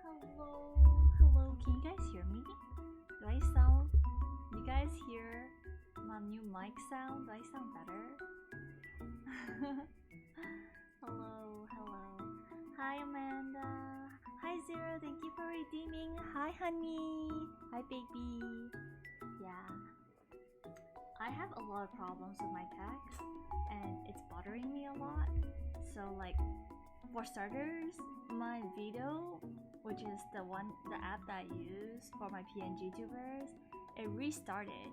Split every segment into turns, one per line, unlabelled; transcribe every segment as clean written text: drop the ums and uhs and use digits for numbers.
Hello, hello, can you guys hear me? Do I sound, you guys hear my new mic sound? Do I sound better? Hello, hello. Hi Amanda. Hi Zero, thank you for redeeming. Hi honey. Hi baby. Yeah. I have a lot of problems with my text and it's bothering me a lot. So like, for starters, my Vito, which is the app that I use for my PNG tubers, it restarted.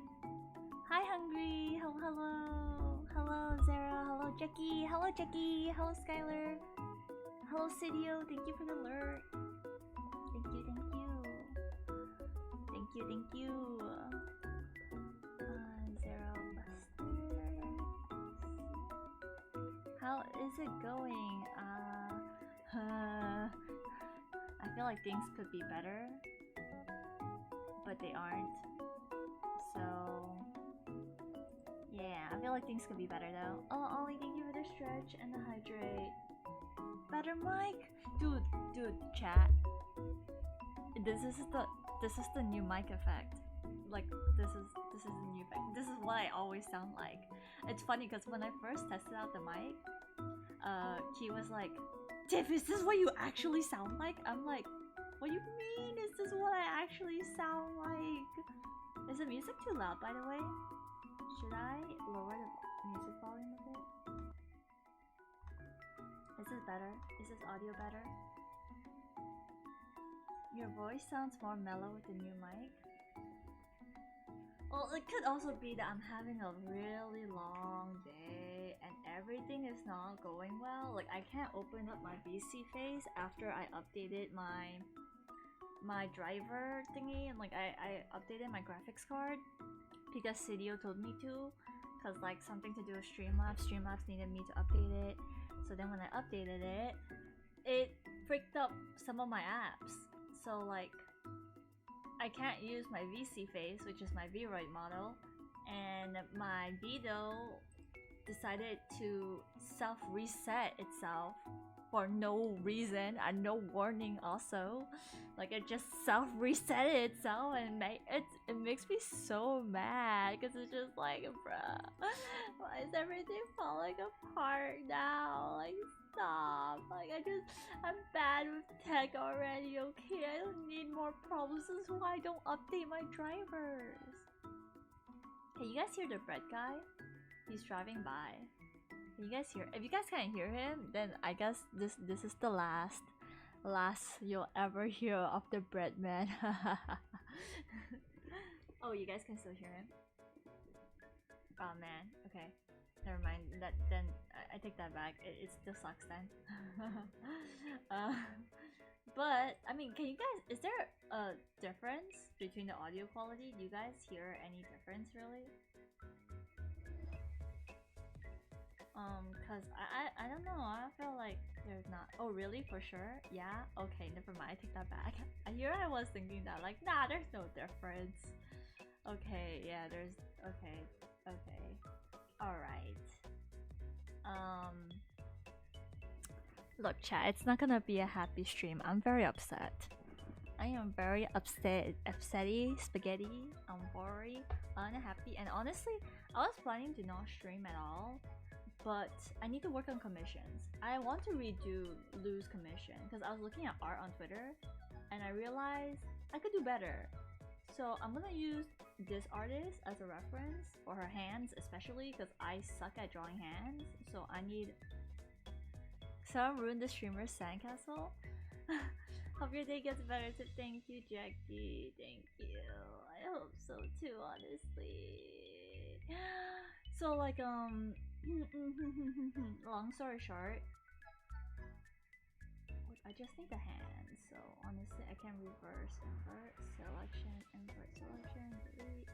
Hi Hungry, hello hello, hello Zara, hello Jackie, hello Skylar, hello Sidio, thank you for the alert. Thank you, thank you. Thank you, thank you. Zero Buster. How is it going? I feel like things could be better, but they aren't. So yeah, I feel like things could be better though. Oh, Ollie, thank you for the stretch and the hydrate. Better mic, dude, chat. This is the new mic effect. Like this is the new effect. This is what I always sound like. It's funny because when I first tested out the mic, Key was like, Tiff, is this what you actually sound like? I'm like, what do you mean? Is this what I actually sound like? Is the music too loud, by the way? Should I lower the music volume a bit? Is this better? Is this audio better? Your voice sounds more mellow with the new mic. Well, it could also be that I'm having a really long day and everything is not going well. Like I can't open up my VC face after I updated my driver thingy, and like I updated my graphics card because Cydio told me to, cause like something to do with Streamlabs needed me to update it. So then when I updated it, it freaked up some of my apps. So like I can't use my VC face, which is my Vroid model, and my Vito decided to self-reset itself for no reason and no warning also. Like it just self-reset itself and it makes me so mad because it's just like, bruh, why is everything falling apart now? Like stop. Like I'm bad with tech already, okay? I don't need more problems. This is why I don't update my drivers. Hey, you guys hear the bread guy? He's driving by. Can you guys hear? If you guys can't hear him, then I guess this is the last you'll ever hear of the bread man. Oh, you guys can still hear him? Oh man, okay. Never mind. Then I take that back. It still sucks then. But I mean, can you guys? Is there a difference between the audio quality? Do you guys hear any difference really? Cause I don't know. I feel like there's not. Oh really? For sure? Yeah. Okay. Never mind. I take that back. Here I was thinking that like, nah, there's no difference. Okay. Yeah. There's. Okay. Okay. All right. Look, chat, it's not gonna be a happy stream. I'm very upset. I am very upsetty, spaghetti. I'm very unhappy, and honestly, I was planning to not stream at all, but I need to work on commissions. I want to redo Lou's commission because I was looking at art on Twitter, and I realized I could do better. So I'm gonna use this artist as a reference for her hands, especially because I suck at drawing hands. So I need. Someone ruined the streamer's sandcastle. Hope your day gets better. So thank you, Jackie. Thank you. I hope so too, honestly. So like long story short, I just need the hand. So honestly, I can reverse, invert, selection, invert, selection, delete.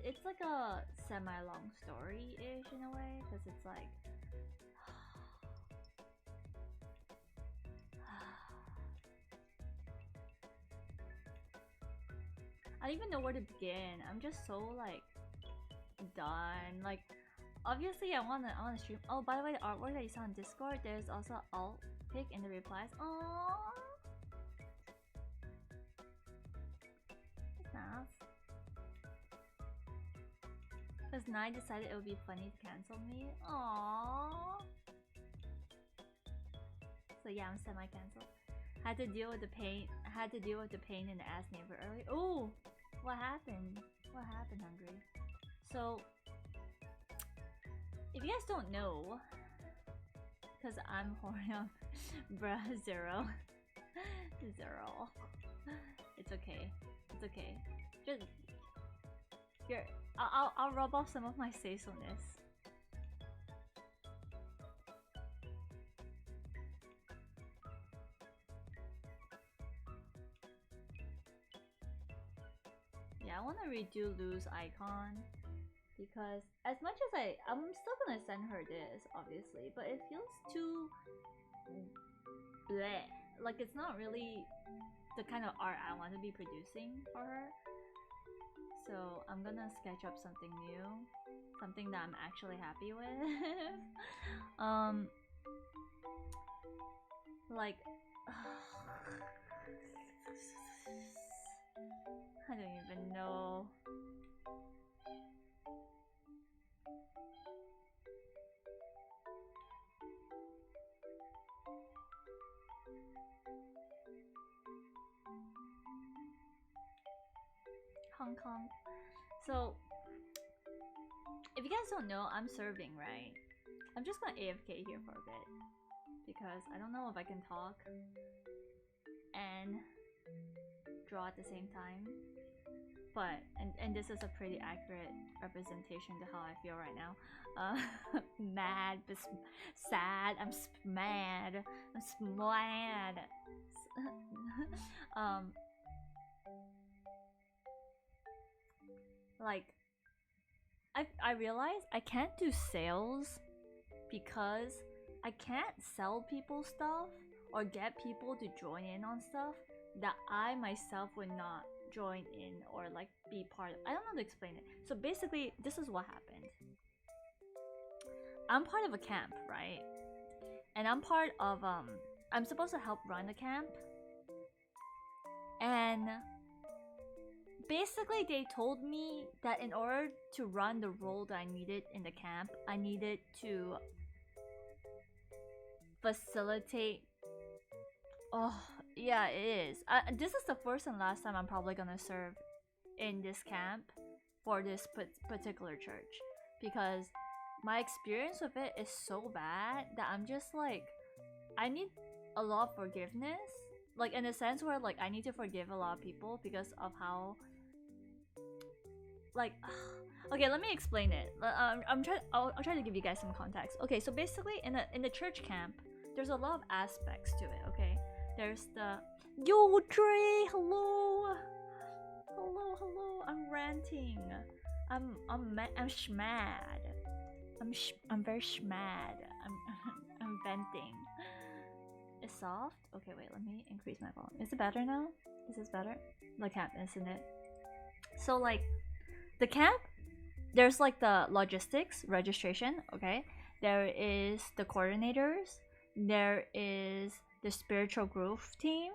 It's like a semi-long story-ish in a way, because it's like I don't even know where to begin. I'm just so like done. Like obviously I wanna stream. Oh, by the way, the artwork that you saw on Discord, there's also alt pic in the replies. Aww. That's nice. Because Nai decided it would be funny to cancel me. Aww. So yeah, I'm semi-cancelled. Had to deal with the pain. Had to deal with the pain in the ass neighbor early. Oh, what happened? What happened, Hungry? So, if you guys don't know, because I'm horny on bruh, zero. Zero. It's okay. It's okay. Just here. I'll rub off some of my say-so-ness. Yeah, I want to redo Lou's icon because as much as I'm still gonna send her this, obviously, but it feels too bleh. Like it's not really the kind of art I want to be producing for her. So I'm gonna sketch up something new, something that I'm actually happy with. Like I don't even know. Hong Kong. So, if you guys don't know, I'm serving, right? I'm just gonna AFK here for a bit because I don't know if I can talk and draw at the same time. But and this is a pretty accurate representation to how I feel right now. Mad, but sad. I'm mad. I'm mad. Like I realize I can't do sales because I can't sell people stuff or get people to join in on stuff that I myself would not join in or like be part of. I don't know how to explain it. So basically, this is what happened. I'm part of a camp, right? And I'm part of I'm supposed to help run the camp. And basically they told me that in order to run the role that I needed in the camp, I needed to facilitate. Oh, yeah, it is. This is the first and last time I'm probably gonna serve in this camp for this particular church because my experience with it is so bad that I'm just like, I need a lot of forgiveness. Like in a sense where like I need to forgive a lot of people because of how like okay, let me explain it. I'll try to give you guys some context. Okay, so basically in the church camp, there's a lot of aspects to it, okay? There's the yo Dre, hello. Hello, I'm ranting. I'm schmad. I'm very schmad. I'm venting. It's soft? Okay, wait, let me increase my volume. Is it better now? Is this better? The camp, isn't it? So like the camp, there's like the logistics, registration, okay? There is the coordinators, there is the spiritual growth team.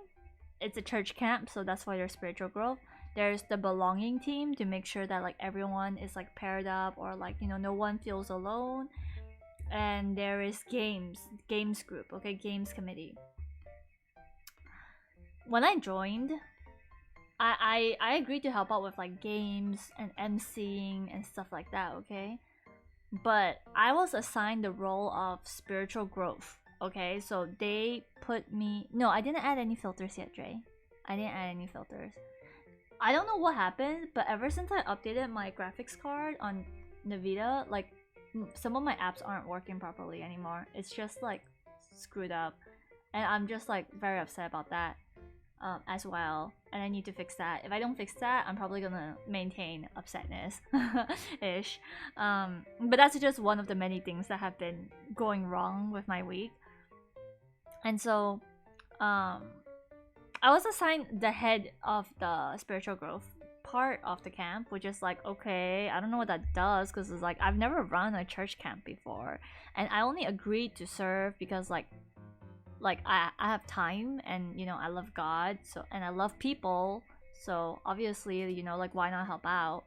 It's a church camp, so that's why there's spiritual growth. There's the belonging team to make sure that like everyone is like paired up or like, you know, no one feels alone. And there is games group, okay? Games committee. When I joined, I agreed to help out with like games and emceeing and stuff like that, okay? But I was assigned the role of spiritual growth, Okay, so they put me. No, I didn't add any filters yet, Dre. I didn't add any filters. I don't know what happened, but ever since I updated my graphics card on Nvidia, like some of my apps aren't working properly anymore. It's just like screwed up, and I'm just like very upset about that as well. And I need to fix that. If I don't fix that, I'm probably gonna maintain upsetness ish. But that's just one of the many things that have been going wrong with my week. And so, I was assigned the head of the spiritual growth part of the camp, which is like, okay, I don't know what that does, because it's like I've never run a church camp before, and I only agreed to serve because like I have time, and you know, I love God, so, and I love people, so obviously, you know, like why not help out?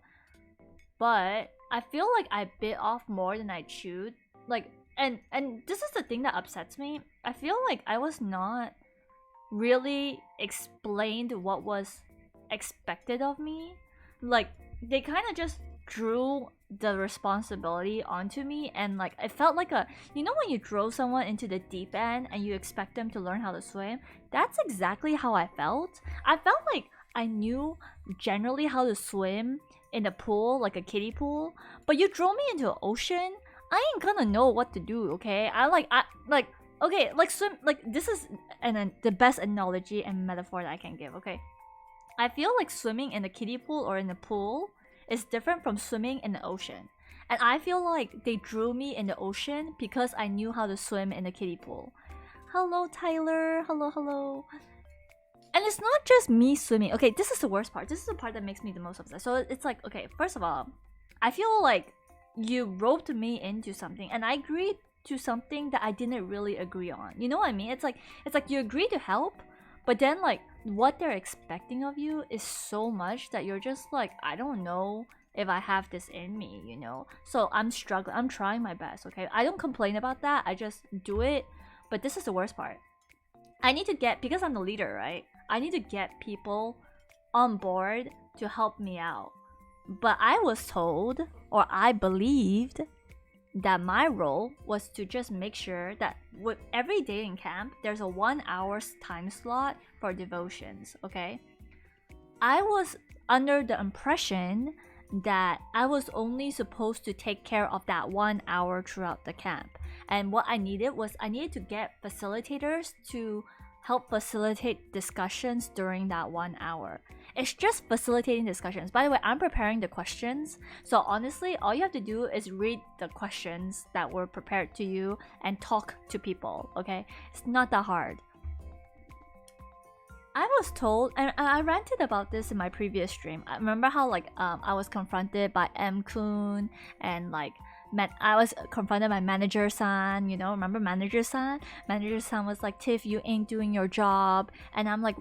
But I feel like I bit off more than I chewed. Like, and this is the thing that upsets me. I feel like I was not really explained what was expected of me. Like, they kind of just drew the responsibility onto me, and like it felt like a, you know, when you throw someone into the deep end and you expect them to learn how to swim. That's exactly how I felt. I felt like I knew generally how to swim in a pool, like a kiddie pool, but you throw me into an ocean, I ain't gonna know what to do. Okay, I like okay, like swim, like this is the best analogy and metaphor that I can give. Okay, I feel like swimming in a kiddie pool or in a pool is different from swimming in the ocean. And I feel like they drew me in the ocean because I knew how to swim in a kiddie pool. Hello, Tyler. Hello, hello. And it's not just me swimming. Okay, this is the worst part. This is the part that makes me the most upset. So it's like, okay, first of all, I feel like you roped me into something, and I agreed to something that I didn't really agree on. You know what I mean? It's like you agree to help, but then like what they're expecting of you is so much that you're just like, I don't know if I have this in me, you know? So I'm struggling. I'm trying my best, okay? I don't complain about that. I just do it. But this is the worst part. I need to get, because I'm the leader, right? I need to get people on board to help me out. But I was told, or I believed, that my role was to just make sure that with every day in camp, there's a 1 hour time slot for devotions, okay? I was under the impression that I was only supposed to take care of that 1 hour throughout the camp. And what I needed to get facilitators to help facilitate discussions during that 1 hour. It's just facilitating discussions. By the way, I'm preparing the questions. So honestly, all you have to do is read the questions that were prepared to you and talk to people, okay? It's not that hard. I was told, and I ranted about this in my previous stream. I remember how like I was confronted by M. Kun, and like I was confronted by Manager-san, you know, remember Manager-san? Manager-san was like, Tiff, you ain't doing your job. And I'm like,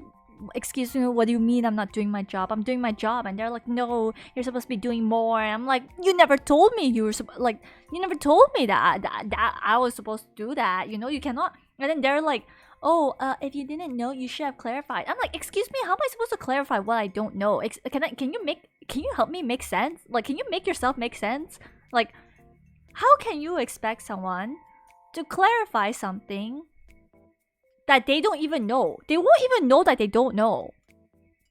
excuse me, what do you mean I'm not doing my job? I'm doing my job. And they're like, no, you're supposed to be doing more. And I'm like, you never told me you never told me that I was supposed to do that. You know, you cannot. And then they're like, oh, if you didn't know, you should have clarified. I'm like, excuse me, how am I supposed to clarify what I don't know? Can you help me make sense? Like, can you make yourself make sense? Like, how can you expect someone to clarify something that they don't even know? They won't even know that they don't know.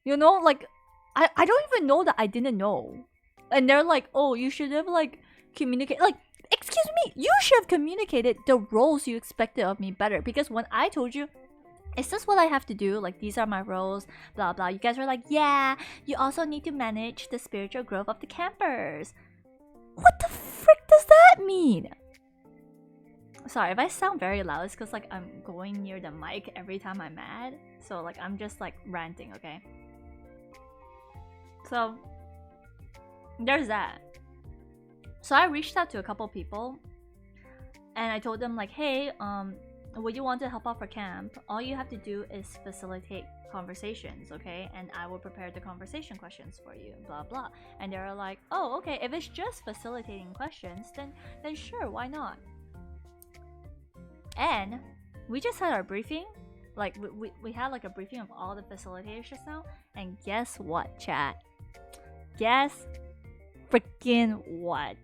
You know, like, I don't even know that I didn't know. And they're like, oh, you should have, like, communicated. Like, excuse me, you should have communicated the roles you expected of me better. Because when I told you, is this what I have to do? Like, these are my roles, blah, blah. You guys were like, yeah, you also need to manage the spiritual growth of the campers. What the frick does that mean? Sorry, if I sound very loud, it's because like I'm going near the mic every time I'm mad. So like I'm just like ranting, okay? So there's that. So I reached out to a couple people and I told them like, hey, would you want to help out for camp? All you have to do is facilitate conversations, okay? And I will prepare the conversation questions for you, blah blah. And they're like, oh, okay, if it's just facilitating questions, then sure, why not? And we just had our briefing. Like we had like a briefing of all the facilitators just now. And guess what, chat? Guess freaking what?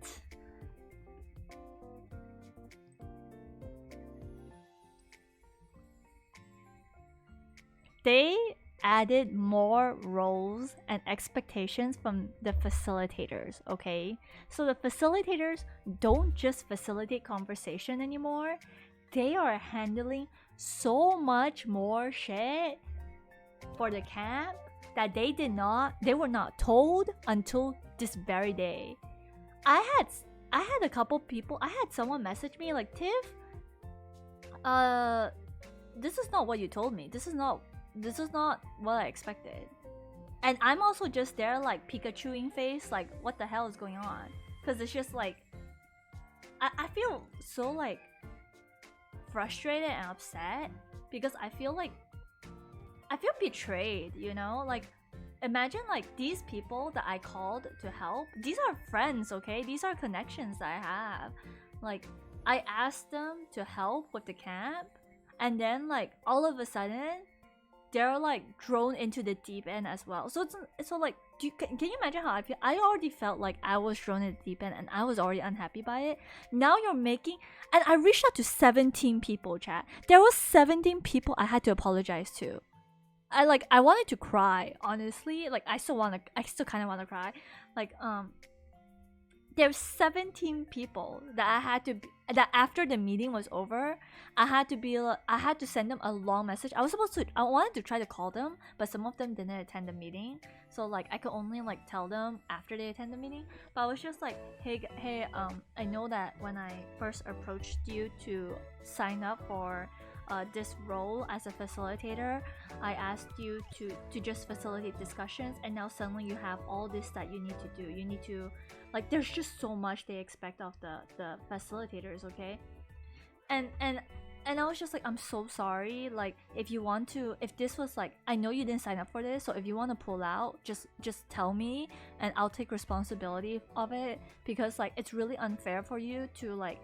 they added more roles and expectations from the facilitators, okay? So the facilitators don't just facilitate conversation anymore. They are handling so much more shit for the camp that they were not told until this very day. I had a couple people, I had someone message me like, Tiff, this is not what you told me. This is not what I expected. And I'm also just there like Pikachuing face, like what the hell is going on? Because it's just like I feel so like frustrated and upset because I feel betrayed, you know? Like imagine like these people that I called to help, these are friends, okay? These are connections that I have. Like I asked them to help with the camp, and then like all of a sudden they're like thrown into the deep end as well. So it's so like, can you imagine how I feel? I already felt like I was thrown in the deep end and I was already unhappy by it. Now you're making, and I reached out to 17 people, chat. There was 17 people I had to apologize to. I wanted to cry, honestly. Like I still kind of want to cry. Like there's 17 people that I had to that after the meeting was over, I had to send them a long message. I wanted to try to call them, but some of them didn't attend the meeting, so like I could only like tell them after they attend the meeting. But I was just like, hey, I know that when I first approached you to sign up for this role as a facilitator, I asked you to just facilitate discussions, and now suddenly you have all this that you need to do. You need to, like, there's just so much they expect of the facilitators, okay? And I was just like, I'm so sorry. Like, if this was like, I know you didn't sign up for this, so if you want to pull out, just tell me, and I'll take responsibility of it, because like it's really unfair for you to like,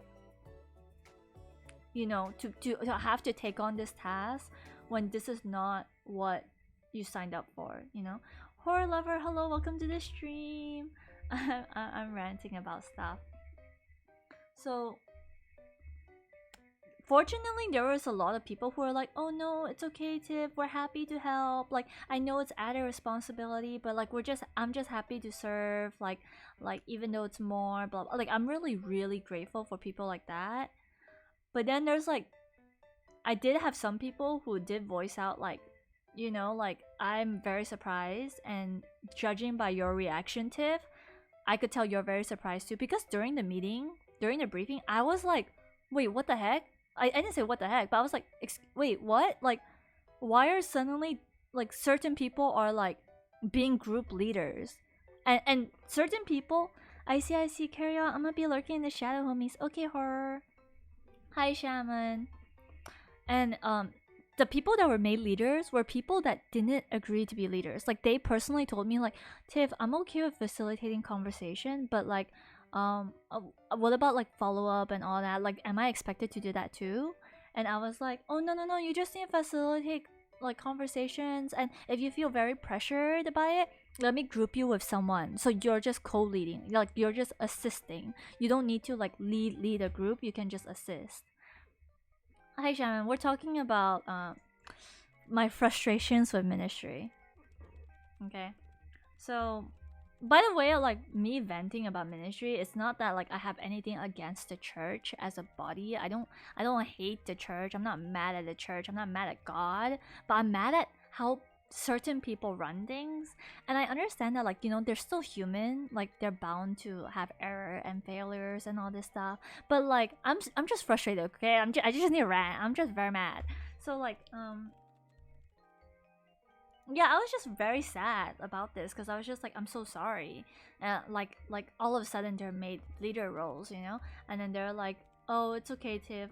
you know, to have to take on this task when this is not what you signed up for, you know? Horror lover, hello, welcome to the stream. I'm ranting about stuff. So fortunately there was a lot of people who were like, oh no, it's okay, Tiff, we're happy to help. Like I know it's added responsibility, but like I'm just happy to serve, like even though it's more blah, blah. Like I'm really grateful for people like that. But then there's like, I did have some people who did voice out like, you know, like, I'm very surprised, and judging by your reaction, Tiff, I could tell you're very surprised too, because during the briefing, I was like, wait, what the heck? I didn't say what the heck, but I was like, wait, what? Like, why are suddenly, like, certain people are like being group leaders, and certain people, I see, carry on, I'm gonna be lurking in the shadow, homies. Okay, horror. Hi, Shaman. And the people that were made leaders were people that didn't agree to be leaders. Like they personally told me like, Tiff, I'm okay with facilitating conversation, but like what about like follow up and all that? Like am I expected to do that too? And I was like, oh no, you just need to facilitate like conversations, and if you feel very pressured by it, let me group you with someone, so you're just co-leading, like you're just assisting. You don't need to like lead a group, you can just assist. Hi Shaman, we're talking about my frustrations with ministry. Okay, so by the way, like me venting about ministry, it's not that like I have anything against the church as a body. I don't hate the church. I'm not mad at the church. I'm not mad at God, but I'm mad at how certain people run things. And I understand that, like, you know, they're still human, like they're bound to have error and failures and all this stuff. But like I'm just frustrated, okay? I just need a rant. I'm just very mad. So like yeah, I was just very sad about this, because I was just like, I'm so sorry. Like all of a sudden they're made leader roles, you know, and then they're like, oh, it's okay, Tiff.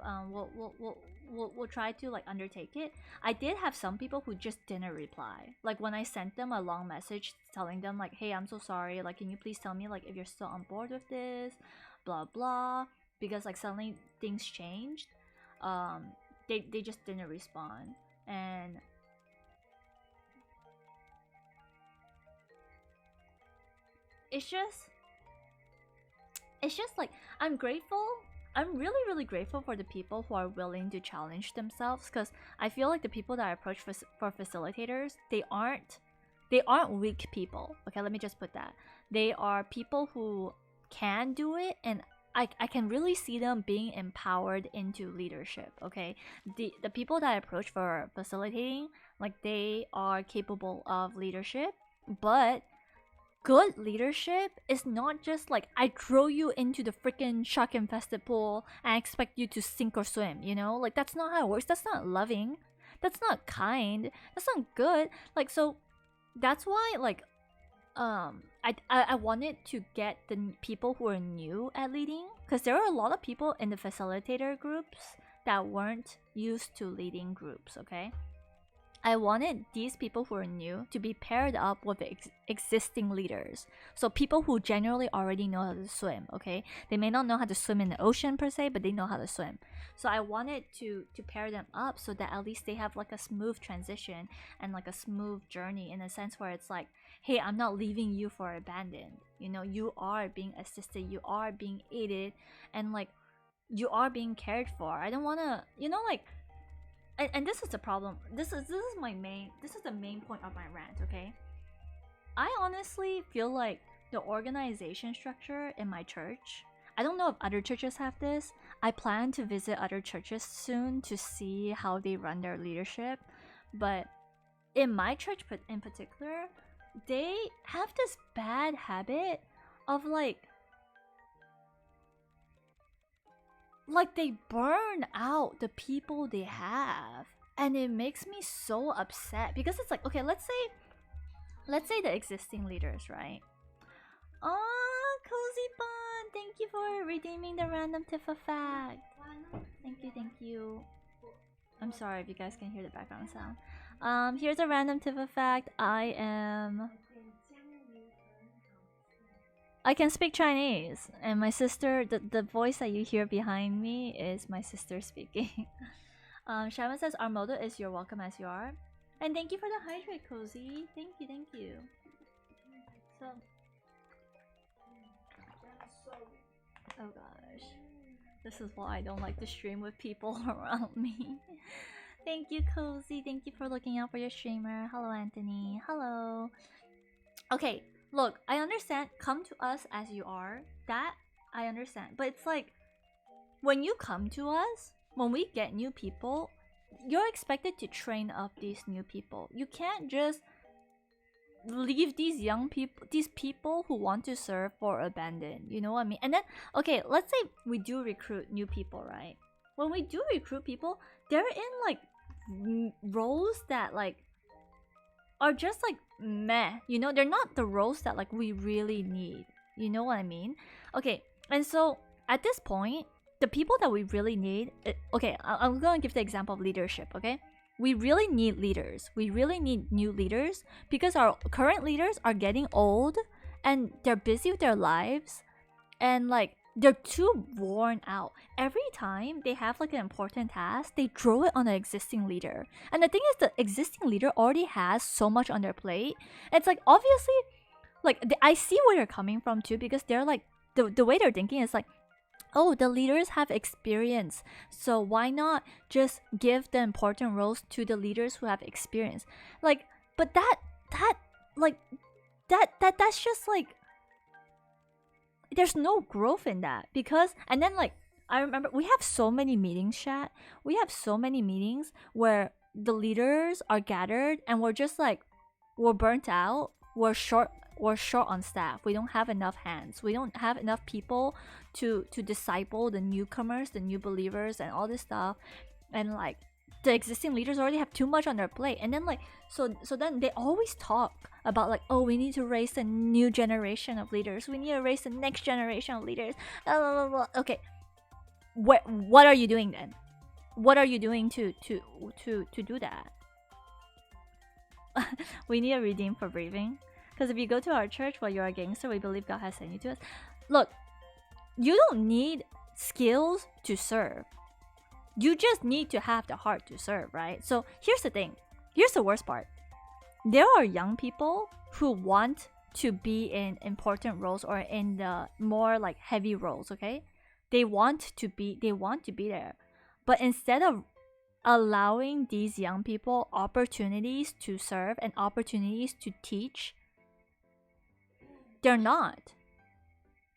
We'll try to like undertake it. I did have some people who just didn't reply. Like when I sent them a long message telling them like, hey, I'm so sorry. Like, can you please tell me like if you're still on board with this, blah blah. Because like suddenly things changed. They just didn't respond, and it's just like, I'm grateful I'm really, really grateful for the people who are willing to challenge themselves, because I feel like the people that I approach for facilitators, they aren't weak people. Okay, let me just put that. They are people who can do it, and I can really see them being empowered into leadership. Okay, the people that I approach for facilitating, like, they are capable of leadership, but good leadership is not just like I throw you into the freaking shark infested pool and I expect you to sink or swim, you know? Like, that's not how it works. That's not loving. That's not kind. That's not good. Like, so that's why, like, I wanted to get the people who are new at leading, because there are a lot of people in the facilitator groups that weren't used to leading groups. Okay, I wanted these people who are new to be paired up with existing leaders. So people who generally already know how to swim, okay? They may not know how to swim in the ocean per se, but they know how to swim. So I wanted to pair them up so that at least they have like a smooth transition and like a smooth journey, in a sense where it's like, hey, I'm not leaving you for abandoned. You know, you are being assisted, you are being aided, and like, you are being cared for. I don't want to, you know, like, and this is the problem. This is the main point of my rant. Okay, I honestly feel like the organization structure in my church, I don't know if other churches have this. I plan to visit other churches soon to see how they run their leadership, but in my church in particular, they have this bad habit of like they burn out the people they have, and it makes me so upset, because it's like, okay, let's say the existing leaders, right? Oh, Cozy Bun, thank you for redeeming the random Tifa fact. Thank you. I'm sorry if you guys can hear the background sound. Here's a random Tifa fact. I can speak Chinese, and my sister, the voice that you hear behind me is my sister speaking. Shaman says, our motto is you're welcome as you are. And thank you for the hydrate, Cozy. Thank you. So, oh gosh. This is why I don't like to stream with people around me. Thank you, Cozy. Thank you for looking out for your streamer. Hello, Anthony. Hello. Okay, look, I understand. Come to us as you are. That I understand. But it's like, when you come to us, when we get new people, you're expected to train up these new people. You can't just leave these young people, these people who want to serve, for abandoned. You know what I mean? And then, okay, let's say we do recruit new people, right? When we do recruit people, they're in like roles that like are just like meh. You know, they're not the roles that like we really need. You know what I mean? Okay, and so at this point, the people that we really need, okay, I'm gonna give the example of leadership, okay? We really need leaders. We really need new leaders, because our current leaders are getting old and they're busy with their lives, and like they're too worn out. Every time they have like an important task, they throw it on the existing leader. And the thing is, the existing leader already has so much on their plate. It's like, obviously, like I see where they're coming from too, because they're like, the way they're thinking is like, oh, the leaders have experience, so why not just give the important roles to the leaders who have experience? Like, but that's just like, there's no growth in that. Because, and then like, I remember we have so many meetings, chat. We have so many meetings where the leaders are gathered and we're just like, we're burnt out, we're short on staff, we don't have enough hands, we don't have enough people to disciple the newcomers, the new believers, and all this stuff. And like, the existing leaders already have too much on their plate. And then like, so then they always talk about like, oh, we need to raise a new generation of leaders, we need to raise the next generation of leaders, blah, blah, blah, blah. Okay, what are you doing then? What are you doing to do that? We need a redeem for breathing. Because if you go to our church, well, you're a gangster, we believe God has sent you to us. Look, you don't need skills to serve. You just need to have the heart to serve, right? So here's the thing. Here's the worst part. There are young people who want to be in important roles or in the more like heavy roles, okay? They want to be there. But instead of allowing these young people opportunities to serve and opportunities to teach, they're not.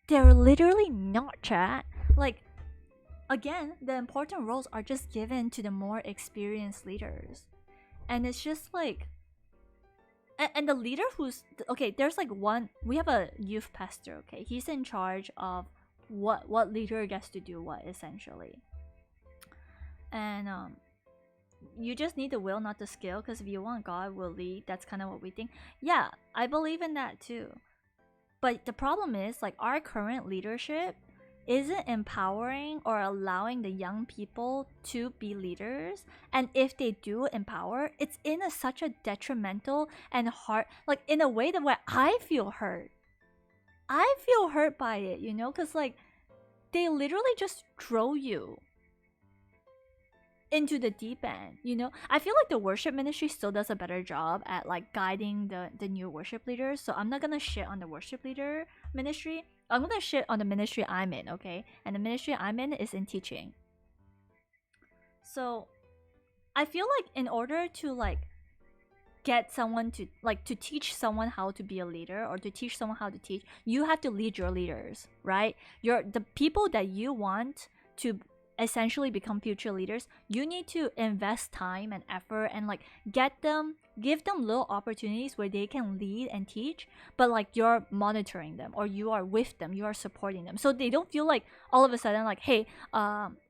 They're literally not, chat. Like, again, the important roles are just given to the more experienced leaders. And it's just like, and the leader who's, okay, there's like one, we have a youth pastor, okay? He's in charge of what leader gets to do what, essentially. And you just need the will, not the skill, because if you want, God will lead. That's kind of what we think. Yeah, I believe in that too. But the problem is, like, our current leadership isn't empowering or allowing the young people to be leaders. And if they do empower, it's in such a detrimental and hard, like, in a way that where I feel hurt. I feel hurt by it, you know, because like they literally just throw you into the deep end, you know. I feel like the worship ministry still does a better job at like guiding the new worship leaders, so I'm not gonna shit on the worship leader ministry. I'm gonna shit on the ministry I'm in, okay? And the ministry I'm in is in teaching. So I feel like in order to like get someone to like to teach someone how to be a leader, or to teach someone how to teach, you have to lead your leaders, right? The people that you want to essentially become future leaders, you need to invest time and effort and like give them little opportunities where they can lead and teach, but like you're monitoring them, or you are with them, you are supporting them, so they don't feel like all of a sudden like, hey,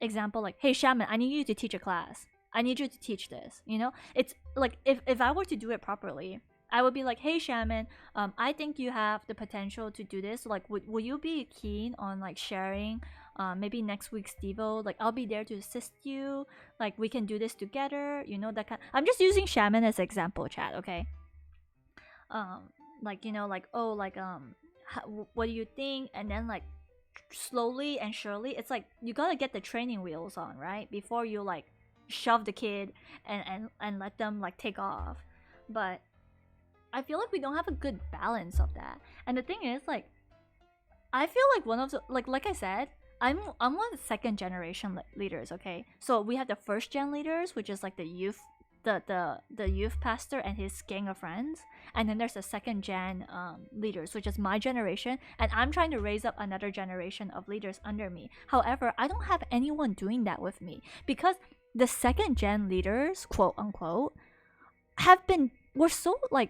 example, like, hey Shaman, I need you to teach a class, I need you to teach this, you know. It's like if I were to do it properly, I would be like, hey Shaman, I think you have the potential to do this, like would you be keen on like sharing maybe next week's Devo? Like, I'll be there to assist you, like we can do this together, you know, that kind. I'm just using Shaman as example, chat, okay? Like, you know, like, oh, like what do you think? And then like slowly and surely, it's like you gotta get the training wheels on, right, before you like shove the kid and let them like take off. But I feel like we don't have a good balance of that. And the thing is, like, I feel like one of the like I said, I'm one of the second generation leaders, okay? So we have the first gen leaders, which is like the youth, the youth pastor and his gang of friends, and then there's the second gen leaders, which is my generation, and I'm trying to raise up another generation of leaders under me. However, I don't have anyone doing that with me, because the second gen leaders, quote unquote, we're so like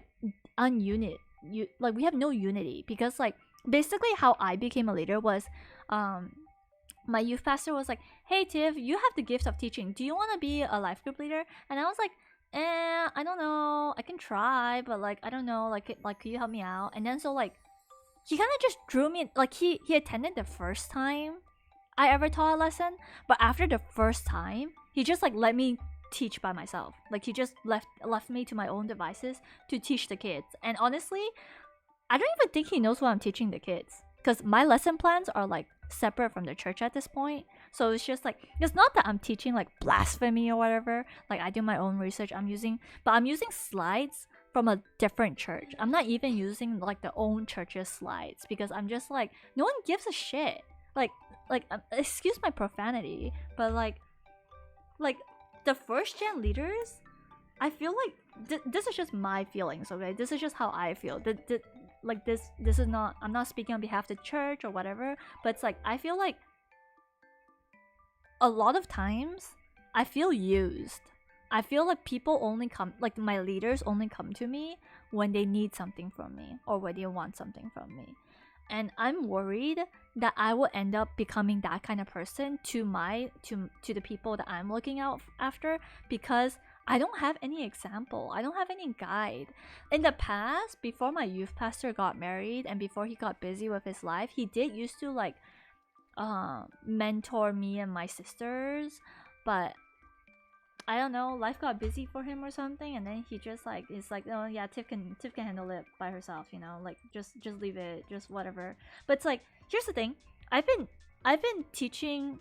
like we have no unity, because like basically how I became a leader was my youth pastor was like, hey Tiff, you have the gift of teaching, do you want to be a life group leader? And I was like, I don't know, I can try, but like I don't know, like can you help me out? And then so like he kind of just drew me, like he attended the first time I ever taught a lesson, but after the first time he just like let me teach by myself. Like he just left me to my own devices to teach the kids. And honestly, I don't even think he knows what I'm teaching the kids, because my lesson plans are like separate from the church at this point. So it's just like, it's not that I'm teaching like blasphemy or whatever. Like I do my own research, I'm using slides from a different church. I'm not even using like the own church's slides, because I'm just like, no one gives a shit. Like excuse my profanity, but like the first gen leaders, I feel like this is just my feelings, okay? This is just how I feel. Like this is not, I'm not speaking on behalf of the church or whatever, but it's like I feel like a lot of times I feel used. I feel like people only come, like my leaders only come to me when they need something from me or when they want something from me. And I'm worried that I will end up becoming that kind of person to the people that I'm looking out after, because I don't have any example. I don't have any guide. In the past, before my youth pastor got married and before he got busy with his life, he did used to like mentor me and my sisters, but I don't know, life got busy for him or something, and then he just like is like, oh yeah, Tiff can handle it by herself, you know, like just leave it, just whatever. But it's like, here's the thing, I've been teaching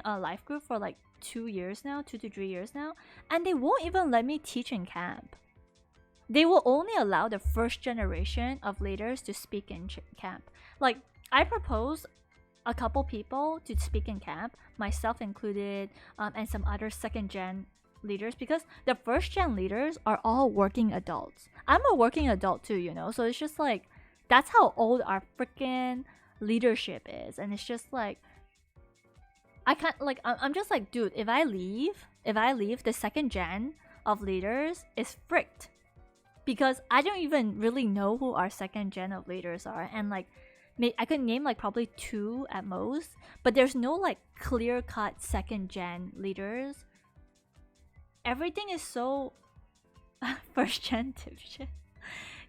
a life group for like 2 to 3 years now, and they won't even let me teach in camp. They will only allow the first generation of leaders to speak in camp. Like I proposed a couple people to speak in camp, myself included, and some other second gen leaders, because the first gen leaders are all working adults. I'm a working adult too, you know, so it's just like that's how old our freaking leadership is. And it's just like I can't, like, I'm just like, dude, if I leave, the second gen of leaders is fricked, because I don't even really know who our second gen of leaders are. And like I could name like probably 2 at most, but there's no like clear cut second gen leaders. Everything is so first gen dipshit.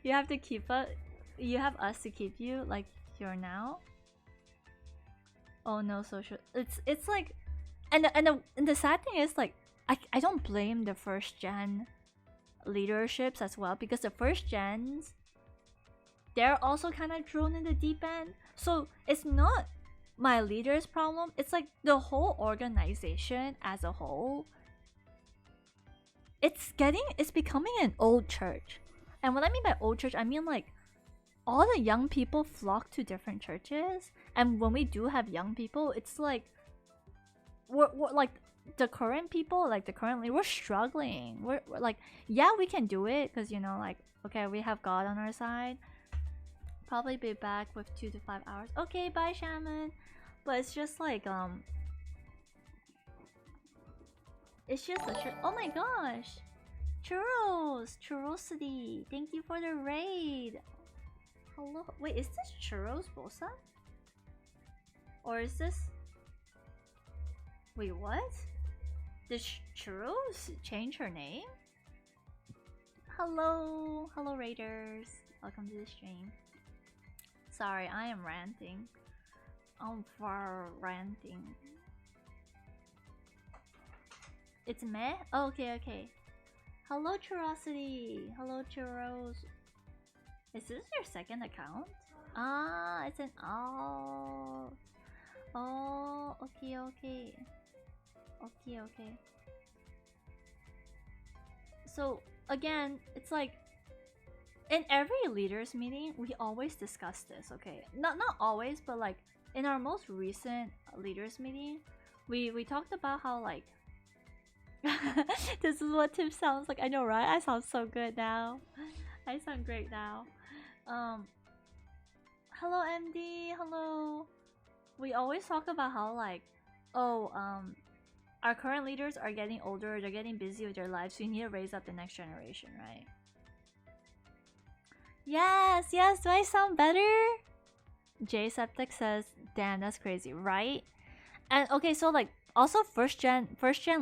You have to keep up. You have us to keep you like you're now. Oh no, social. It's like, and the sad thing is like I don't blame the first gen leaderships as well, because the first gens, they're also kind of thrown in the deep end. So it's not my leader's problem. It's like the whole organization as a whole. It's becoming an old church. And what I mean by old church, I mean like all the young people flock to different churches. And when we do have young people, it's like we're like the current people, like the currently, we're struggling. We're like, yeah, we can do it because, you know, like, okay, we have God on our side. Probably be back with 2 to 5 hours. Okay, bye, shaman. But it's just like it's just a oh my gosh, Churrosity, thank you for the raid. Hello, wait, is this Churros Bosa? Or is this, wait, what? Did Churros change her name? Hello raiders, welcome to the stream. Sorry, I am ranting. I'm far ranting. It's meh? Oh, okay. Hello, Churrosity. Hello, Churros. Is this your second account? Ah, it's an oh. Oh, okay. So again, it's like in every leaders meeting, we always discuss this. Okay, not always, but like in our most recent leaders meeting, we talked about how like this is what Tim sounds like. I know, right? I sound so good now. I sound great now. Hello MD, hello. We always talk about how like, oh, our current leaders are getting older, they're getting busy with their lives, so we need to raise up the next generation, right? Yes, do I sound better? J Septic says, damn, that's crazy, right? And okay, so like also first gen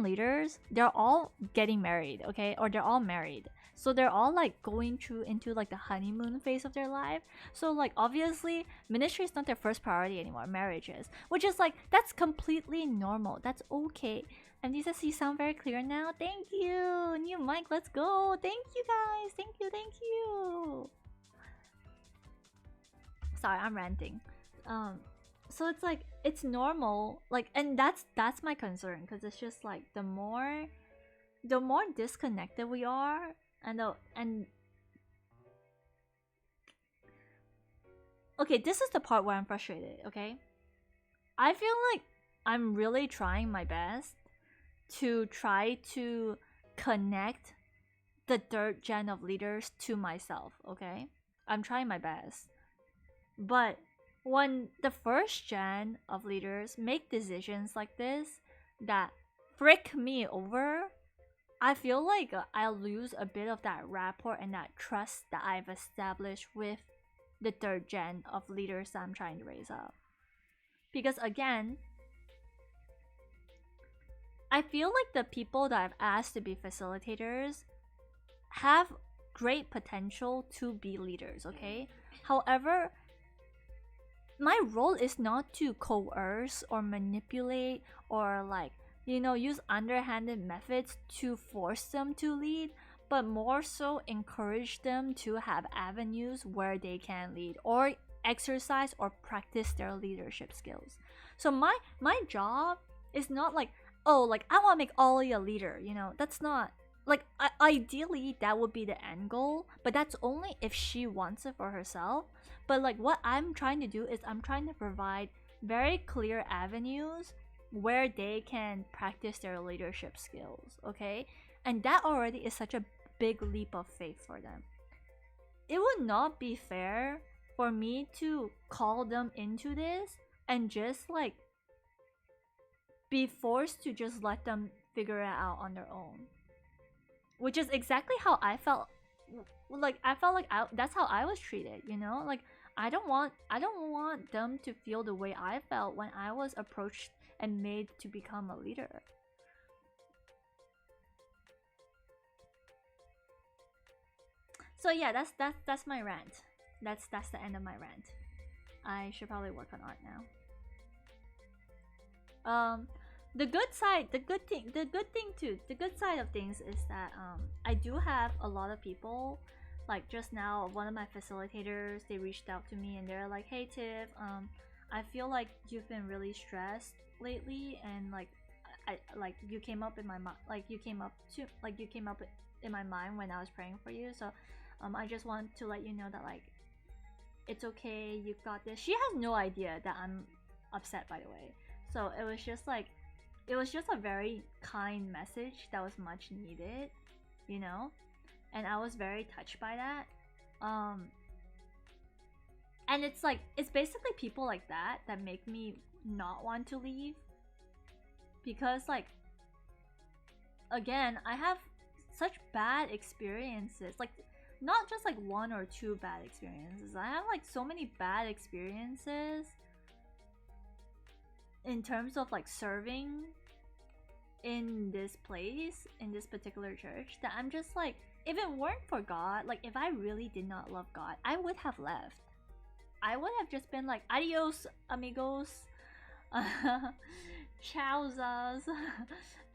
leaders, they're all getting married, okay? Or they're all married. So they're all like going through into like the honeymoon phase of their life. So like obviously ministry is not their first priority anymore, marriage is. Which is like, that's completely normal. That's okay. And he says you sound very clear now. Thank you. New mic, let's go. Thank you guys. Thank you. Sorry, I'm ranting. So it's like, it's normal, like, and that's my concern, because it's just like the more disconnected we are, and okay, this is the part where I'm frustrated. Okay, I feel like I'm really trying my best to try to connect the third gen of leaders to myself. Okay, I'm trying my best, but when the first gen of leaders make decisions like this that frick me over, I feel like I'll lose a bit of that rapport and that trust that I've established with the third gen of leaders that I'm trying to raise up. Because again, I feel like the people that I've asked to be facilitators have great potential to be leaders, okay? However, my role is not to coerce or manipulate or like, you know, use underhanded methods to force them to lead, but more so encourage them to have avenues where they can lead or exercise or practice their leadership skills. So my job is not like, oh, like I want to make Ollie a leader, you know. That's not like, ideally that would be the end goal, but that's only if she wants it for herself. But like what I'm trying to do is I'm trying to provide very clear avenues where they can practice their leadership skills, okay? And that already is such a big leap of faith for them. It would not be fair for me to call them into this and just like be forced to just let them figure it out on their own. Which is exactly how I felt. Like I felt like that's how I was treated, you know? Like I don't want them to feel the way I felt when I was approached and made to become a leader. So yeah, that's my rant. That's the end of my rant. I should probably work on art now. Um, the good side, the good side of things is that I do have a lot of people. Like just now, one of my facilitators, they reached out to me and they're like, "Hey Tiff, I feel like you've been really stressed lately, and like, I like you came up in my mind, like you came up in my mind when I was praying for you. So, I just want to let you know that like it's okay, you got this." She has no idea that I'm upset, by the way. So it was just a very kind message that was much needed, you know? And I was very touched by that. Um and it's like it's basically people like that that make me not want to leave, because like again, I have such bad experiences. Like not just like one or two bad experiences. I have like so many bad experiences in terms of like serving in this place, in this particular church, that I'm just like, if it weren't for God, like if I really did not love God, I would have left. I would have just been like, adios, amigos. Chowzas.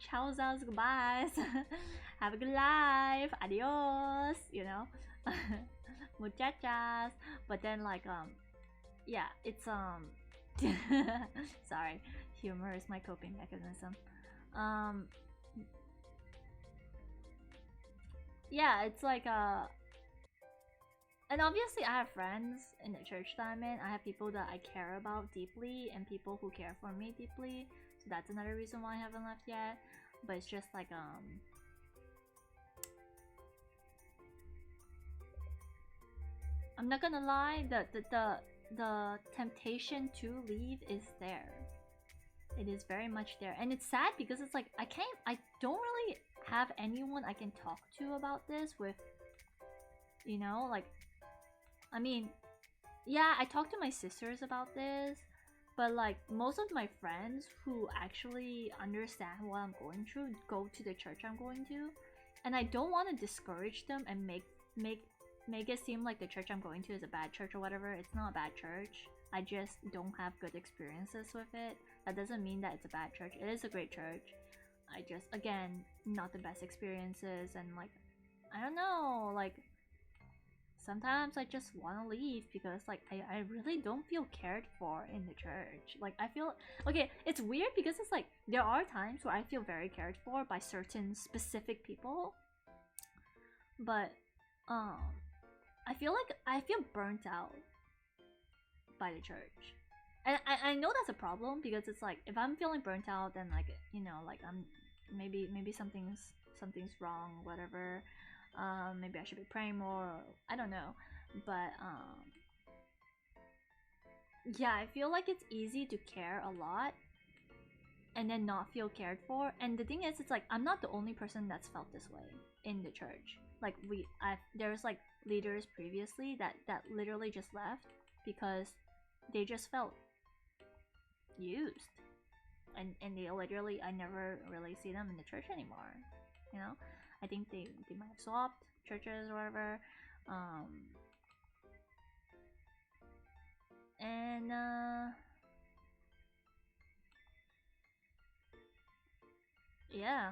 Chowzas, goodbyes. Have a good life. Adios. You know? Muchachas. But then, like, yeah, it's, sorry. Humor is my coping mechanism. Um, yeah, it's like, and obviously I have friends in the church that I'm in. I have people that I care about deeply and people who care for me deeply. So that's another reason why I haven't left yet. But it's just like I'm not gonna lie, the temptation to leave is there. It is very much there. And it's sad because it's like I don't really have anyone I can talk to about this with, you know, like I mean, yeah, I talk to my sisters about this, but like most of my friends who actually understand what I'm going through go to the church I'm going to, and I don't want to discourage them and make it seem like the church I'm going to is a bad church or whatever. It's not a bad church. I just don't have good experiences with it. That doesn't mean that it's a bad church. It is a great church. I just, again, not the best experiences, and like I don't know, like sometimes I just want to leave because like I really don't feel cared for in the church. Like I feel okay, it's weird because it's like there are times where I feel very cared for by certain specific people, but um I feel burnt out by the church. And I know that's a problem because it's like if I'm feeling burnt out, then like, you know, like I'm maybe something's wrong, whatever. Maybe I should be praying more, or I don't know. But yeah, I feel like it's easy to care a lot and then not feel cared for. And the thing is, it's like I'm not the only person that's felt this way in the church. Like there's like leaders previously that literally just left because they just felt used, and they literally, I never really see them in the church anymore, you know. I think they might have swapped churches or whatever. um and yeah,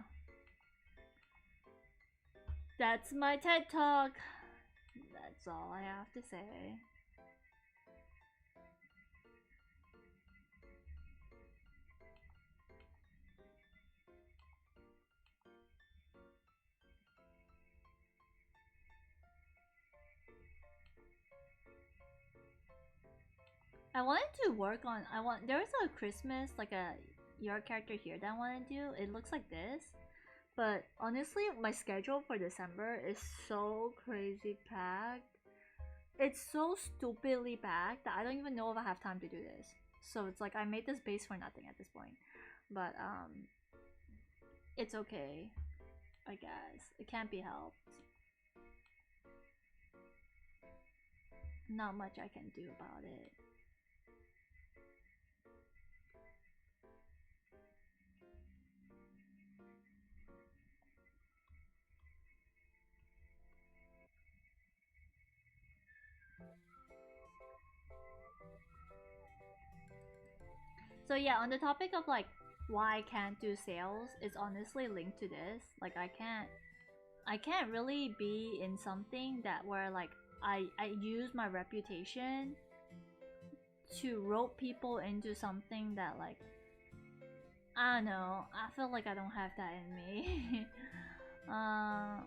that's my TED talk. That's all I have to say. I wanted to work on. There's a Christmas like a your character here that I want to do. It looks like this, but honestly, my schedule for December is so crazy packed. It's so stupidly packed that I don't even know if I have time to do this. So it's like I made this base for nothing at this point. But it's okay, I guess. It can't be helped. Not much I can do about it. So yeah, on the topic of like why I can't do sales, it's honestly linked to this. Like I can't really be in something that where like I use my reputation to rope people into something that like I don't know. I feel like I don't have that in me. uh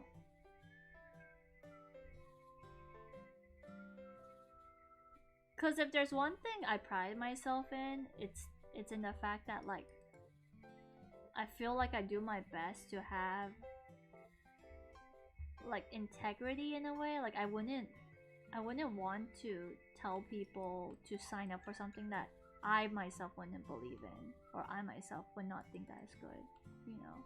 Cause if there's one thing I pride myself in, it's in the fact that like I feel like I do my best to have like integrity in a way. Like I wouldn't want to tell people to sign up for something that I myself wouldn't believe in or I myself would not think that is good, you know.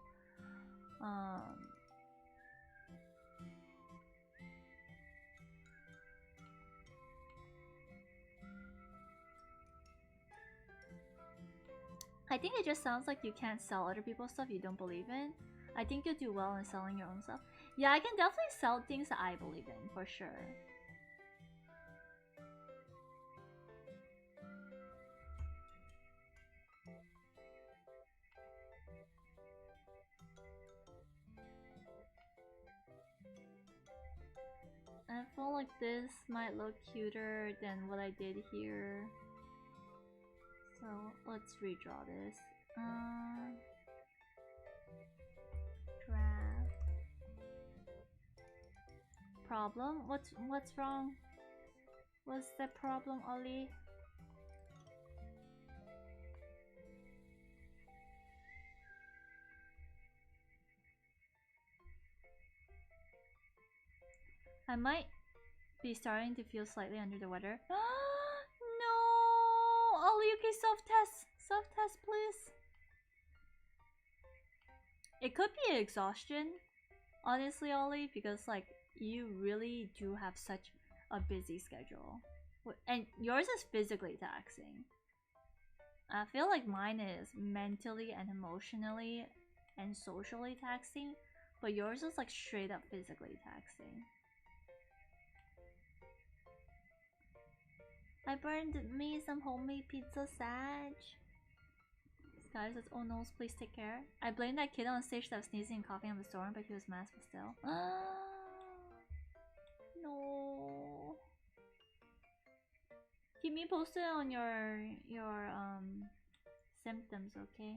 I think it just sounds like you can't sell other people's stuff you don't believe in. I think you do well in selling your own stuff. Yeah, I can definitely sell things that I believe in for sure. I feel like this might look cuter than what I did here. So let's redraw this. Draft. Problem? What's wrong? What's the problem, Ollie? I might be starting to feel slightly under the weather. No! Ollie, okay, self-test. Self-test, please. It could be exhaustion, honestly, Ollie, because like you really do have such a busy schedule. And yours is physically taxing. I feel like mine is mentally and emotionally and socially taxing, but yours is like straight up physically taxing. I burned me some homemade pizza, Sag. Sky says, oh no, please take care. I blame that kid on stage that was sneezing and coughing on the storm, but he was masked, but still. No. Keep me posted on your symptoms, okay?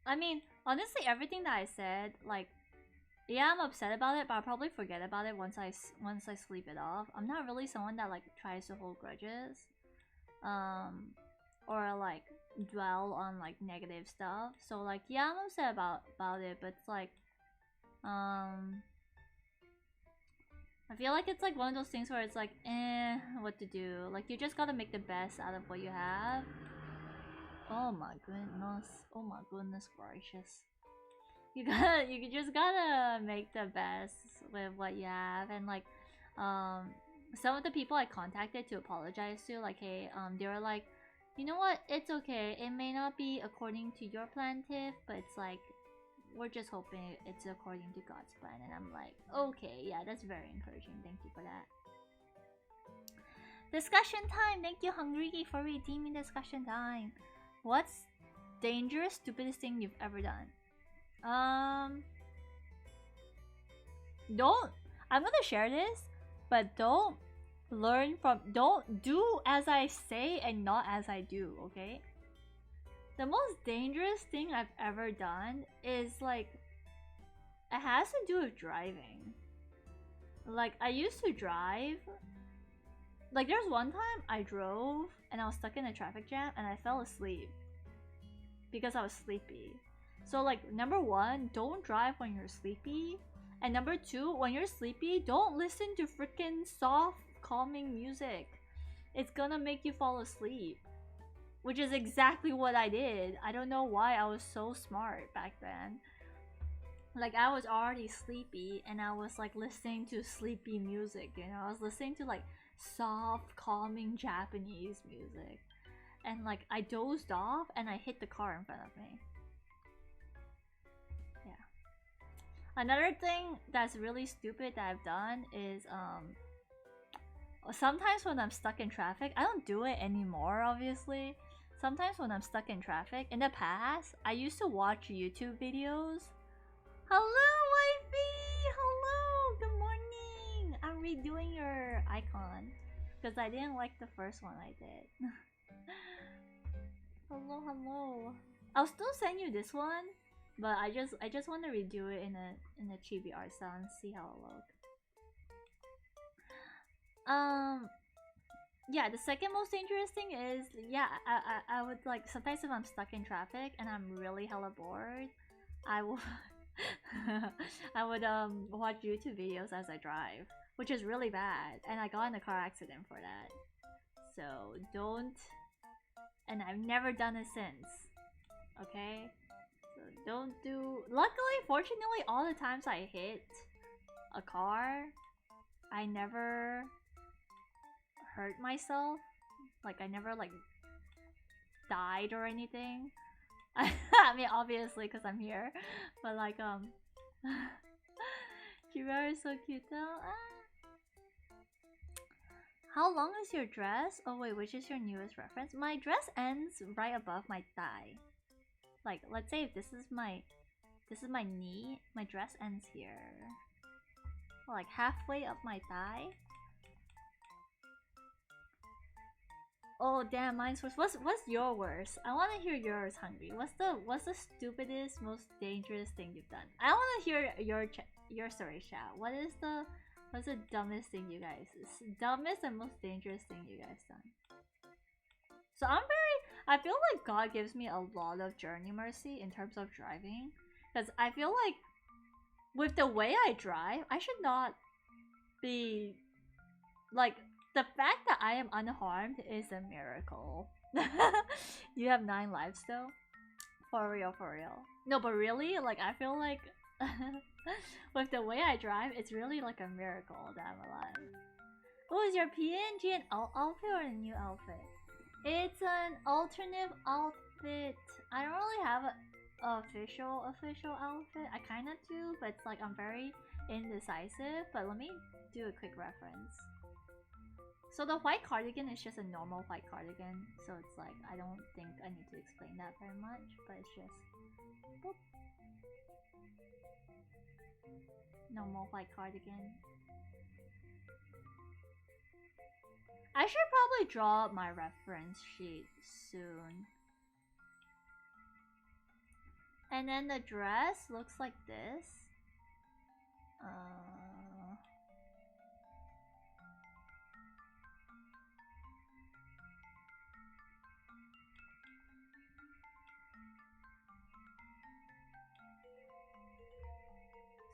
I mean, honestly, everything that I said, like, yeah, I'm upset about it, but I'll probably forget about it once I sleep it off. I'm not really someone that like tries to hold grudges, or like dwell on like negative stuff. So like, yeah, I'm upset about it, but it's like, I feel like it's like one of those things where it's like, what to do? Like, you just gotta make the best out of what you have. Oh my goodness. Oh my goodness gracious. You just gotta make the best with what you have. And like, some of the people I contacted to apologize to, like, hey, they were like, you know what, it's okay, it may not be according to your plan, Tiff, but it's like, we're just hoping it's according to God's plan. And I'm like, okay, yeah, that's very encouraging. Thank you for that. Discussion time. Thank you, Hungry, for redeeming discussion time. What's dangerous, stupidest thing you've ever done? Don't. I'm gonna share this, but don't don't do as I say and not as I do, okay? The most dangerous thing I've ever done is like, it has to do with driving. Like, I used to drive. Like, there's one time I drove and I was stuck in a traffic jam and I fell asleep because I was sleepy. So, like, number one, don't drive when you're sleepy. And number two, when you're sleepy, don't listen to freaking soft, calming music. It's gonna make you fall asleep. Which is exactly what I did. I don't know why I was so smart back then. Like, I was already sleepy and I was like listening to sleepy music, you know? I was listening to like soft, calming Japanese music. And like, I dozed off and I hit the car in front of me. Yeah. Another thing that's really stupid that I've done is sometimes when I'm stuck in traffic, I don't do it anymore, obviously. Sometimes when I'm stuck in traffic, in the past, I used to watch YouTube videos. Hello, wifey! Hello! Good morning! I'm redoing your icon because I didn't like the first one I did. Hello, hello. I'll still send you this one, but I just want to redo it in a chibi art style and see how it looks. Yeah, the second most dangerous thing is, yeah, I would like, sometimes if I'm stuck in traffic and I'm really hella bored, I will I would watch YouTube videos as I drive, which is really bad, and I got in a car accident for that. So don't, and I've never done it since. Okay? So don't do, luckily, fortunately, all the times I hit a car, I never hurt myself. Like, I never like died or anything. I mean, obviously, because I'm here, but like, Chibiara is so cute though. How long is your dress? Oh wait, which is your newest reference? My dress ends right above my thigh. Like, let's say if this is my knee, my dress ends here. Like halfway up my thigh. Oh damn, mine's worse. What's your worst? I want to hear yours, Hungry. What's the stupidest, most dangerous thing you've done? I want to hear your story, chat. What's the dumbest thing you guys? Dumbest and most dangerous thing you guys done? So I feel like God gives me a lot of journey mercy in terms of driving, because I feel like with the way I drive, I should not be like, the fact that I am unharmed is a miracle. You have 9 lives though? For real, for real. No, but really, like, I feel like with the way I drive, it's really like a miracle that I'm alive. Oh, is your PNG an outfit or a new outfit? It's an alternate outfit. I don't really have an official outfit. I kinda do, but it's like I'm very indecisive. But let me do a quick reference. So the white cardigan is just a normal white cardigan, so it's like, I don't think I need to explain that very much, but it's just boop. Normal white cardigan. I should probably draw up my reference sheet soon. And then the dress looks like this.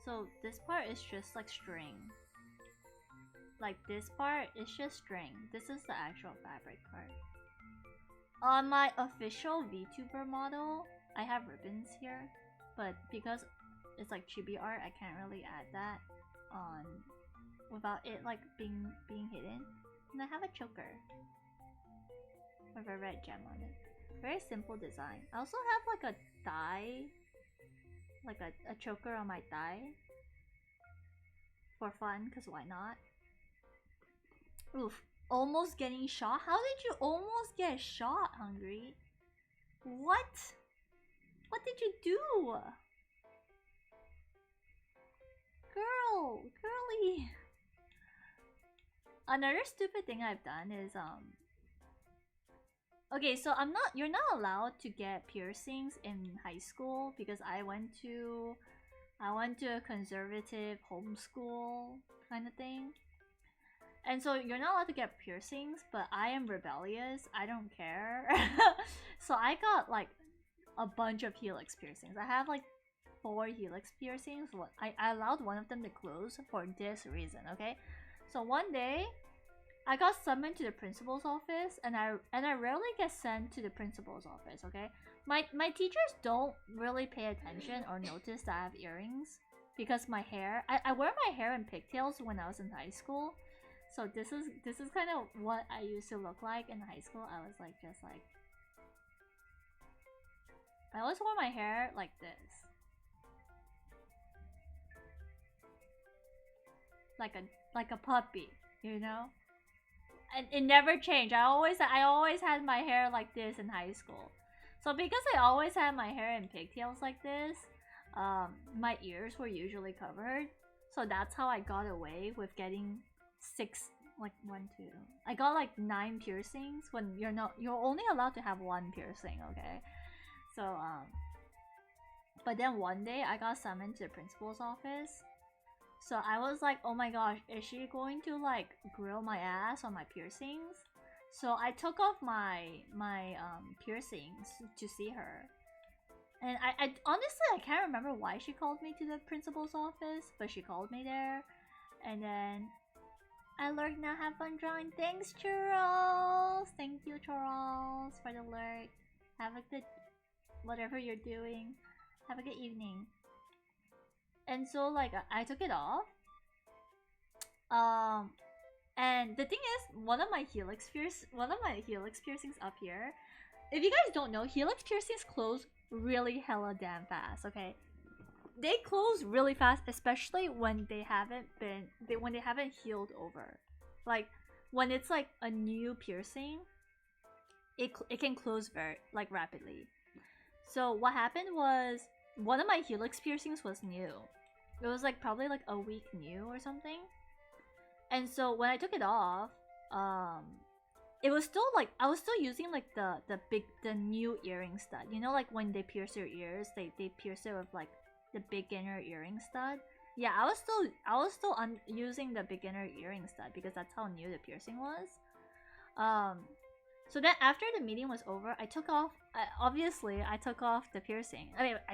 So this part is just like string. Like this part is just string. This is the actual fabric part. On my official VTuber model, I have ribbons here, but because it's like chibi art, I can't really add that on without it like being hidden. And I have a choker with a red gem on it. Very simple design. I also have like a thigh like a choker on my thigh for fun, cause why not? Oof, almost getting shot. How did you almost get shot, Hungry? What? What did you do? Girly. Another stupid thing I've done is okay, so you're not allowed to get piercings in high school because I went to a conservative homeschool kind of thing. And so you're not allowed to get piercings, but I am rebellious. I don't care. So I got like a bunch of helix piercings. I have like 4 helix piercings. I allowed one of them to close for this reason, okay? So one day, I got summoned to the principal's office, and I rarely get sent to the principal's office, okay? My teachers don't really pay attention or notice that I have earrings because my hair, I wear my hair in pigtails when I was in high school. So this is kind of what I used to look like in high school. I was like just like I always wore my hair like this. Like a puppy, you know? And it never changed. I always had my hair like this in high school. So because I always had my hair in pigtails like this, my ears were usually covered. So that's how I got away with getting 6, like 1, 2. I got like 9 piercings when you're only allowed to have 1 piercing, okay? So but then one day I got summoned to the principal's office. So I was like, oh my gosh, is she going to like grill my ass on my piercings? So I took off my piercings to see her. And I honestly, I can't remember why she called me to the principal's office, but she called me there. And then I learned now have fun drawing. Thanks, Charles! Thank you, Charles, for the alert. Have a good, whatever you're doing. Have a good evening. And so like I took it off. And the thing is, one of my helix piercings up here. If you guys don't know, helix piercings close really hella damn fast, okay? They close really fast, especially when they haven't healed over. Like when it's like a new piercing, it can close very like rapidly. So what happened was one of my helix piercings was new. It was like probably like a week new or something. And so when I took it off, it was still like I was still using like the new earring stud. You know, like when they pierce your ears, they pierce it with like the beginner earring stud. Yeah, I was still using the beginner earring stud because that's how new the piercing was. So then after the meeting was over, I took off. Obviously, I took off the piercing. I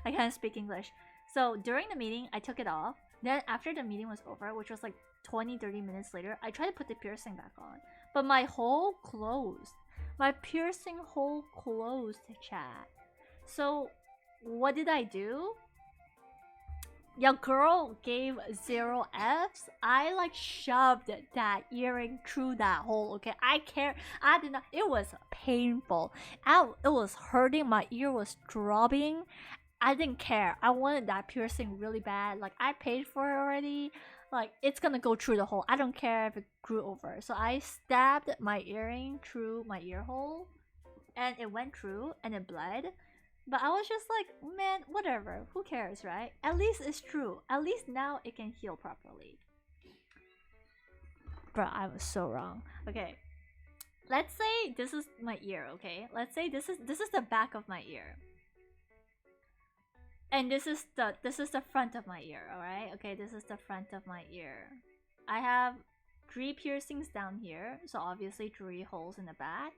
can't speak English. So during the meeting, I took it off. Then after the meeting was over, which was like 20-30 minutes later, I tried to put the piercing back on, but my hole closed. My piercing hole closed, chat. So what did I do? Your girl gave 0 Fs. I like shoved that earring through that hole, okay? I did not. It was painful. It was hurting. My ear was throbbing. I didn't care. I wanted that piercing really bad. Like, I paid for it already. Like, it's gonna go through the hole. I don't care if it grew over. So I stabbed my earring through my ear hole. And it went through and it bled. But I was just like, man, whatever. Who cares, right? At least it's true. At least now it can heal properly. Bro, I was so wrong. Okay. Let's say this is my ear, okay? Let's say this is the back of my ear. And this is the front of my ear, alright? Okay, this is the front of my ear. I have 3 piercings down here, so obviously 3 holes in the back.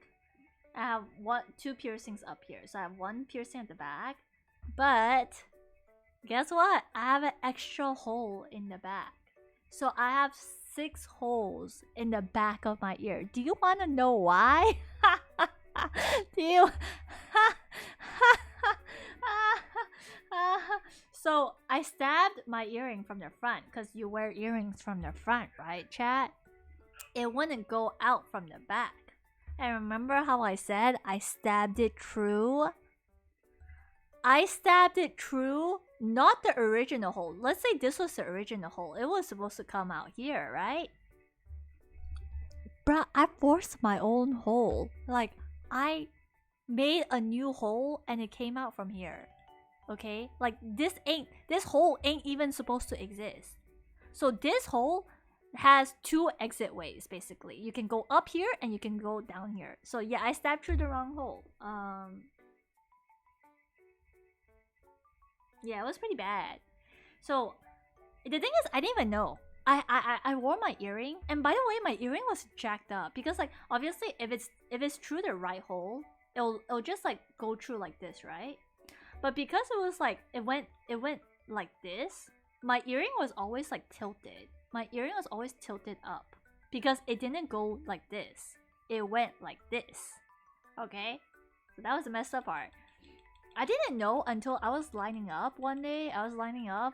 I have 2 piercings up here, so I have 1 piercing at the back. But guess what? I have an extra hole in the back. So I have 6 holes in the back of my ear. Do you want to know why? Do you? So I stabbed my earring from the front because you wear earrings from the front, right, chat? It wouldn't go out from the back. And remember how I said I stabbed it through? I stabbed it through not the original hole. Let's say this was the original hole. It was supposed to come out here, right? Bruh, I forced my own hole. Like, I made a new hole and it came out from here. Okay? Like, this hole ain't even supposed to exist. So this hole has two exit ways, basically. You can go up here and you can go down here. So yeah, I stabbed through the wrong hole. Yeah, it was pretty bad. So the thing is, I didn't even know. I wore my earring, and by the way, my earring was jacked up because, like, obviously if it's through the right hole, it'll just like go through like this, right? But because it was like it went like this, my earring was always like tilted. My earring was always tilted up because it didn't go like this. It went like this. Okay? So that was the messed up part. I didn't know until I was lining up one day. I was lining up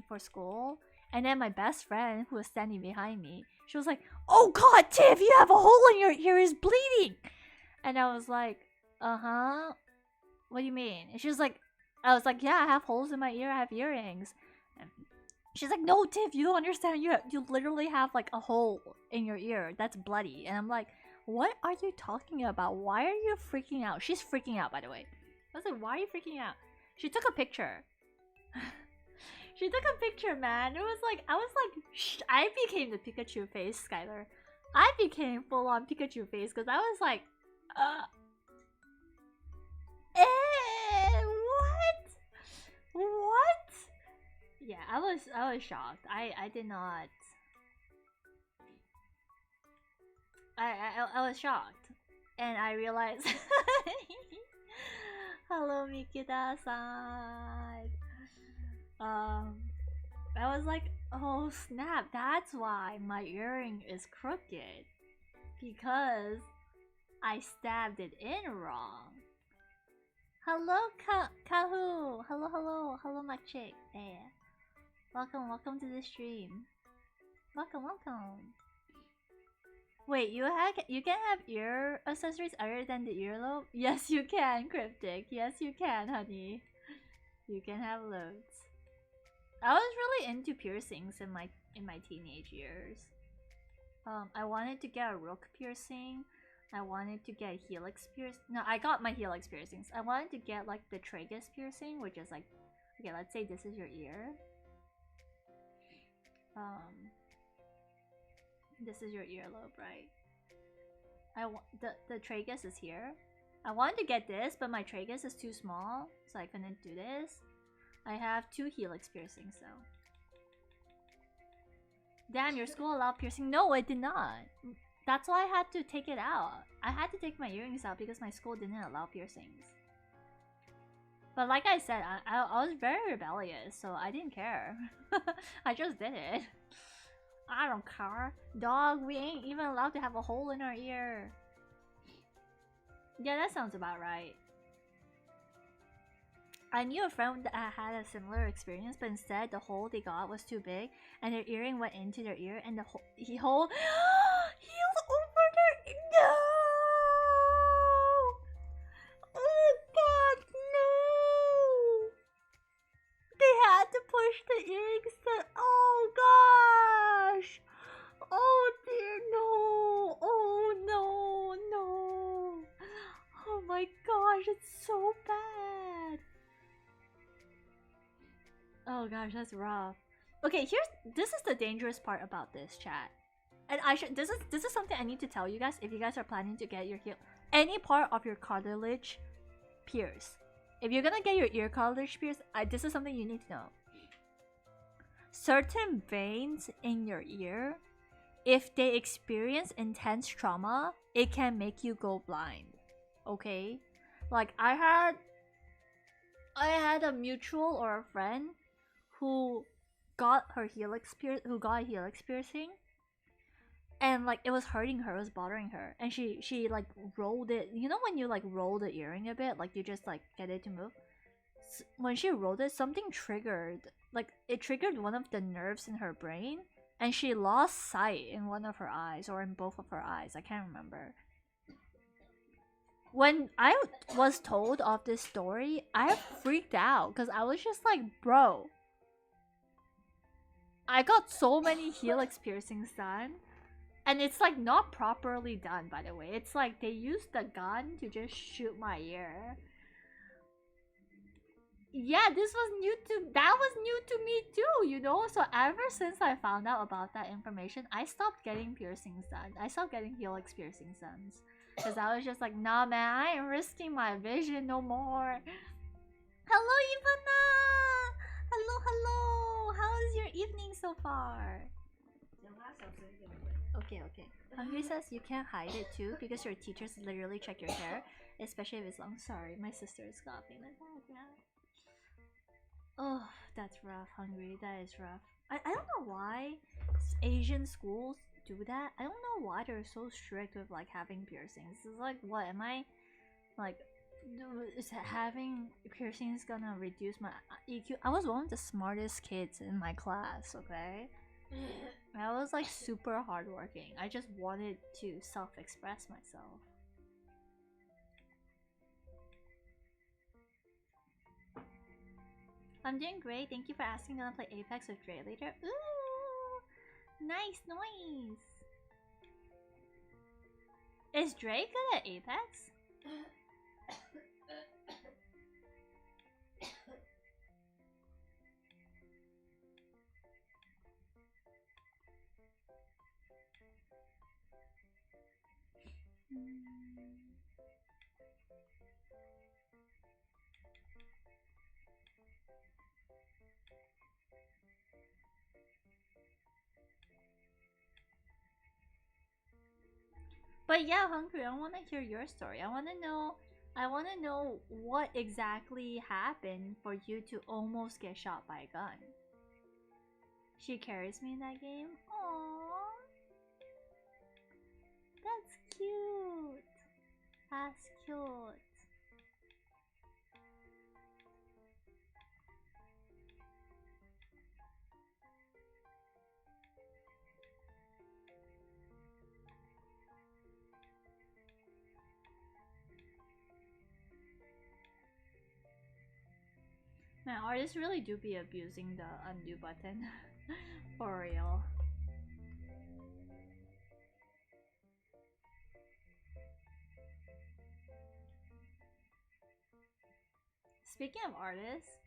for school, and then my best friend, who was standing behind me, she was like, "Oh God, Tiff, you have a hole in your ear, is bleeding." And I was like, "Uh-huh. What do you mean?" And she was like, I was like, "Yeah, I have holes in my ear. I have earrings." And she's like, "No, Tiff, you don't understand. You literally have like a hole in your ear that's bloody." And I'm like, "What are you talking about? Why are you freaking out?" She's freaking out, by the way. I was like, "Why are you freaking out?" She took a picture. She took a picture, man. It was like, I was like, I became the Pikachu face, Skylar. I became full on Pikachu face because I was like, what? What? Yeah, I was shocked. I did not. I was shocked, and I realized. Hello, Mikita-san. I was like, oh snap! That's why my earring is crooked, because I stabbed it in wrong. Hello, Kahu. Hello, my chick. There. Welcome to the stream. Welcome. Wait, you can have ear accessories other than the earlobe? Yes, you can, Cryptic. Yes, you can, honey. You can have loads. I was really into piercings in my teenage years. I wanted to get a rook piercing. I wanted to get helix piercing. No, I got my helix piercings. I wanted to get like the tragus piercing, which is like, okay, let's say this is your ear. This is your earlobe, right? The tragus is here. I wanted to get this, but my tragus is too small, so I couldn't do this. I have 2 helix piercings though. Damn, your school allowed piercing? No, it did not. That's why I had to take it out. I had to take my earrings out because my school didn't allow piercings. But like I said, I was very rebellious, so I didn't care. I just did it. I don't care. Dog, we ain't even allowed to have a hole in our ear. Yeah, that sounds about right. I knew a friend that had a similar experience, but instead the hole they got was too big, and their earring went into their ear, and the hole healed over their ear. No! Oh God, no! They had to push the earrings to. Oh gosh! Oh dear, no! Oh no! Oh my gosh, it's so bad. Oh gosh, that's rough. Okay, this is the dangerous part about this, chat. And this is something I need to tell you guys if you guys are planning to get your any part of your cartilage pierced. If you're gonna get your ear cartilage pierced, this is something you need to know. Certain veins in your ear, if they experience intense trauma, it can make you go blind. Okay? Like I had a mutual or a friend who got a helix piercing, and like it was hurting her, it was bothering her, and she like rolled it. You know when you like roll the earring a bit, like you just like get it to move. When she rolled it, something triggered, like it triggered one of the nerves in her brain, and she lost sight in one of her eyes or in both of her eyes. I can't remember. when I was told of this story, I freaked out because I was just like, bro, I got so many helix piercings done, and it's like not properly done, by the way. It's like they used the gun to just shoot my ear. Yeah, this was new to me too, you know? So ever since I found out about that information, I stopped getting piercings done. I stopped getting helix piercings done. Because I was just like, nah man, I ain't risking my vision no more. Hello Ivana! Hello, hello! How is your evening so far? Okay, okay. Hungry says you can't hide it too because your teachers literally check your hair, especially if it's long. Sorry, my sister is coughing like that. Yeah. Oh, that's rough, Hungry. That is rough. I don't know why Asian schools do that. I don't know why they're so strict with like having piercings. It's like, what am I like? Is having piercings gonna reduce my EQ? I was one of the smartest kids in my class. Okay, I was like super hardworking. I just wanted to self-express myself. I'm doing great. Thank you for asking. Gonna play Apex with Dre later. Ooh, nice noise. Is Dre good at Apex? But yeah, Hungry, I want to hear your story. I want to know what exactly happened for you to almost get shot by a gun. She carries me in that game. Aww. That's cute. That's cute. Man, artists really do be abusing the undo button. For real. Speaking of artists,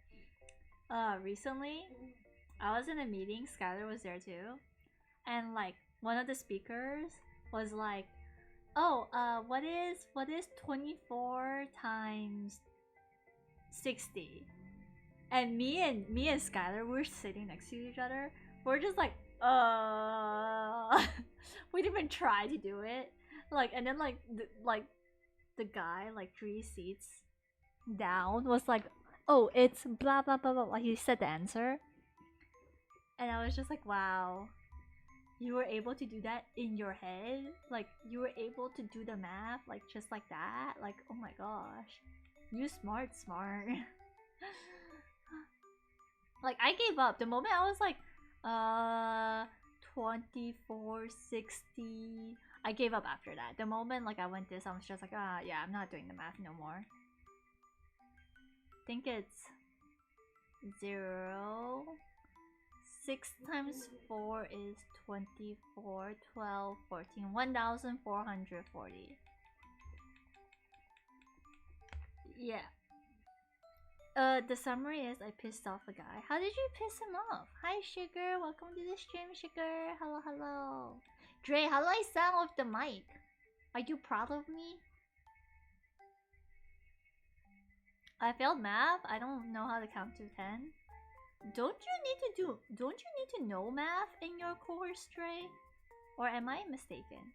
recently I was in a meeting, Skylar was there too, and like one of the speakers was like, "Oh, what is 24 times 60?" And me and Skylar were sitting next to each other. We're just like, we didn't even try to do it. Like, and then like the guy like 3 seats down was like, "Oh, it's blah blah blah blah." Like he said the answer, and I was just like, "Wow, you were able to do that in your head. Like you were able to do the math like just like that. Like, oh my gosh, you smart." Like I gave up the moment I was like, 2460. I gave up after that. The moment like I went this, I was just like, yeah, I'm not doing the math no more. I think it's 0. 6 times 4 is 24, 12, 14, 1440. Yeah. The summary is I pissed off a guy. How did you piss him off? Hi, Sugar. Welcome to the stream, Sugar. Hello, hello. Dre, how do I sound off the mic? Are you proud of me? I failed math. I don't know how to count to 10. Don't you need to know math in your course, Dre? Or am I mistaken?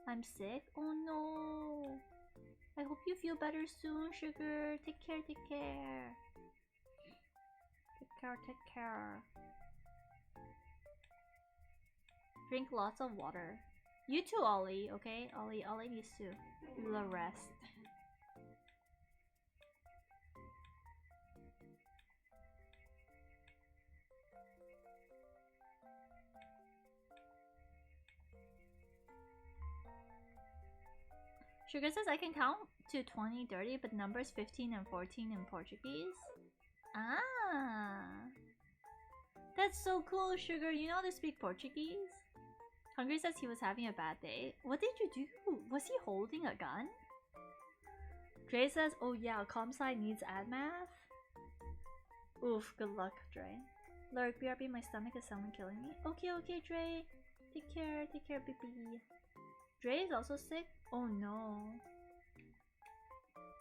I'm sick? Oh no. I hope you feel better soon, Sugar. Take care, take care. Take care, take care. Drink lots of water. You too, Ollie, okay? Ollie needs to rest. Sugar says I can count to 20, 30, but numbers 15 and 14 in Portuguese. Ah, that's so cool, Sugar. You know how to speak Portuguese? Hungry says he was having a bad day. What did you do? Was he holding a gun? Dre says, oh yeah, comm sci needs ad math. Oof, good luck, Dre. Lurk, BRB, my stomach is someone killing me. Okay, okay, Dre. Take care, baby. Dre is also sick? Oh no.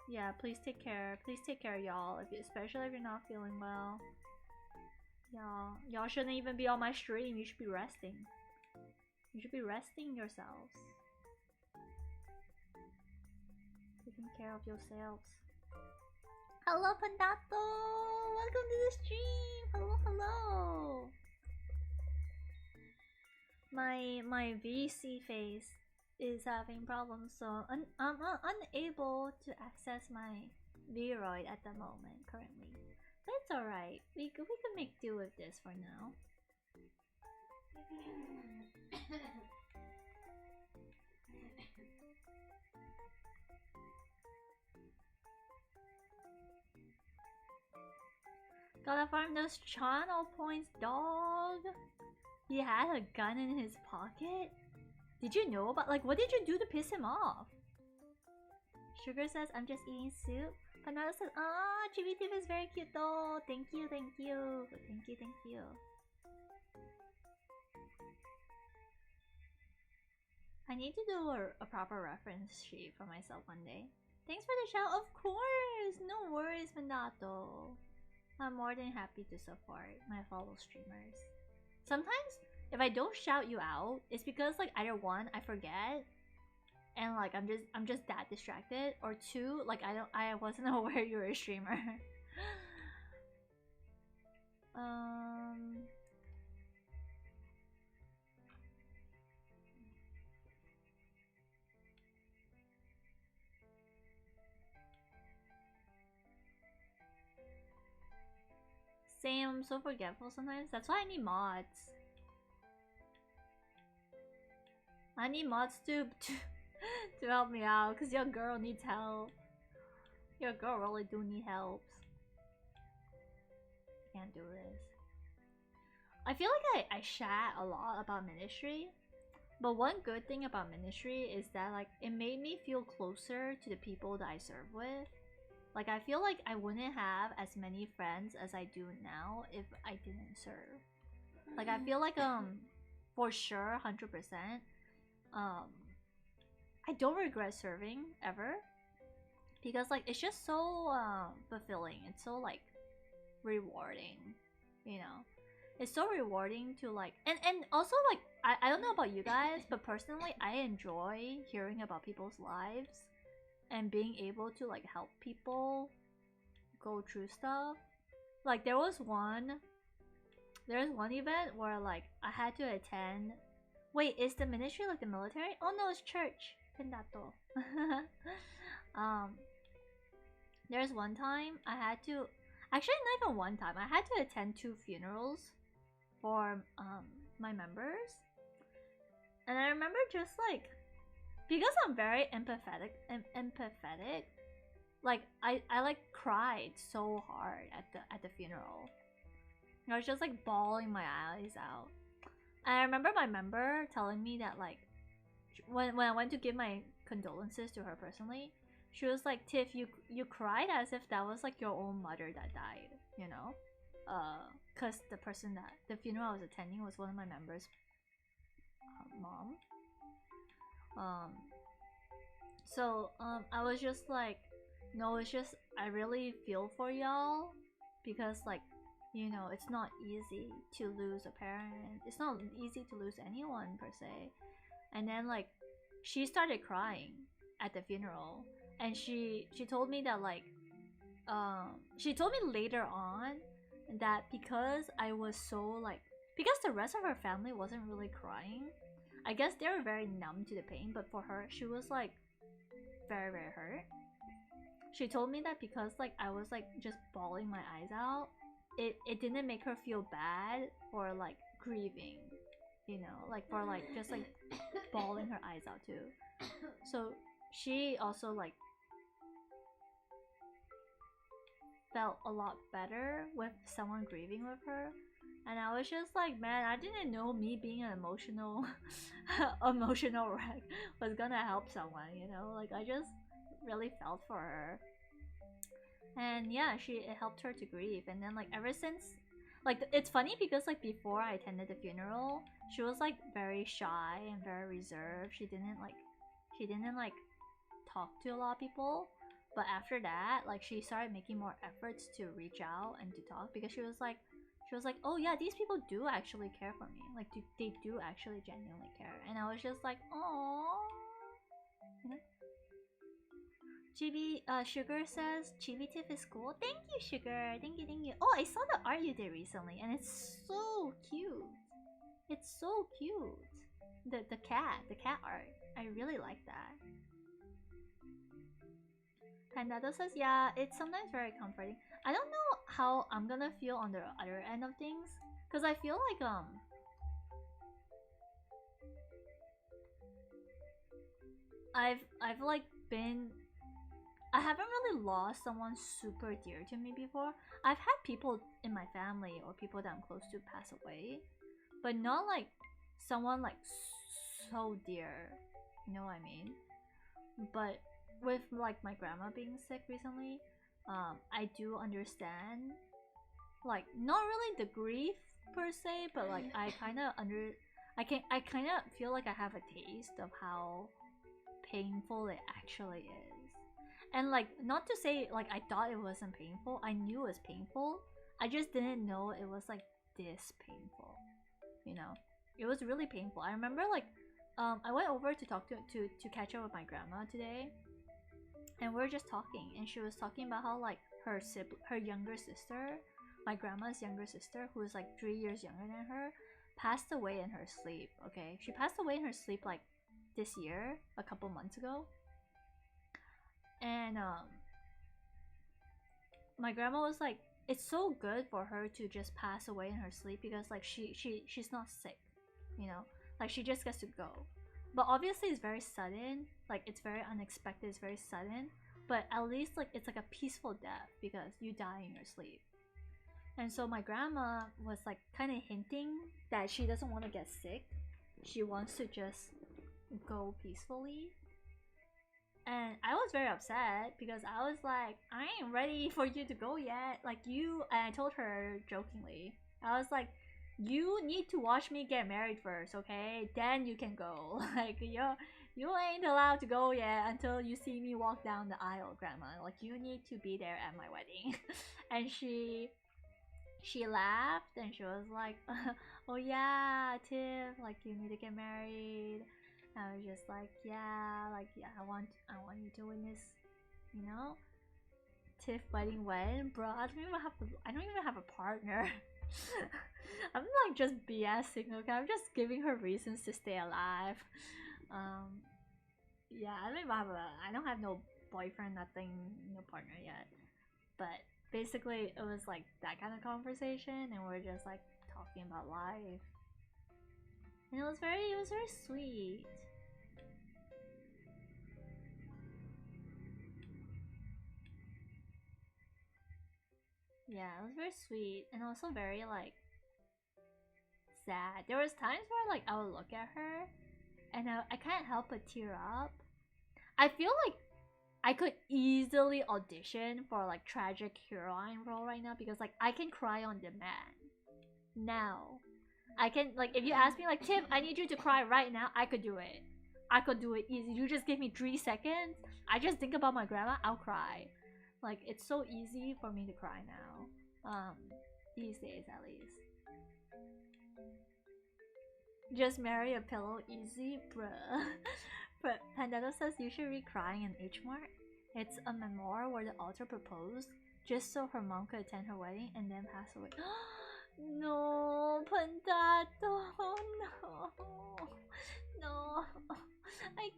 Yeah, please take care. Please take care, y'all. Especially if you're not feeling well. Y'all shouldn't even be on my stream. You should be resting. You should be resting yourselves. Taking care of yourselves. Hello, Pandato! Welcome to the stream! Hello, hello! My VC face is having problems, so I'm unable to access my Vroid at the moment currently. But it's alright. We can make do with this for now. Gotta farm those channel points, dog. He had a gun in his pocket. Did you know about, like, what did you do to piss him off? Sugar says, I'm just eating soup. Panada says, ah, Chibi Tip is very cute though. Thank you, thank you. Thank you, thank you. I need to do a proper reference sheet for myself one day. Thanks for the shout, of course! No worries, Mandato. I'm more than happy to support my fellow streamers. Sometimes, if I don't shout you out, it's because like either one, I forget, and like I'm just that distracted, or two, like I wasn't aware you were a streamer. Same, I'm so forgetful sometimes. That's why I need mods. I need mods to help me out, because your girl needs help. Your girl really do need help. I can't do this. I feel like I chat a lot about ministry, but one good thing about ministry is that like it made me feel closer to the people that I serve with. Like I feel like I wouldn't have as many friends as I do now if I didn't serve. Like I feel like for sure 100% I don't regret serving ever, because like it's just so fulfilling. It's so like rewarding, you know. It's so rewarding to like and also like I don't know about you guys, but personally I enjoy hearing about people's lives and being able to like help people go through stuff. Like there's one event where like I had to attend. Wait, is the ministry like the military? Oh no, it's church. Pendato. There's one time I had to, actually not even one time, I had to attend 2 funerals for my members. And I remember just like, because I'm very empathetic, like I like cried so hard at the funeral. I was just like bawling my eyes out. And I remember my member telling me that like when I went to give my condolences to her personally, she was like, Tiff, you cried as if that was like your own mother that died, you know? Cause the funeral I was attending was one of my members' mom. So I was just like, no, it's just I really feel for y'all, because like, you know, it's not easy to lose a parent. It's not easy to lose anyone per se. And then like she started crying at the funeral, and she told me that like she told me later on that because I was so like, because the rest of her family wasn't really crying, I guess they were very numb to the pain, but for her she was like very, very hurt. She told me that because like I was like just bawling my eyes out, it didn't make her feel bad for like grieving, you know, like for like just like bawling her eyes out too. So she also like felt a lot better with someone grieving with her. And I was just like, man, I didn't know me being an emotional emotional wreck was gonna help someone, you know? Like I just really felt for her. And yeah, it helped her to grieve. And then like ever since, like it's funny because like before I attended the funeral, she was like very shy and very reserved. She didn't like talk to a lot of people. But after that, like she started making more efforts to reach out and to talk because she was like, oh yeah, these people do actually care for me. Like they do actually genuinely care. And I was just like, oh. Chibi Sugar says Chibi Tiff is cool. Thank you, Sugar. Thank you, thank you. Oh, I saw the art you did recently, and it's so cute. It's so cute. The cat art. I really like that. Pandado says, yeah, it's sometimes very comforting. I don't know how I'm gonna feel on the other end of things, cause I feel like I've like been I haven't really lost someone super dear to me before. I've had people in my family or people that I'm close to pass away, but not like someone like so dear. You know what I mean? But with like my grandma being sick recently, I do understand like not really the grief per se, but like I kind of feel like I have a taste of how painful it actually is. And like not to say like I thought it wasn't painful. I knew it was painful. I just didn't know it was like this painful. You know? It was really painful. I remember like I went over to talk to catch up with my grandma today, and we are just talking, and she was talking about how like her younger sister, my grandma's younger sister, who is like 3 years younger than her, passed away in her sleep. Okay, she passed away in her sleep like this year, a couple months ago, and my grandma was like, it's so good for her to just pass away in her sleep because like she's not sick, you know, like she just gets to go. But obviously it's very sudden, like it's very unexpected, it's very sudden, but at least like it's like a peaceful death because you die in your sleep. And so my grandma was like kind of hinting that she doesn't want to get sick, she wants to just go peacefully. And I was very upset because I was like, I ain't ready for you to go yet. Like you, and I told her jokingly, I was like, you need to watch me get married first, okay? Then you can go. Like you ain't allowed to go yet until you see me walk down the aisle, grandma. Like you need to be there at my wedding. And she laughed and she was like, oh yeah, Tiff, like you need to get married. I was just like, yeah, like yeah, I want you to witness, you know, Tiff wedding when, bro. I don't even have a partner. I'm like just BSing, okay? I'm just giving her reasons to stay alive. Um, yeah, I don't have no boyfriend, nothing, no partner yet. But basically, it was like that kind of conversation, and we're just like talking about life, and it was very sweet. Yeah, it was very sweet and also very like sad. There was times where like I would look at her and I can't help but tear up. I feel like I could easily audition for like tragic heroine role right now because like I can cry on demand. Now, I can like if you ask me like Tim, I need you to cry right now, I could do it. I could do it easy. You just give me 3 seconds. I just think about my grandma, I'll cry. Like it's so easy for me to cry now. These days at least. Just marry a pillow easy, bruh. But Pandetta says you should read Crying in H Mart. It's a memoir where the author proposed just so her mom could attend her wedding and then pass away. No, Pandato, no, no, I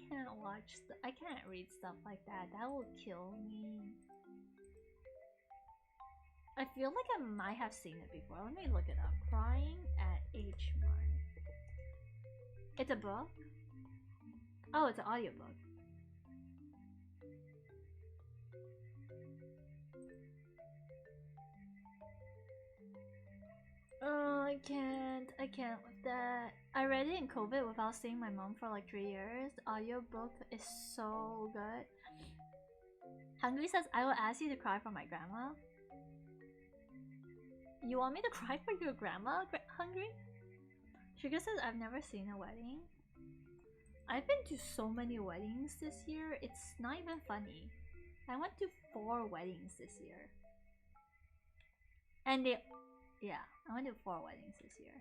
can't watch, I can't read stuff like that. That will kill me. I feel like I might have seen it before. Let me look it up. Crying at H Mart. It's a book. Oh, it's an audiobook. Oh, I can't with that. I read it in COVID without seeing my mom for like 3 years. The audiobook is so good. Hungry says, I will ask you to cry for my grandma. You want me to cry for your grandma, Hungry? Sugar says, I've never seen a wedding. I've been to so many weddings this year, it's not even funny. I went to 4 weddings this year. And yeah, I went to 4 weddings this year.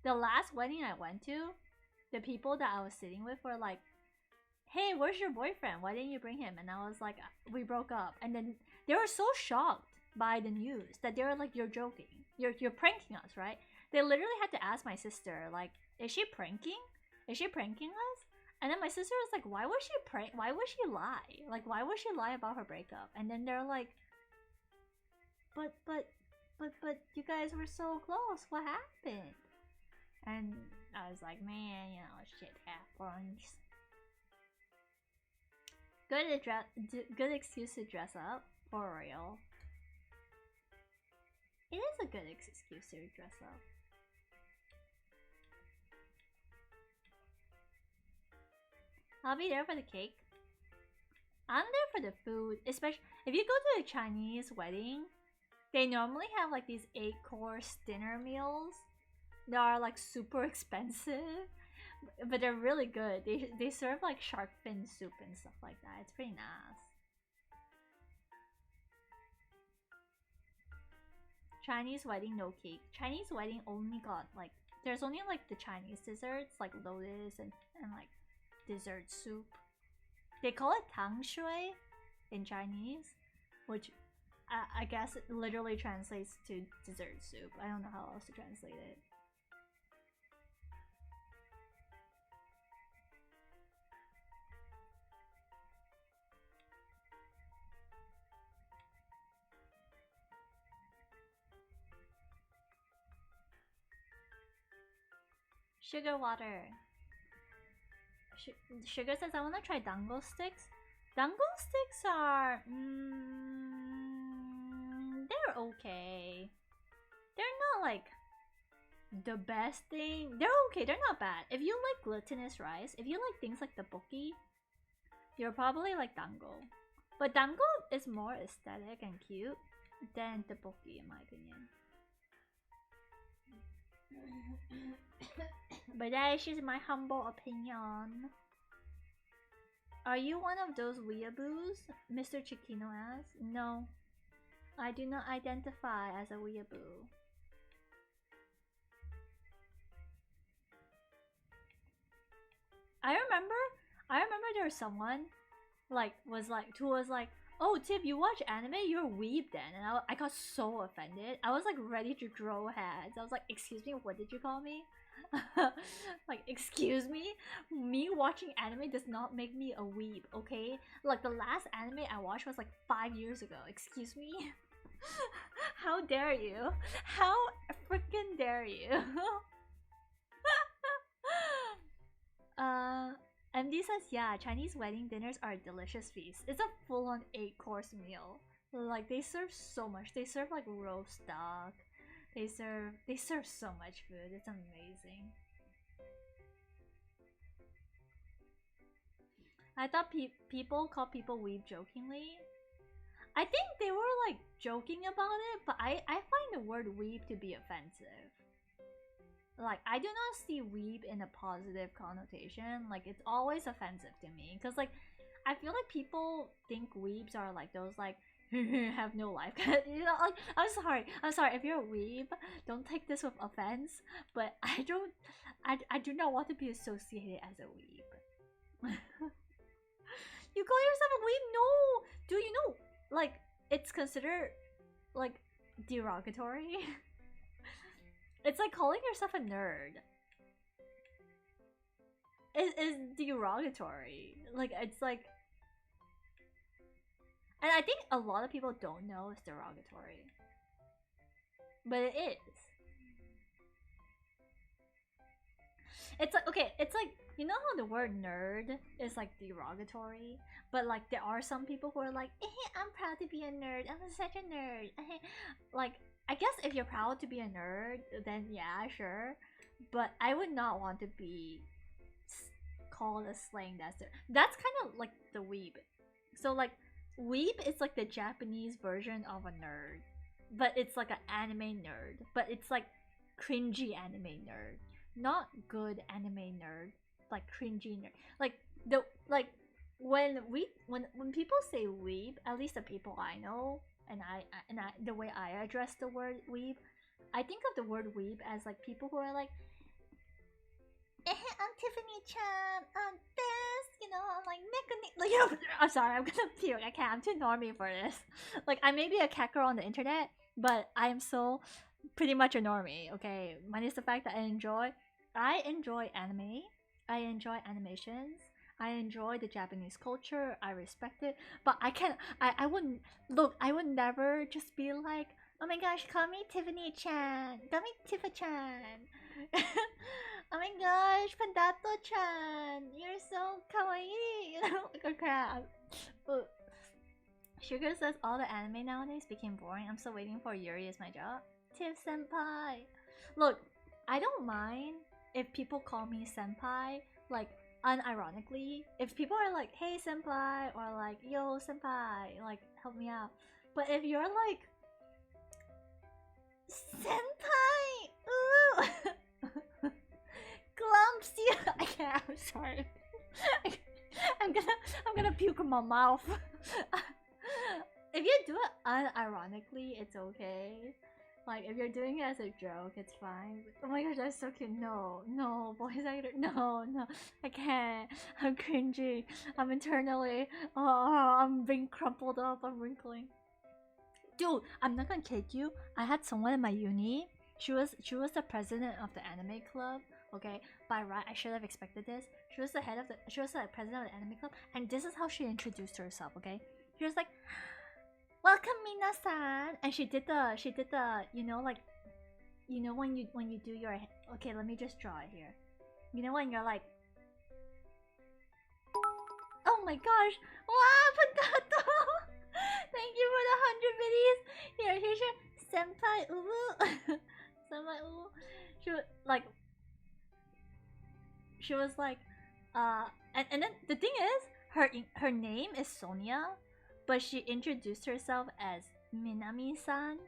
The last wedding I went to, the people that I was sitting with were like, hey, where's your boyfriend? Why didn't you bring him? And I was like, we broke up. And then they were so shocked by the news that they were like, you're joking. You're pranking us, right? They literally had to ask my sister, like, is she pranking? Is she pranking us? And then my sister was like, why would she lie? Like, why would she lie about her breakup? And then they're like, but you guys were so close. What happened? And I was like, man, you know, shit happens. Good excuse to dress up, for real. It is a good excuse to dress up. I'll be there for the cake. I'm there for the food, especially if you go to a Chinese wedding. They normally have like these 8-course dinner meals that are like super expensive, but they're really good. They serve like shark fin soup and stuff like that. It's pretty nice. Chinese wedding, no cake. Chinese wedding only got like, there's only like the Chinese desserts like lotus and like dessert soup. They call it tang shui in Chinese, which I guess it literally translates to dessert soup. I don't know how else to translate it. Sugar water. Sugar says, I want to try dango sticks. Dango sticks are... they're okay. They're not like the best thing. They're okay, they're not bad. If you like glutinous rice, if you like things like the bokki, you're probably like dango. But dango is more aesthetic and cute than the bokki in my opinion. But that is just my humble opinion. Are you one of those weeaboos? Mr. Chiquino asks. No, I do not identify as a weeaboo. I remember there was someone who was like, oh, Tip, you watch anime? You're a weeb then. And I got so offended. I was like ready to throw heads. I was like, excuse me, what did you call me? Like, excuse me? Me watching anime does not make me a weeb, okay? Like, the last anime I watched was like 5 years ago. Excuse me? How dare you? How freaking dare you? MD says, yeah, Chinese wedding dinners are a delicious feast. It's a full-on 8-course meal. Like, they serve so much. They serve like roast duck. They serve so much food. It's amazing. I thought people call people weeb jokingly. I think they were like joking about it, but I find the word weeb to be offensive. Like, I do not see weeb in a positive connotation. Like, it's always offensive to me. Because, like, I feel like people think weebs are like those, like, have no life. You know, like, I'm sorry. If you're a weeb, don't take this with offense. But I do not want to be associated as a weeb. You call yourself a weeb? No! Do you know, like, it's considered, like, derogatory? It's like calling yourself a nerd. It's derogatory. Like, it's like... And I think a lot of people don't know it's derogatory. But it is. It's like, okay, it's like, you know how the word nerd is like derogatory, but like there are some people who are like, I'm proud to be a nerd. I'm such a nerd. Like, I guess if you're proud to be a nerd, then yeah, sure. But I would not want to be called a slang that's kind of like the weeb. So like weeb is like the Japanese version of a nerd, but it's like an anime nerd, but it's like cringy anime nerd, not good anime nerd, like cringy nerd. Like the like when people say weeb, at least the people I know, and I the way I address the word weeb, I think of the word weeb as like people who are like, I'm Tiffany Chan. This, I'm like like, I'm sorry, I'm gonna puke. I can't. I'm too normie for this. Like, I may be a cat girl on the internet, but I am so pretty much a normie. Okay, minus the fact that I enjoy anime. I enjoy animations. I enjoy the Japanese culture. I respect it, but I can't. I wouldn't look. I would never just be like, oh my gosh, call me Tiffany Chan. Call me Tifa Chan. Oh my gosh, Pandato-chan, you're so kawaii. Like a crap. Sugar says all the anime nowadays became boring. I'm still waiting for Yuri is my job. Tiff senpai. Look, I don't mind if people call me senpai, like unironically. If people are like, hey senpai, or like, yo senpai, like help me out. But if you're like, senpai, ooh. Clumsy. I can't. I'm sorry. I'm gonna puke in my mouth. If you do it unironically, it's okay. Like if you're doing it as a joke, it's fine. But, oh my gosh, that's so cute. No, voice actor. No, I can't. I'm cringy. I'm internally. Oh, I'm being crumpled up. I'm wrinkling. Dude, I'm not gonna kid you. I had someone in my uni. She was the president of the anime club. Okay, by right, I should have expected this. She was the president of the anime club, and this is how she introduced herself. Okay, she was like, "Welcome, Mina-san," and she did the, like, when you do your, okay, let me just draw it here. When you're like, oh my gosh, wow, Potato, thank you for the 100 biddies. Here's your senpai uwu, senpai uwu. She was like. She was like, and then the thing is, her name is Sonia, but she introduced herself as Minami-san.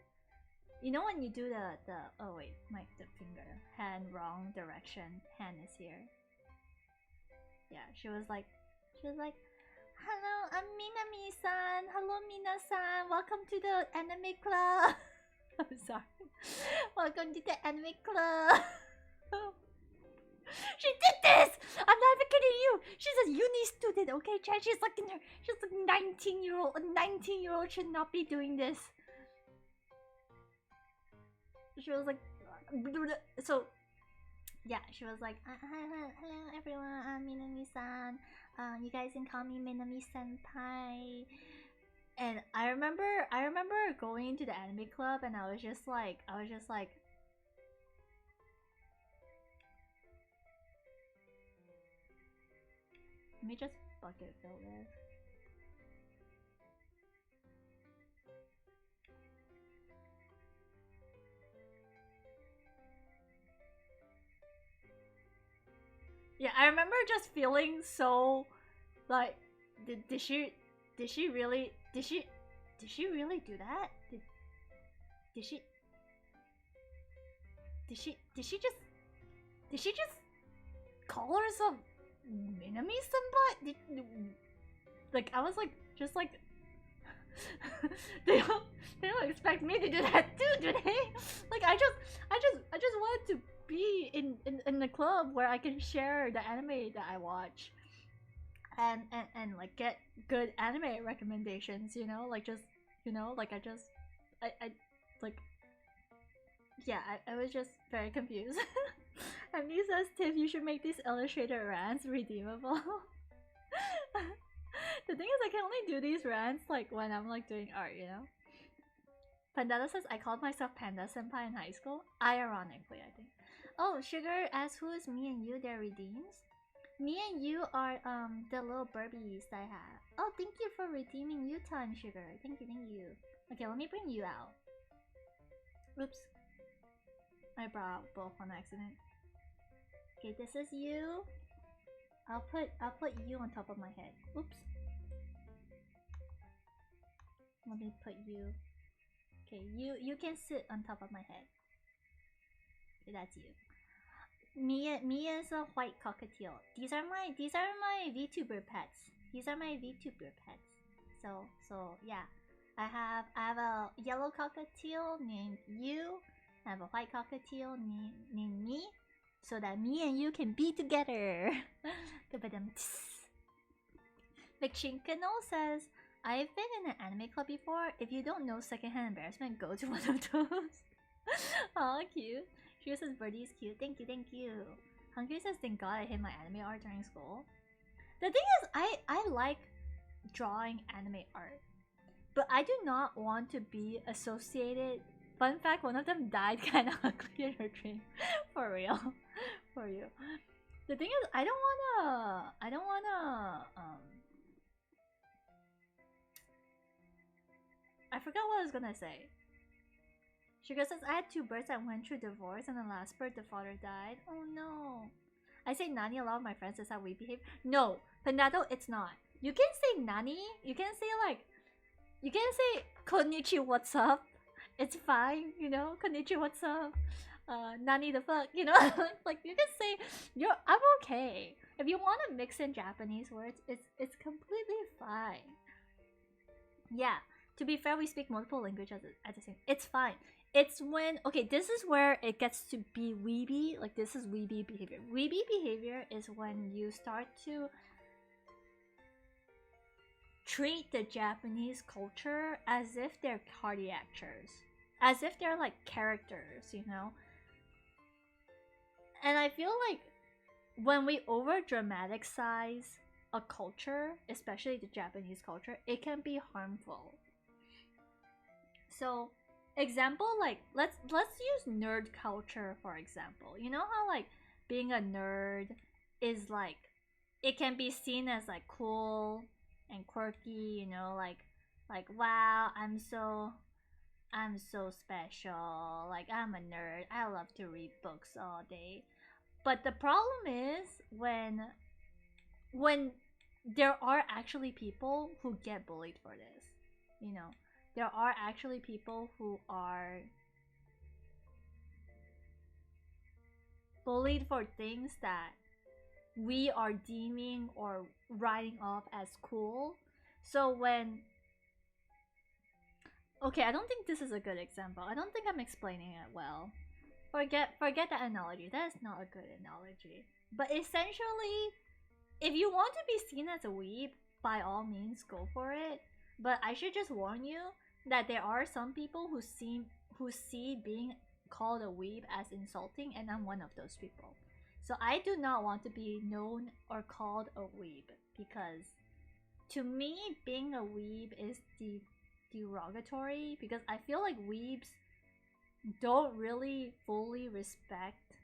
You know when you do the oh wait, the finger hand wrong direction. Hand is here. Yeah, she was like, hello, I'm Minami-san. Hello, Mina-san. Welcome to the anime club. I'm sorry. Welcome to the anime club. She did this! I'm not even kidding you! She's a uni student, okay, Chad? She's like 19-year-old. A 19-year-old should not be doing this. She was like, so, yeah, she was like, hello everyone, I'm Minami-san. You guys can call me Minami-senpai. And I remember going to the anime club, and I was just like, let me just bucket fill this. Yeah, I remember just feeling so like, did she really do that? Did she just call herself Minami-senpai? Like, I was like, just like, they don't expect me to do that too, do they? Like, I just wanted to be in the club where I can share the anime that I watch, and like get good anime recommendations, like just, like I like, yeah, I was just very confused. And he says, Tiff, you should make these illustrated rants redeemable. The thing is, I can only do these rants like when I'm like doing art, Pandata says, I called myself Panda Senpai in high school. Ironically, I think. Oh, Sugar asks who is me and you their redeems? Me and you are the little Burbies that I have. Oh, thank you for redeeming you time, Sugar. Thank you, thank you. Okay, let me bring you out. Oops. I brought both on accident. Okay, this is you. I'll put you on top of my head. Oops. Let me put you. Okay, you can sit on top of my head. Okay, that's you. Mia is a white cockatiel. These are my VTuber pets. These are my VTuber pets. So yeah. I have a yellow cockatiel named you. I have a white cockatiel named me. So that me and you can be together. McChinkano says, I've been in an anime club before. If you don't know secondhand embarrassment, go to one of those. Aw, cute. She says Birdie is cute. Thank you, thank you. Hungry says, thank God I hit my anime art during school. The thing is, I like drawing anime art. But I do not want to be associated. Fun fact, one of them died kind of ugly in her dream. For real. For you. The thing is, I don't wanna I forgot what I was gonna say. Sugar says, I had 2 birds that went through divorce and the last bird, the father died. Oh no. I say Nani, a lot of my friends is how we behave. No, Panado, it's not. You can say Nani, you can say like, you can say Konnichi, what's up? It's fine, you know, Konnichi, what's up? Nani the fuck, you know? Like, you can say, I'm okay. If you want to mix in Japanese words, it's completely fine. Yeah, to be fair, we speak multiple languages at the same. It's fine. It's when, okay, this is where it gets to be weeby. Like, this is weeby behavior. Weeby behavior is when you start to treat the Japanese culture as if they're party actors, as if they're like characters, you know. And I feel like when we over dramatize a culture, especially the Japanese culture, it can be harmful. So, example, like let's use nerd culture for example. You know how like being a nerd is like, it can be seen as like cool and quirky, you know, like wow, I'm so special, like I'm a nerd, I love to read books all day. But the problem is when there are actually people who get bullied for this, you know. There are actually people who are bullied for things that we are deeming or writing off as cool. So when, okay, I don't think this is a good example. I don't think I'm explaining it well. Forget that analogy. That is not a good analogy. But essentially, if you want to be seen as a weeb, by all means go for it. But I should just warn you that there are some people who see being called a weeb as insulting, and I'm one of those people. So I do not want to be known or called a weeb, because to me being a weeb is derogatory, because I feel like weebs don't really fully respect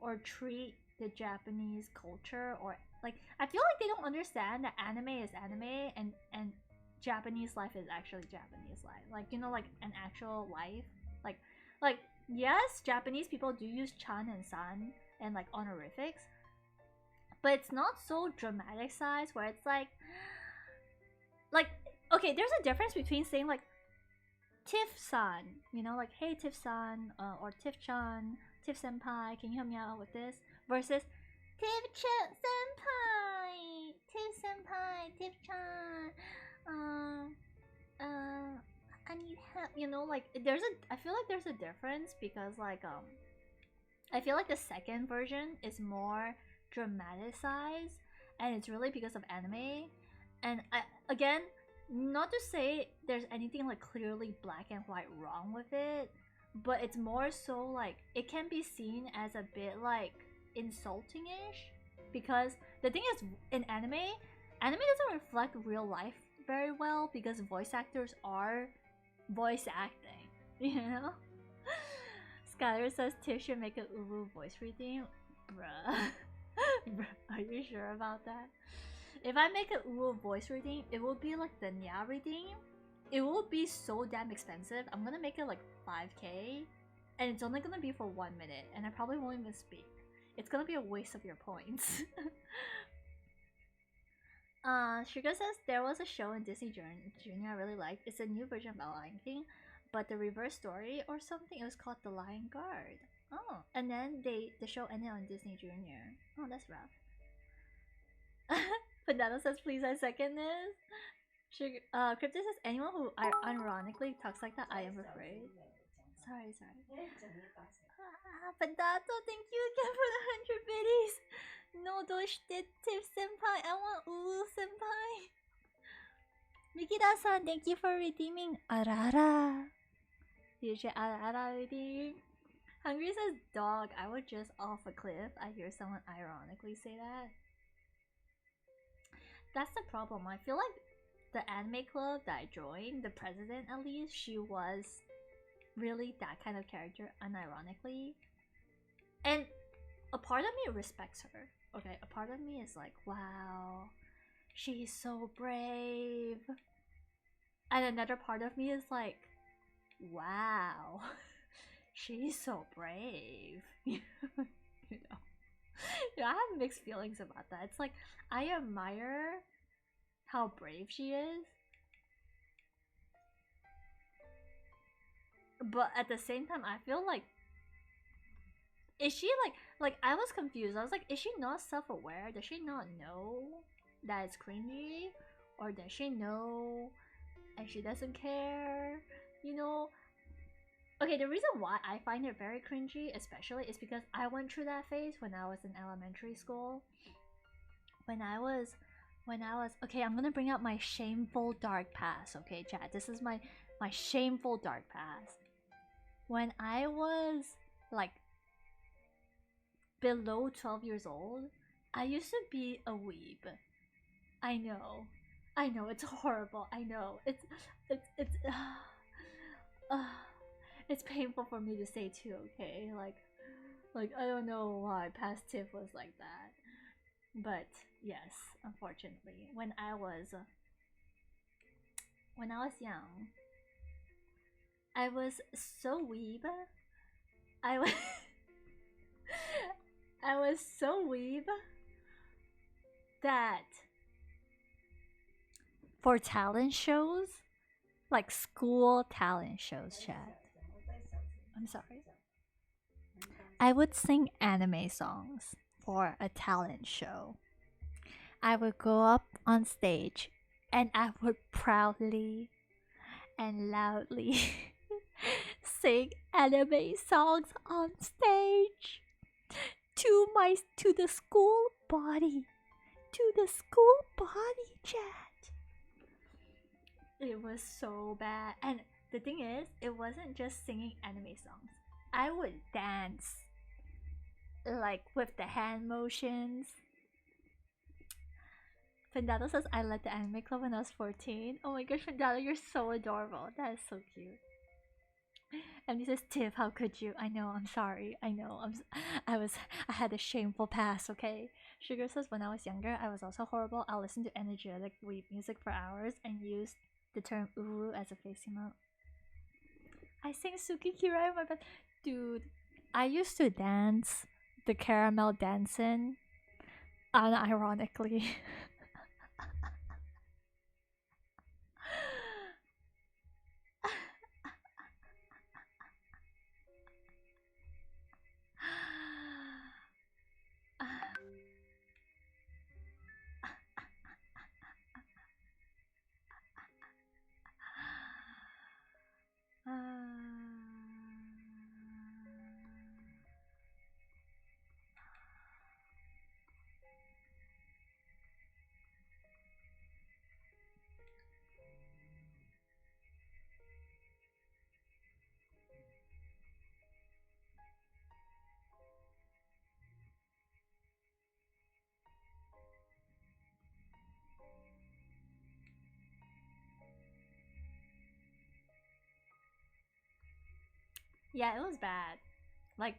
or treat the Japanese culture, or like, I feel like they don't understand that anime is anime and Japanese life is actually Japanese life. Like, you know, like an actual life. Like yes, Japanese people do use chan and san and like honorifics, but it's not so dramatized where it's like okay, there's a difference between saying like Tiff-san, you know, like hey Tiff-san, or Tiff-chan, Tiff-senpai, can you help me out with this? Versus Tiff-senpai, Tiff-senpai, Tiff-chan, I need help, you know, like I feel like there's a difference, because like I feel like the second version is more dramatized, and it's really because of anime. And again, not to say there's anything like clearly black and white wrong with it, but it's more so like it can be seen as a bit like insulting-ish, because the thing is, in anime doesn't reflect real life very well, because voice actors are voice acting, you know. Skylar says Tiff should make an Uwu voice reading. Bruh. Bruh. Are you sure about that? If I make an Uwu voice reading, it will be like the Nya reading. It will be so damn expensive. I'm gonna make it like 5k. And it's only gonna be for 1 minute. And I probably won't even speak. It's gonna be a waste of your points. Sugar says there was a show in Disney Junior I really liked. It's a new version of The Lion King, but the reverse story or something. It was called The Lion Guard. Oh, and then the show ended on Disney Junior. Oh, that's rough. Banana says, please, I second this. Sugar, Crypto says, anyone who unironically talks like that, I am afraid. Sorry. Potato, thank you again for the 100 biddies. No, doshite, Tiff senpai. I want Ulu senpai. Mikida-san, thank you for redeeming Arara. Did you Arara redeem? Hungry says, dog, I would just off a cliff. I hear someone ironically say that. That's the problem. I feel like the anime club that I joined, the president at least, she was really that kind of character, unironically. And a part of me respects her. Okay, a part of me is like, wow, she's so brave. And another part of me is like, wow, she's so brave. You know? Yeah, I have mixed feelings about that. It's like, I admire how brave she is, but at the same time, I feel like, is she like I was confused. I was like, is she not self-aware? Does she not know that it's cringy? Or does she know and she doesn't care? You know? Okay, the reason why I find it very cringy, especially, is because I went through that phase when I was in elementary school. When I was okay, I'm gonna bring out my shameful dark past, okay, chat. This is my shameful dark past. When I was like below 12 years old, I used to be a weeb. I know, it's horrible. I know, it's it's painful for me to say too. Okay, like I don't know why past Tiff was like that, but yes, unfortunately, when I was young, I was so weeb. I was I was so weeb that for talent shows, like school talent shows, chat, I'm sorry, I would sing anime songs for a talent show. I would go up on stage and I would proudly and loudly sing anime songs on stage to the school body. To the school body, chat. It was so bad. And the thing is, it wasn't just singing anime songs. I would dance, like with the hand motions. Fendado says, I led the anime club when I was 14. Oh my gosh, Fendado, you're so adorable. That is so cute. And he says, Tiff, how could you? I know, I'm sorry. I know, I had a shameful past, okay? Sugar says, when I was younger, I was also horrible. I'll listen to energetic weeb music for hours and use the term uru as a face emote. I sing Suki Kirai in my bed. Dude, I used to dance the caramel dancing unironically. Yeah, it was bad. Like,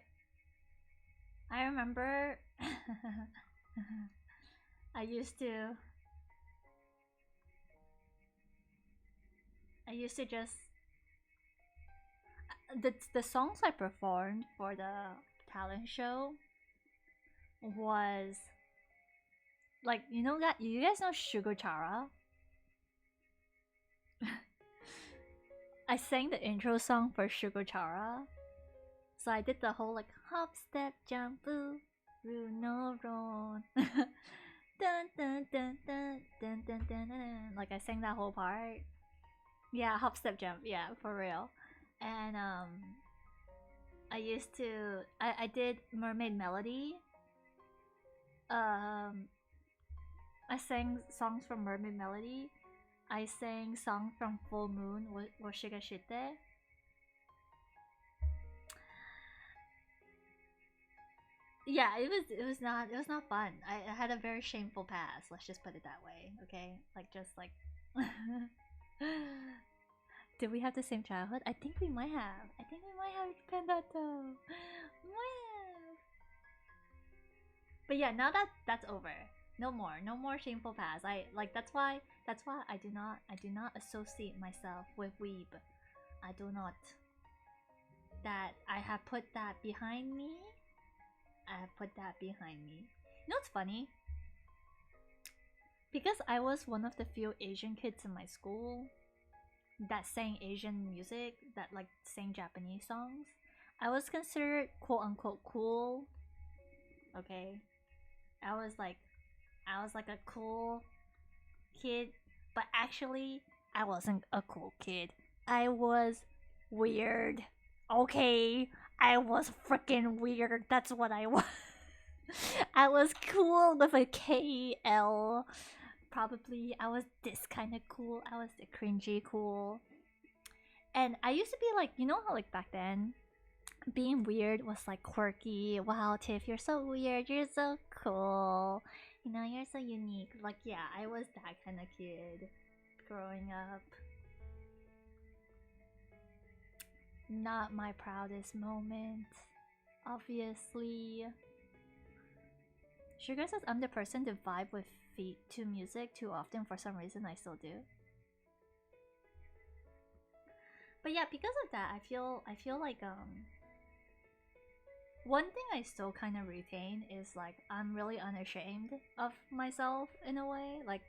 I remember I used to just the songs I performed for the talent show was like, you know, that you guys know Sugar Chara? I sang the intro song for Sugar Chara. So I did the whole like hop, step, jump, boo, no run. Dun, dun, dun, dun, dun, dun, dun, dun. Like I sang that whole part. Yeah, hop, step, jump. Yeah, for real. And I did Mermaid Melody. Um, I sang songs from Mermaid Melody. I sang songs from Full Moon, Washiga Shite. Yeah, it was not fun. I had a very shameful past. Let's just put it that way, okay? Like just like did we have the same childhood? I think we might have. I think we might have Pendato. Wow. But yeah, now that that's over. No more shameful past. I like that's why I do not associate myself with weeb. I do not. That I have put that behind me. I have put that behind me. You know what's funny? Because I was one of the few Asian kids in my school that sang Asian music, that like sang Japanese songs, I was considered quote unquote cool. Okay. I was like a cool kid, but actually I wasn't a cool kid. I was weird. Okay. I was freaking weird. That's what I was. I was cool with a KL. Probably I was this kind of cool. I was the cringy cool. And I used to be like, you know how like back then being weird was like quirky. Wow, Tiff, you're so weird. You're so cool. You know, you're so unique. Like, yeah, I was that kind of kid growing up. Not my proudest moment, obviously. Sugar says I'm the person to vibe with feet to music too often. For some reason, I still do. But yeah, because of that, I feel like one thing I still kind of retain is like I'm really unashamed of myself in a way. Like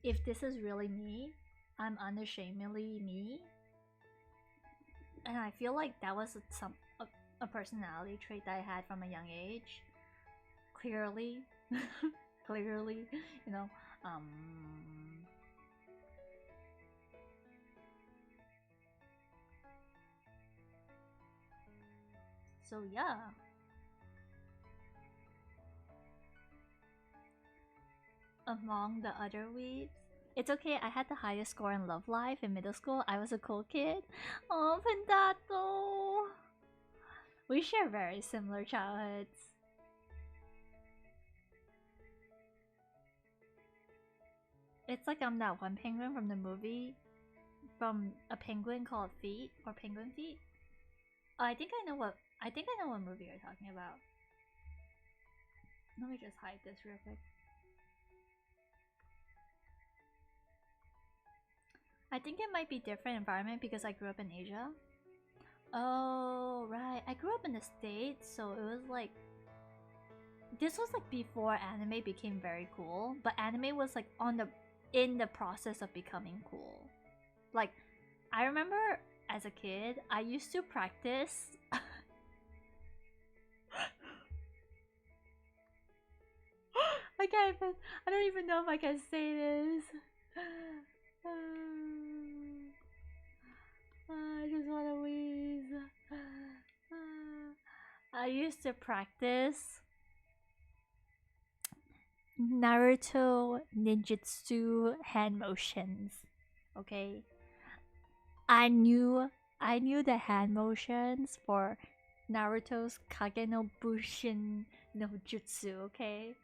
if this is really me, I'm unashamedly me. And I feel like that was a personality trait that I had from a young age. Clearly, clearly, you know. So yeah. Among the other weebs, it's okay. I had the highest score in Love Life in middle school. I was a cool kid. Oh, Pendato. We share very similar childhoods. It's like I'm that one penguin from the movie, from a penguin called Feet or Penguin Feet. Oh, I think I know what movie you're talking about. Let me just hide this real quick. I think it might be different environment because I grew up in Asia. Oh, right. I grew up in the States, so it was like this was like before anime became very cool, but anime was like in the process of becoming cool. Like I remember as a kid, I used to practice I don't even know if I can say this. I just want to wheeze. I used to practice Naruto ninjutsu hand motions. Okay, I knew the hand motions for Naruto's Kage no Bushin no Jutsu. Okay,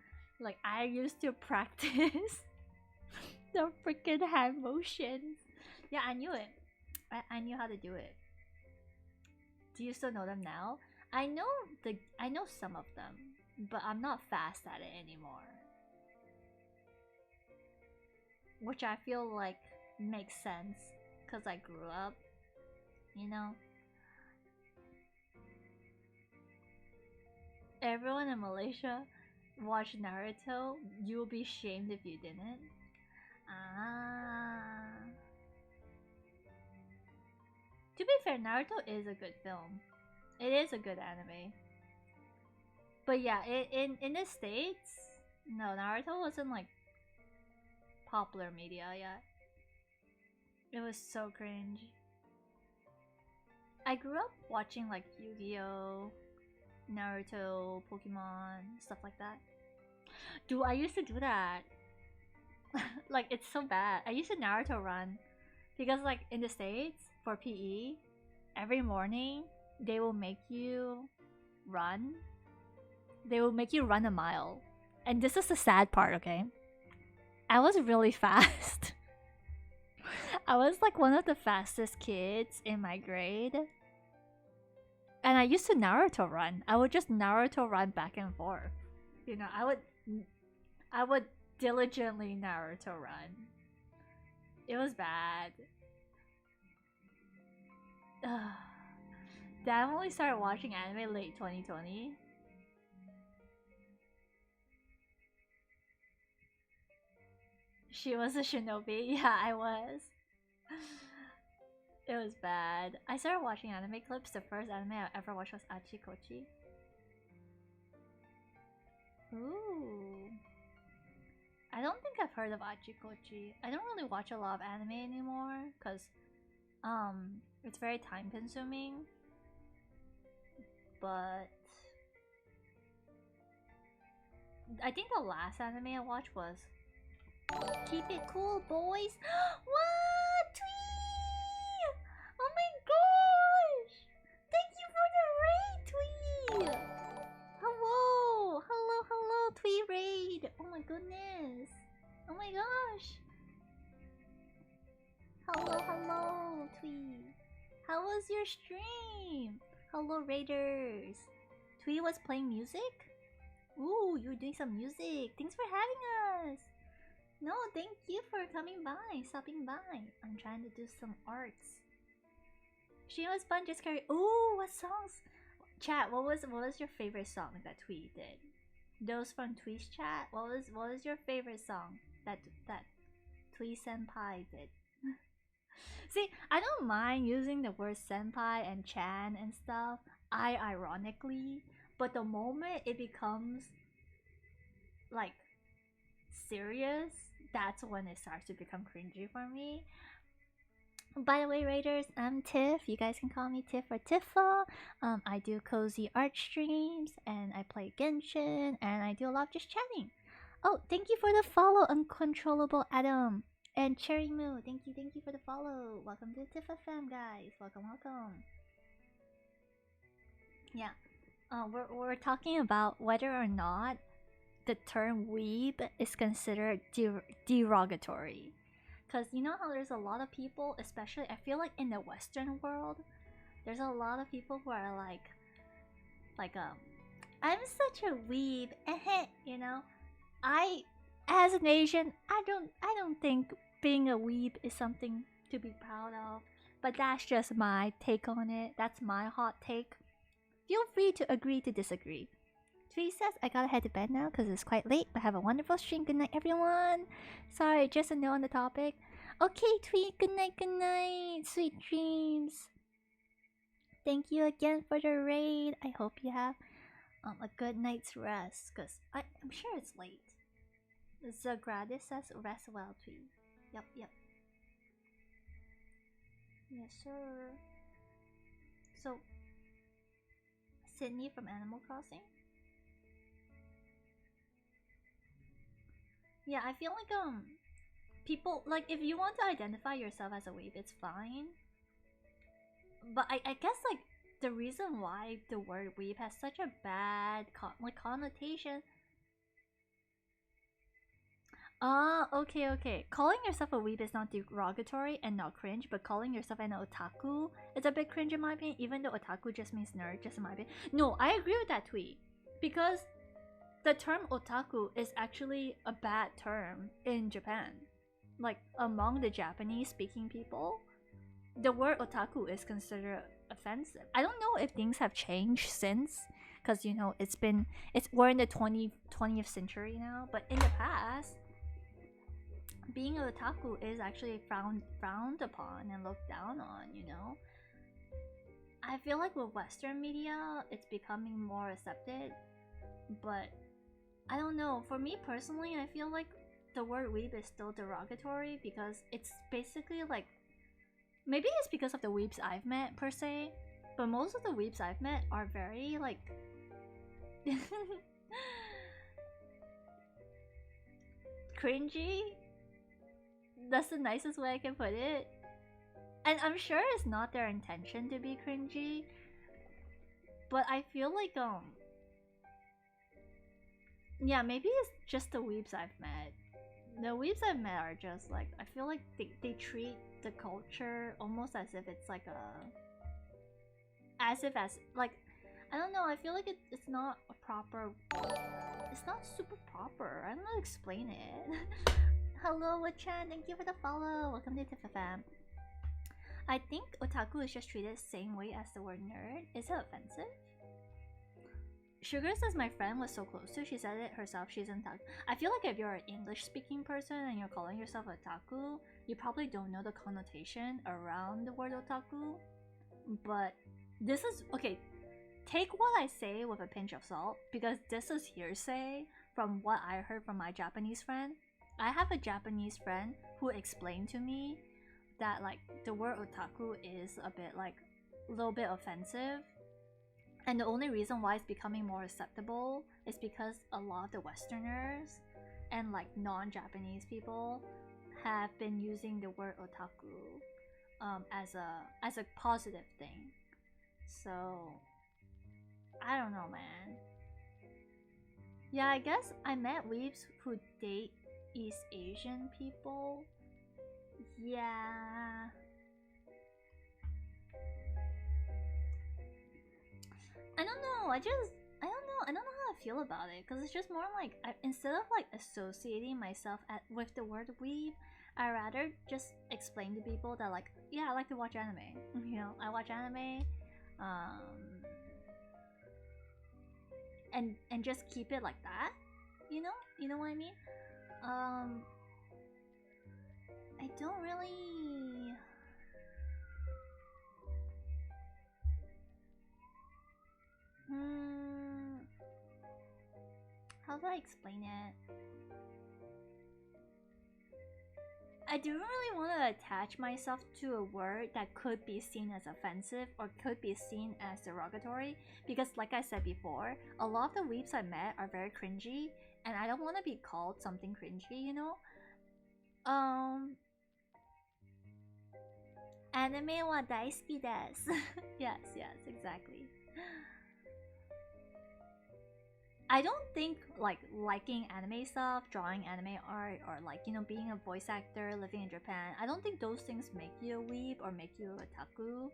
like I used to practice the freaking hand motions. Yeah, I knew it. I knew how to do it. Do you still know them now? I know some of them, but I'm not fast at it anymore. Which I feel like makes sense because I grew up, you know? Everyone in Malaysia watched Naruto. You'll be shamed if you didn't. Ah. To be fair, Naruto is a good film. It is a good anime. But yeah, in the States, no, Naruto wasn't like popular media yet. It was so cringe. I grew up watching like Yu-Gi-Oh, Naruto, Pokemon, stuff like that. Dude, I used to do that. Like, it's so bad. I used to Naruto run because, like, in the States for PE, every morning they will make you run. They will make you run a mile. And this is the sad part, okay? I was really fast. I was like one of the fastest kids in my grade. And I used to Naruto run. I would just Naruto run back and forth. You know, I would diligently Naruto run. It was bad. Ugh. Dad only started watching anime late 2020. She was a shinobi. Yeah, I was. It was bad. I started watching anime clips. The first anime I ever watched was Achikochi. Ooh. I don't think I've heard of Achikochi. I don't really watch a lot of anime anymore because it's very time consuming. But I think the last anime I watched was Keep It Cool, Boys. What? Twee! Oh my gosh! Thank you for the raid, Twee! Hello! Hello, hello, Twee raid! Oh my goodness! Oh my gosh! Hello, hello, Twee! How was your stream? Hello, raiders! Twee was playing music? Ooh, you're doing some music! Thanks for having us! No, thank you for coming by, stopping by. I'm trying to do some arts. She was fun, just carry. Ooh, what songs? Chat, what was your favorite song that Twee did? Those from Twee's chat, what was your favorite song that Twee Senpai did? See, I don't mind using the word senpai and chan and stuff, ironically, but the moment it becomes like serious, that's when it starts to become cringy for me. By the way, Raiders, I'm Tiff. You guys can call me Tiff or Tiffa. I do cozy art streams, and I play Genshin, and I do a lot of just chatting. Oh, thank you for the follow, Uncontrollable Adam. And Cherry Moo, thank you for the follow. Welcome to Tiff FM, guys. Welcome. Yeah, we're talking about whether or not the term weeb is considered derogatory. Because you know how there's a lot of people, especially I feel like in the Western world, there's a lot of people who are like I'm such a weeb, you know. As an Asian, I don't think being a weeb is something to be proud of. But that's just my take on it. That's my hot take. Feel free to agree to disagree. Twee says, I gotta head to bed now because it's quite late, but have a wonderful stream. Good night, everyone. Sorry, just a note on the topic. Okay, Twee, good night. Sweet dreams. Thank you again for the raid. I hope you have a good night's rest because I'm sure it's late. Zagrada says, rest well, Twee. Yep. Yes, sir. So, Sydney from Animal Crossing? Yeah, I feel like people like if you want to identify yourself as a weeb, it's fine. But I guess like the reason why the word weeb has such a bad connotation. Ah, okay, okay. Calling yourself a weeb is not derogatory and not cringe, but calling yourself an otaku is a bit cringe in my opinion, even though otaku just means nerd, just in my opinion. No, I agree with that tweet. Because the term otaku is actually a bad term in Japan. Like, among the Japanese speaking people, the word otaku is considered offensive. I don't know if things have changed since, because you know we're in the 20th century now, but in the past being a otaku is actually frowned upon and looked down on, you know. I feel like with Western media, it's becoming more accepted, but I don't know. For me personally, I feel like the word weeb is still derogatory because it's basically like, maybe it's because of the weebs I've met per se, but most of the weebs I've met are very like cringy. That's the nicest way I can put it. And I'm sure it's not their intention to be cringy, but I feel like yeah, maybe it's just the weebs I've met. The weebs I've met are just like, I feel like they treat the culture almost as if it's like as like, I don't know, I feel like it's not a proper, it's not super proper. I don't know how to explain it. Hello, Wachan, thank you for the follow. Welcome to TFFM. I think otaku is just treated the same way as the word nerd. Is it offensive? Sugar says my friend was so close to. She said it herself. She's an otaku. I feel like if you're an English-speaking person and you're calling yourself otaku, you probably don't know the connotation around the word otaku. But this is okay. Take what I say with a pinch of salt because this is hearsay from what I heard from my Japanese friend. I have a Japanese friend who explained to me that like the word otaku is a bit like a little bit offensive, and the only reason why it's becoming more acceptable is because a lot of the Westerners and like non-Japanese people have been using the word otaku as a positive thing. So I don't know, man. Yeah, I guess I met weebs who date East Asian people. Yeah. I don't know. I don't know how I feel about it because it's just more like instead of like associating myself with the word weeb, I rather just explain to people that like, yeah, I like to watch anime. You know, I watch anime, and just keep it like that. You know what I mean. I don't really. How do I explain it? I don't really want to attach myself to a word that could be seen as offensive or could be seen as derogatory because, like I said before, a lot of the weeps I met are very cringy, and I don't want to be called something cringy, you know? Anime wa daisuki desu. Yes, exactly. I don't think like liking anime stuff, drawing anime art, or like, you know, being a voice actor living in Japan, I don't think those things make you a weeb or make you a taku.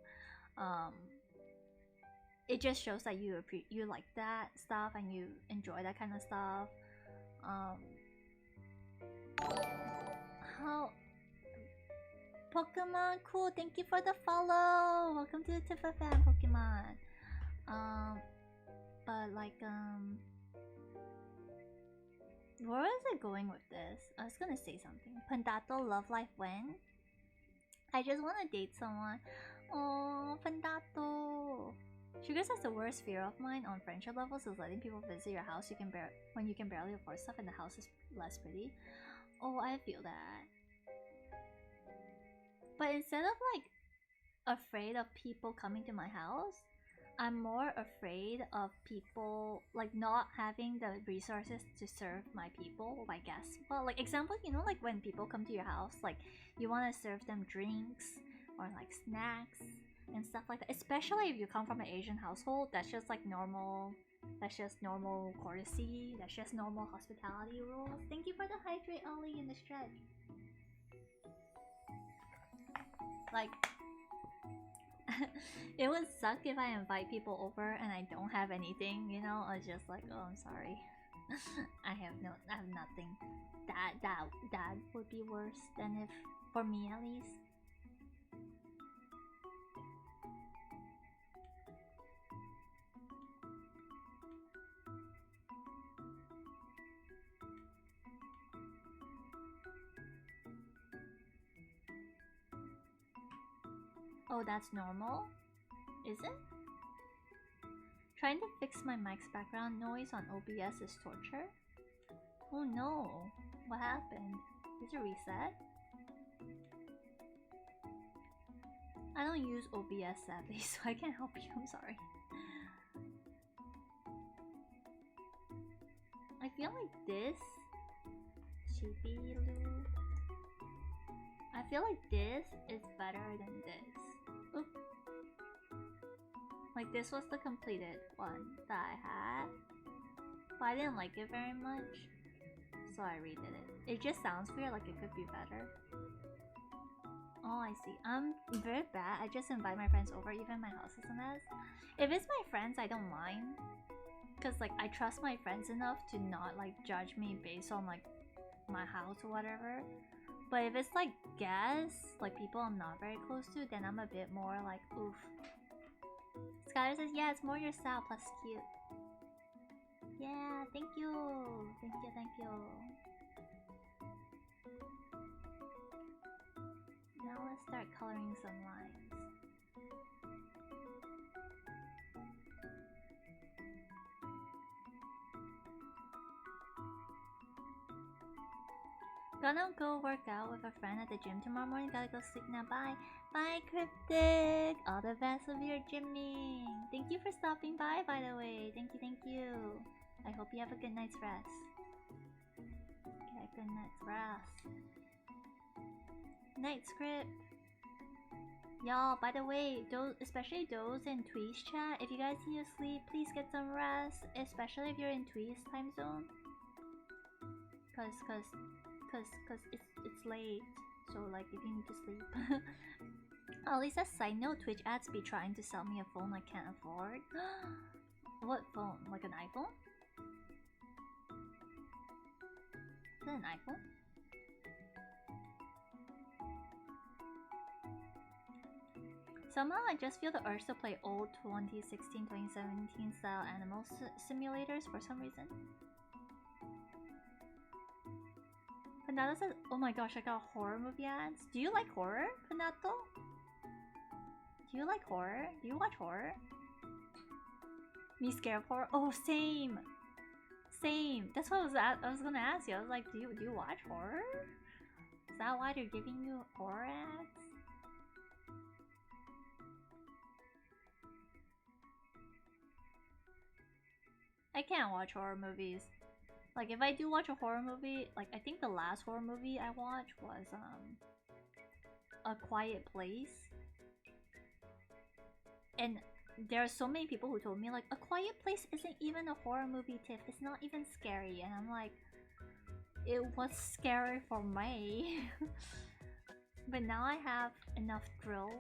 It just shows that you like that stuff and you enjoy that kind of stuff. How Pokemon, cool, thank you for the follow. Welcome to the Tifa fan, Pokemon. But like where was I going with this? I was gonna say something. Pandato love life when? I just wanna date someone. Oh, Pandato. Sugar says the worst fear of mine on friendship levels is letting people visit your house when you can barely afford stuff and the house is less pretty. Oh, I feel that. But instead of like afraid of people coming to my house, I'm more afraid of people like not having the resources to serve my people, I guess. Well, like example, you know, like when people come to your house, like you want to serve them drinks or like snacks. and stuff like that. Especially if you come from an Asian household, that's just like normal. That's just normal courtesy. That's just normal hospitality rules. Thank you for the hydrate, Ollie, in the stretch. Like, it would suck if I invite people over and I don't have anything, you know? I just like, oh, I'm sorry. I have nothing. That would be worse than if, for me at least. Oh, that's normal? Is it? Trying to fix my mic's background noise on OBS is torture? Oh no! What happened? Did it reset? I don't use OBS sadly, so I can't help you, I'm sorry. I feel like this... Chibi Lou... I feel like this is better than this. Oop. Like this was the completed one that I had, but I didn't like it very much, so I redid it. It just sounds weird, like it could be better. Oh, I see. I'm very bad. I just invite my friends over, even my house is a mess. If it's my friends, I don't mind, cause like I trust my friends enough to not like judge me based on like my house or whatever. But if it's like guests, like people I'm not very close to, then I'm a bit more like, oof. Skylar says, yeah, it's more your style plus cute. Yeah, thank you. Thank you, thank you. Now let's start coloring some lines. Gonna go work out with a friend at the gym tomorrow morning. Gotta go sleep now. Bye. Bye, Cryptic. All the best of your gymming. Thank you for stopping by the way. Thank you, thank you. I hope you have a good night's rest. Get a good night's rest. Night script. Y'all, by the way, those, especially those in Tweez chat, if you guys need to sleep, please get some rest. Especially if you're in Tweez time zone. Cause it's late, so like if you need to sleep. Oh, at least a side note, Twitch ads be trying to sell me a phone I can't afford. What phone? Like an iPhone? Is it an iPhone? Somehow I just feel the urge to play old 2016-2017 style animal simulators for some reason. Panato says, oh my gosh, I got horror movie ads. Do you like horror, Panato? Do you like horror? Do you watch horror? Me scared of horror? Oh, same! Same! That's what I was gonna ask you. I was like, do you watch horror? Is that why they're giving you horror ads? I can't watch horror movies. Like, if I do watch a horror movie, like, I think the last horror movie I watched was, A Quiet Place. And there are so many people who told me, like, A Quiet Place isn't even a horror movie, Tiff. It's not even scary. And I'm like, it was scary for me. But now I have enough drill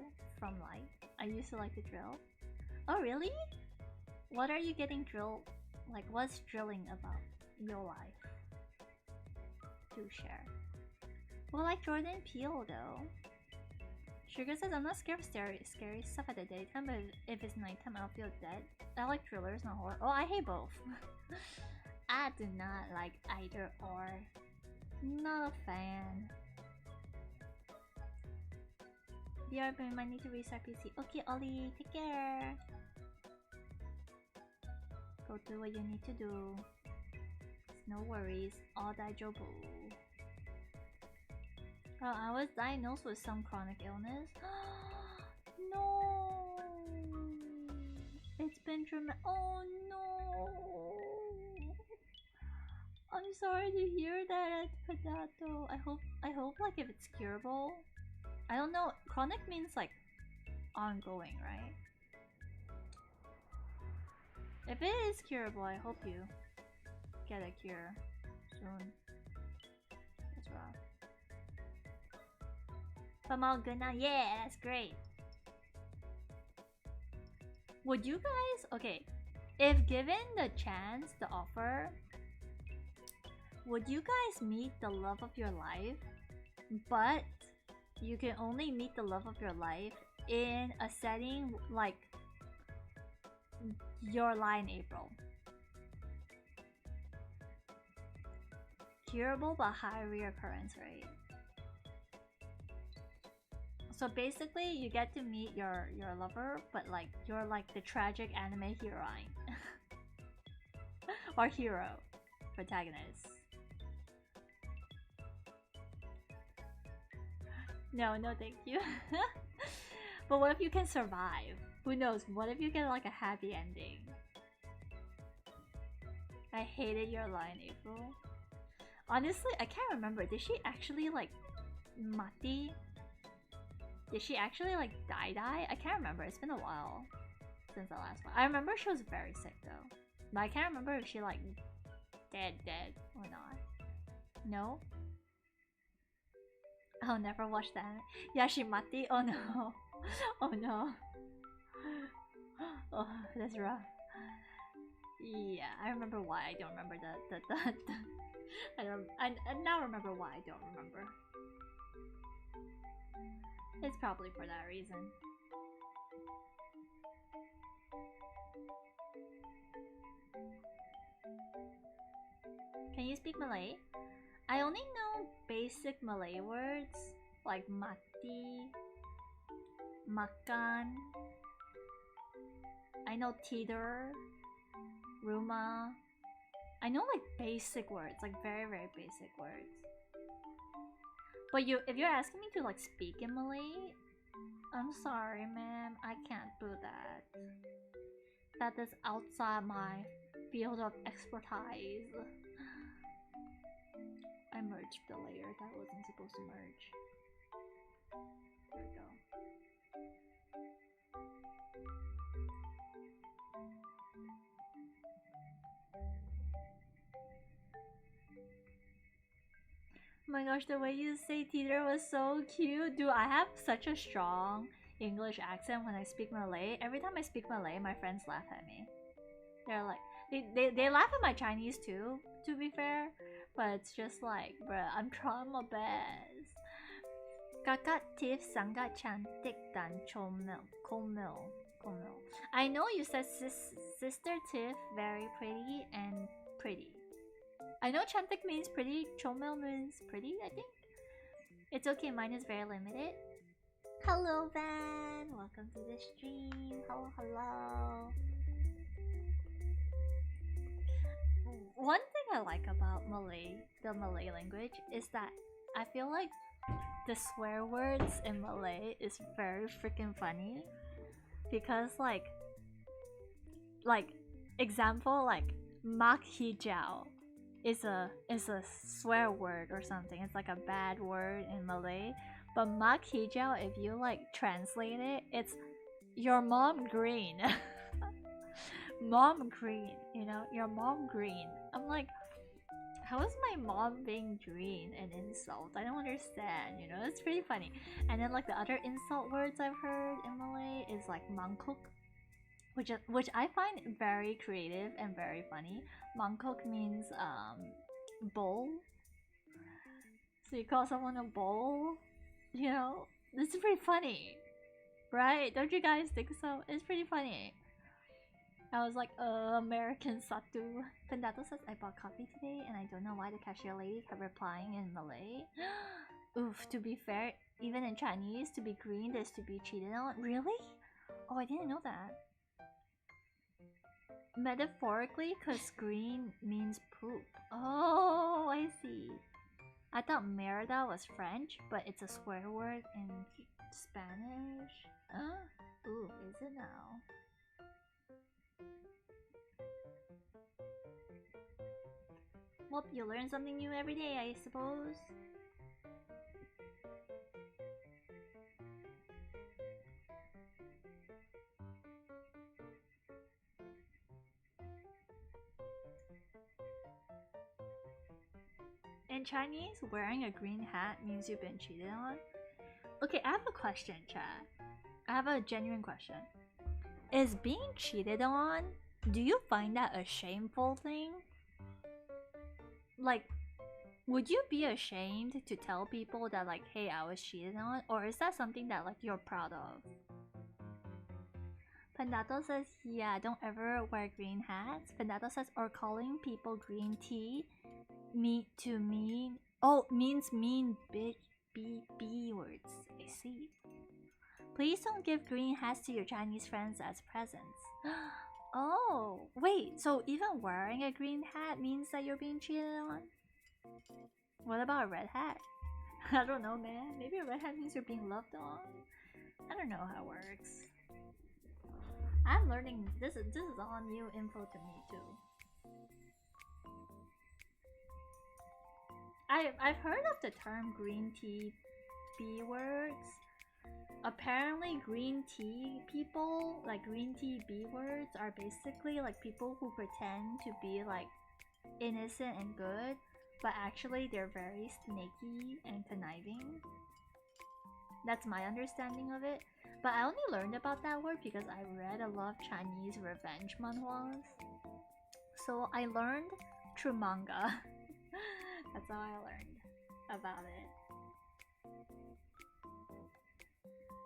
from, like, I used to like to drill. Oh, really? What are you getting drill? Like, what's drilling about? Your life to share. Well, like Jordan Peele though. Sugar says, I'm not scared of scary stuff at the daytime, but if it's nighttime I'll feel dead. I like thrillers, not horror. Oh, I hate both. I do not like either or. Not a fan. BRB might need to restart PC. Okay, Ollie, take care. Go do what you need to do. No worries, all daijoubu. Oh, I was diagnosed with some chronic illness. No! It's been dramatic. Oh no! I'm sorry to hear that, Potato. I hope like if it's curable. I don't know. Chronic means like ongoing, right? If it is curable, I hope you get a cure soon. That's rough. But I'm all good now. Yeah, that's great. Would you guys, okay, if given the chance, the offer, would you guys meet the love of your life, but you can only meet the love of your life in a setting like your lie in April? Curable but high reoccurrence rate. So basically, you get to meet your lover, but like you're like the tragic anime heroine or hero, protagonist. No, no, thank you. But what if you can survive? Who knows? What if you get like a happy ending? I hated your line, April. Honestly, I can't remember. Did she actually like mati? Did she actually like die? I can't remember. It's been a while since the last one. I remember she was very sick though, but I can't remember if she like dead or not. No. I'll never watch that. Yeah, she mati. Oh no. Oh no. Oh, that's rough. Yeah, I remember why. I don't remember the I now remember why I don't remember. It's probably for that reason. Can you speak Malay? I only know basic Malay words like mati, makan. I know tidur, rumah. I know like basic words, like very basic words. But if you're asking me to like speak in Malay, I'm sorry, ma'am, I can't do that. That is outside my field of expertise. I merged the layer that wasn't supposed to merge. There we go. Oh my gosh, the way you say teeter was so cute. Dude, I have such a strong English accent when I speak Malay. Every time I speak Malay, my friends laugh at me. They're like, they laugh at my Chinese too, to be fair. But it's just like, bruh, I'm trying my best. Kakak Tiff sangat cantik dan comel. I know you said sister Tiff very pretty and pretty. I know cantik means pretty, comel means pretty, I think. It's okay, mine is very limited. Hello Van, welcome to the stream. Hello. One thing I like about Malay, the Malay language, is that I feel like the swear words in Malay is very freaking funny. Because like example, like mak hijau is a swear word or something. It's like a bad word in Malay. But mak hijau, if you like translate it, it's your mom green. Mom green, you know, your mom green. I'm like, how is my mom being green an insult? I don't understand, you know, it's pretty funny. And then like the other insult words I've heard in Malay is like mangkok, which I find very creative and very funny. Mangkok means bowl. So you call someone a bowl, you know, this is pretty funny, right? Don't you guys think so? It's pretty funny. I was like, American Satu. Pendato says, I bought coffee today and I don't know why the cashier lady kept replying in Malay. Oof, to be fair, even in Chinese, to be green is to be cheated on. Really? Oh, I didn't know that. Metaphorically, because green means poop. Oh, I see. I thought merda was French, but it's a swear word in Spanish. Ooh, is it now? Well, you learn something new every day, I suppose. In Chinese, wearing a green hat means you've been cheated on. Okay, I have a question, chat. I have a genuine question. Is being cheated on, do you find that a shameful thing? Like, would you be ashamed to tell people that like, hey, I was cheated on? Or is that something that like you're proud of? Pandato says, yeah, don't ever wear green hats. Pandato says, or calling people green tea means mean big B words. I see. Please don't give green hats to your Chinese friends as presents. Oh, wait, so even wearing a green hat means that you're being cheated on? What about a red hat? I don't know, man. Maybe a red hat means you're being loved on? I don't know how it works. I'm learning. This is all new info to me too. I've heard of the term green tea B words. Apparently green tea people, like green tea B words, are basically like people who pretend to be like innocent and good, but actually they're very snaky and conniving. That's my understanding of it. But I only learned about that word because I read a lot of Chinese revenge manhwas. So I learned through manga. That's how I learned about it.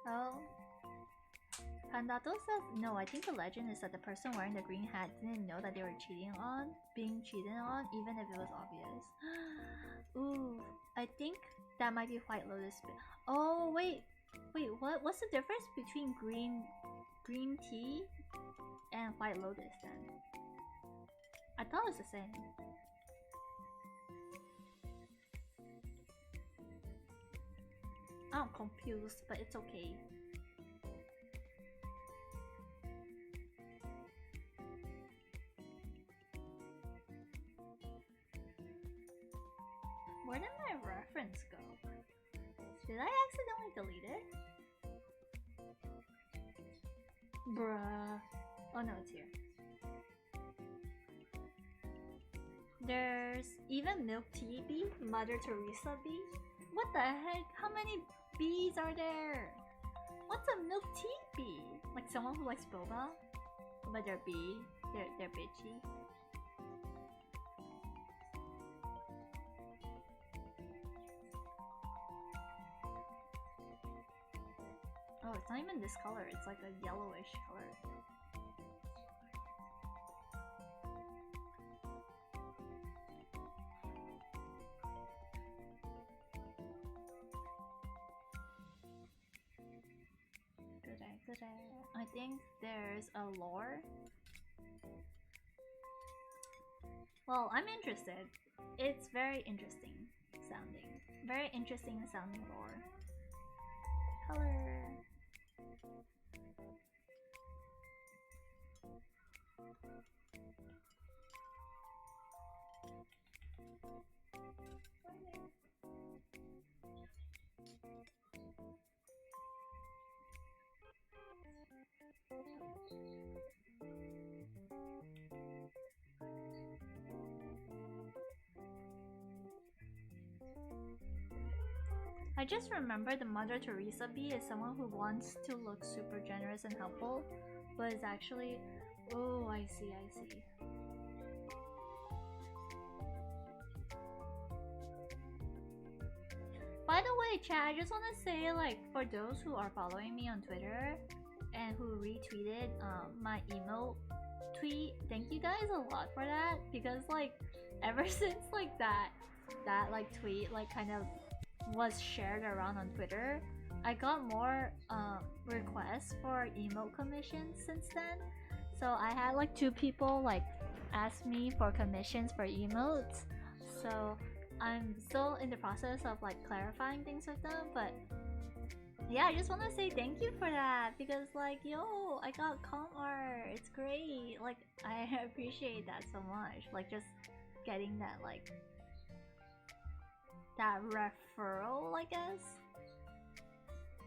Oh. Pandato says, no, I think the legend is that the person wearing the green hat didn't know that they were being cheated on, even if it was obvious. Ooh, I think that might be White Lotus. Oh, wait, what's the difference between green tea and White Lotus then? I thought it was the same. I'm confused, but it's okay. Where did my reference go? Did I accidentally delete it? Bruh. Oh no, it's here. There's even milk tea bee, Mother Teresa bee. What the heck? How many bees are there? What's a milk tea bee? Like someone who likes boba, but they're bee. They're bitchy. Oh, it's not even this color. It's like a yellowish color. I think there's a lore. Well, I'm interested. It's very interesting sounding. Very interesting sounding lore. Color. I just remember the Mother Teresa bee is someone who wants to look super generous and helpful, but is actually... Oh, I see. By the way, chat, I just want to say, like, for those who are following me on Twitter and who retweeted my emote tweet, thank you guys a lot for that, because like ever since like that like tweet like kind of was shared around on Twitter, I got more requests for emote commissions since then. So I had like 2 people like ask me for commissions for emotes, so I'm still in the process of like clarifying things with them, but yeah, I just want to say thank you for that, because like, yo, I got com art, it's great, like I appreciate that so much, like just getting that like that referral, I guess.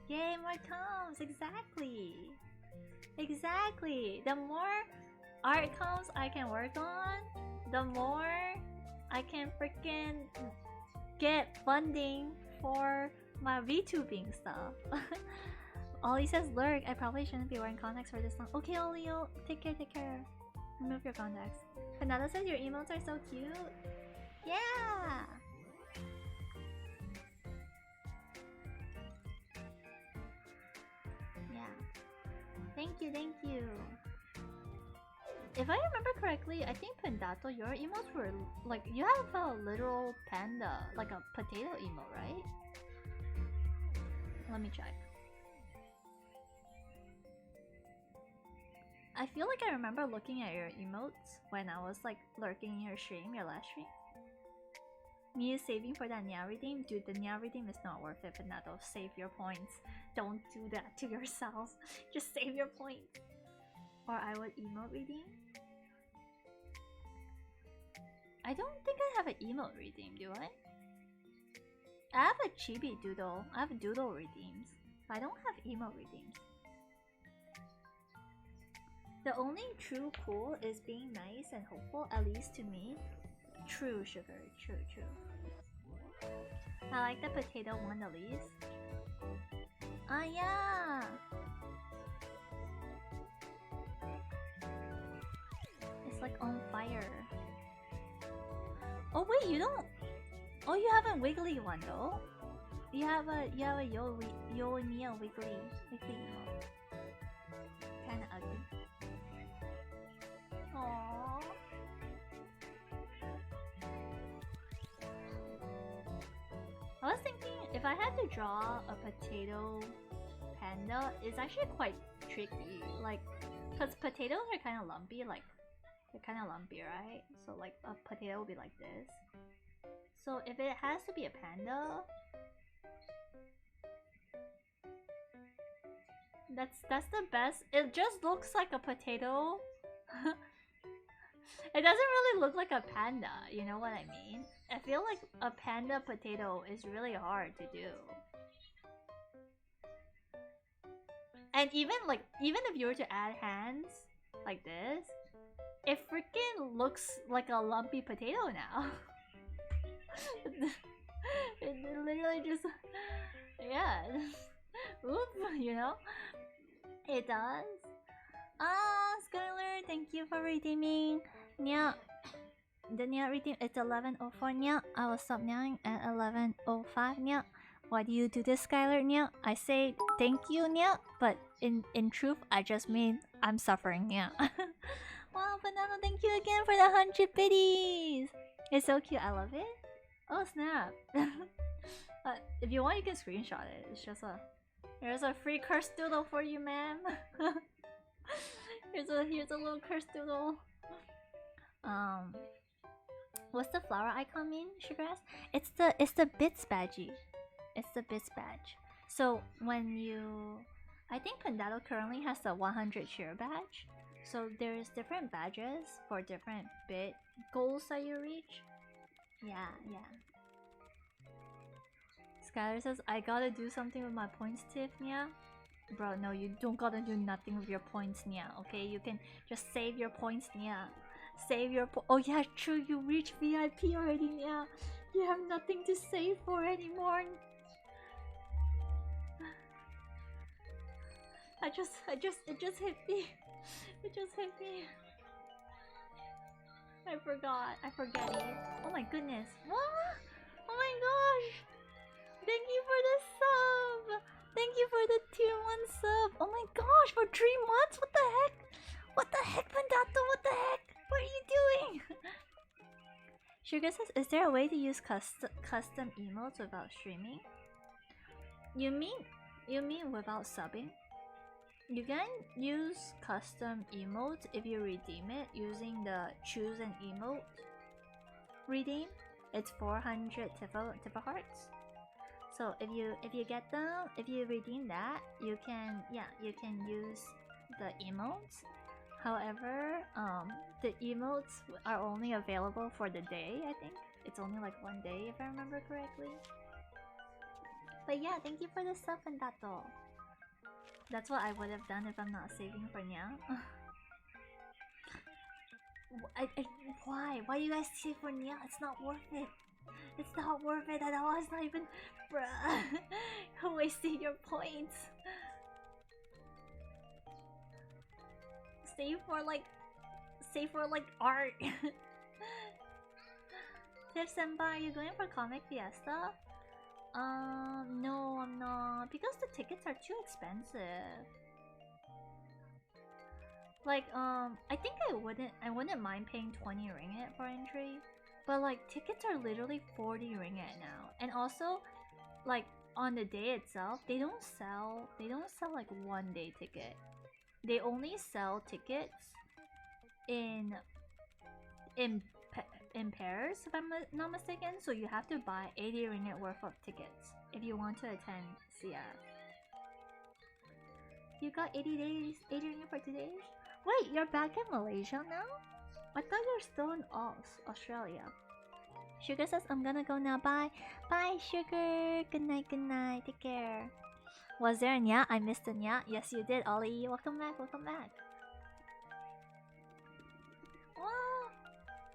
Yay, more coms, exactly. The more art coms I can work on, the more I can freaking get funding for my VTubing stuff. Ollie says lurk. I probably shouldn't be wearing contacts for this long. Okay, Ollie, take care, take care. Remove your contacts. Fernando says your emotes are so cute. Yeah. Yeah. Thank you, thank you. If I remember correctly, I think Pendato, your emotes were like, you have a literal panda, like a potato emote, right? Let me check. I feel like I remember looking at your emotes when I was like lurking in your stream, your last stream. Me is saving for that Nya redeem. Dude, the Nya redeem is not worth it, Pendato. Save your points. Don't do that to yourself. Just save your points. Or I would emote redeem. I don't think I have an emote redeem, do I? I have a chibi doodle. I have doodle redeems. But I don't have emote redeems. The only true cool is being nice and hopeful, at least to me. True, sugar. True, true. I like the potato one the least. Ah, yeah! It's like on fire. Oh wait, you don't. Oh, you have a wiggly one though. You have a yo and Mia wiggly emote. Kinda ugly. Aww. I was thinking if I had to draw a potato panda, it's actually quite tricky. Like, cause potatoes are kind of lumpy. Like, they're kind of lumpy, right? So like a potato would be like this. So if it has to be a panda, that's the best. It just looks like a potato. It doesn't really look like a panda, you know what I mean? I feel like a panda potato is really hard to do. And even if you were to add hands like this, it freaking looks like a lumpy potato now. it literally just, yeah, oop, you know? It does. Ah, Skylar, thank you for redeeming. Nya, the Nya redeem, it's 11:04 Nya. I will stop meowing at 11:05 Nya. Why do you do this, Skylar Nya? I say thank you Nya, but in truth, I just mean I'm suffering Nya. Wow, Banana, thank you again for the 100 biddies. It's so cute, I love it. Oh snap. If you want, you can screenshot it. It's just here's a free curse doodle for you, ma'am. here's a little curse doodle. What's the flower icon mean, Sugargrass? It's the bits badgie. It's the bits badge. So when you, I think Pendato currently has the 100 share badge. So there's different badges for different bit goals that you reach. Yeah, yeah. Skylar says, I gotta do something with my points, Tiff, Nya. Bro, no, you don't gotta do nothing with your points, Nya, okay? You can just save your points, Nya. Save your oh yeah, true, you reached VIP already, Nya. You have nothing to save for anymore. it just hit me. It just hit me. I forget it. Oh my goodness. What? Oh my gosh. Thank you for the sub. Thank you for the tier 1 sub. Oh my gosh, for 3 months? What the heck? What the heck, Pendato? What the heck? What are you doing? Sugar says, is there a way to use custom emotes without streaming? You mean without subbing? You can use custom emotes if you redeem it using the choose an emote redeem. It's 400 Tifa hearts. So if you get them, if you redeem that, you can use the emotes. However, the emotes are only available for the day, I think. It's only like 1 day if I remember correctly. But yeah, thank you for the sub, Pendato. That's what I would have done if I'm not saving for Nya. Why? Why you guys save for Nya? It's not worth it. It's not worth it at all. It's not even, bruh. You're wasting your points. Save for like art. Tiff Senpai, are you going for Comic Fiesta? No, I'm not. Because the tickets are too expensive. Like, I think I wouldn't mind paying 20 ringgit for entry. But like, tickets are literally 40 ringgit now. And also, like, on the day itself, they don't sell like one day ticket. They only sell tickets in pairs, if I'm not mistaken. So you have to buy 80 ringgit worth of tickets if you want to attend CF. You got 80 days, 80 ringgit for 2 days? Wait, you're back in Malaysia now? I thought you were still in Australia. Sugar says, I'm gonna go now. Bye. Bye, Sugar. Good night, good night. Take care. Was there a nya? I missed a nya. Yes, you did, Ollie. Welcome back, welcome back. Wow.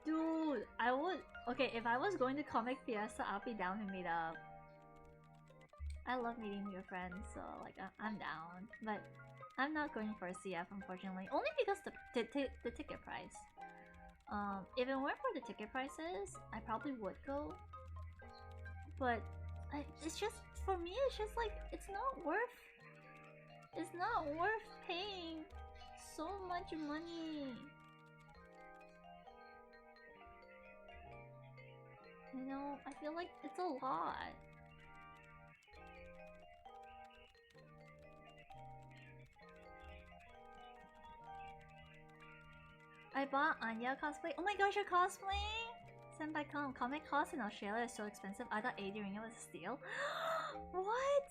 Dude, I would... Okay, if I was going to Comic Fiesta, I'll be down to meet up. I love meeting your friends, so like, I'm down. But I'm not going for a CF, unfortunately. Only because the ticket price. If it weren't for the ticket prices, I probably would go. But it's just, for me, it's just like, it's not worth paying so much money. You know, I feel like it's a lot. I bought Anya cosplay. Oh my gosh, you're cosplaying? Senpai comic costs in Australia is so expensive. I thought 80 ringgit was a steal. What?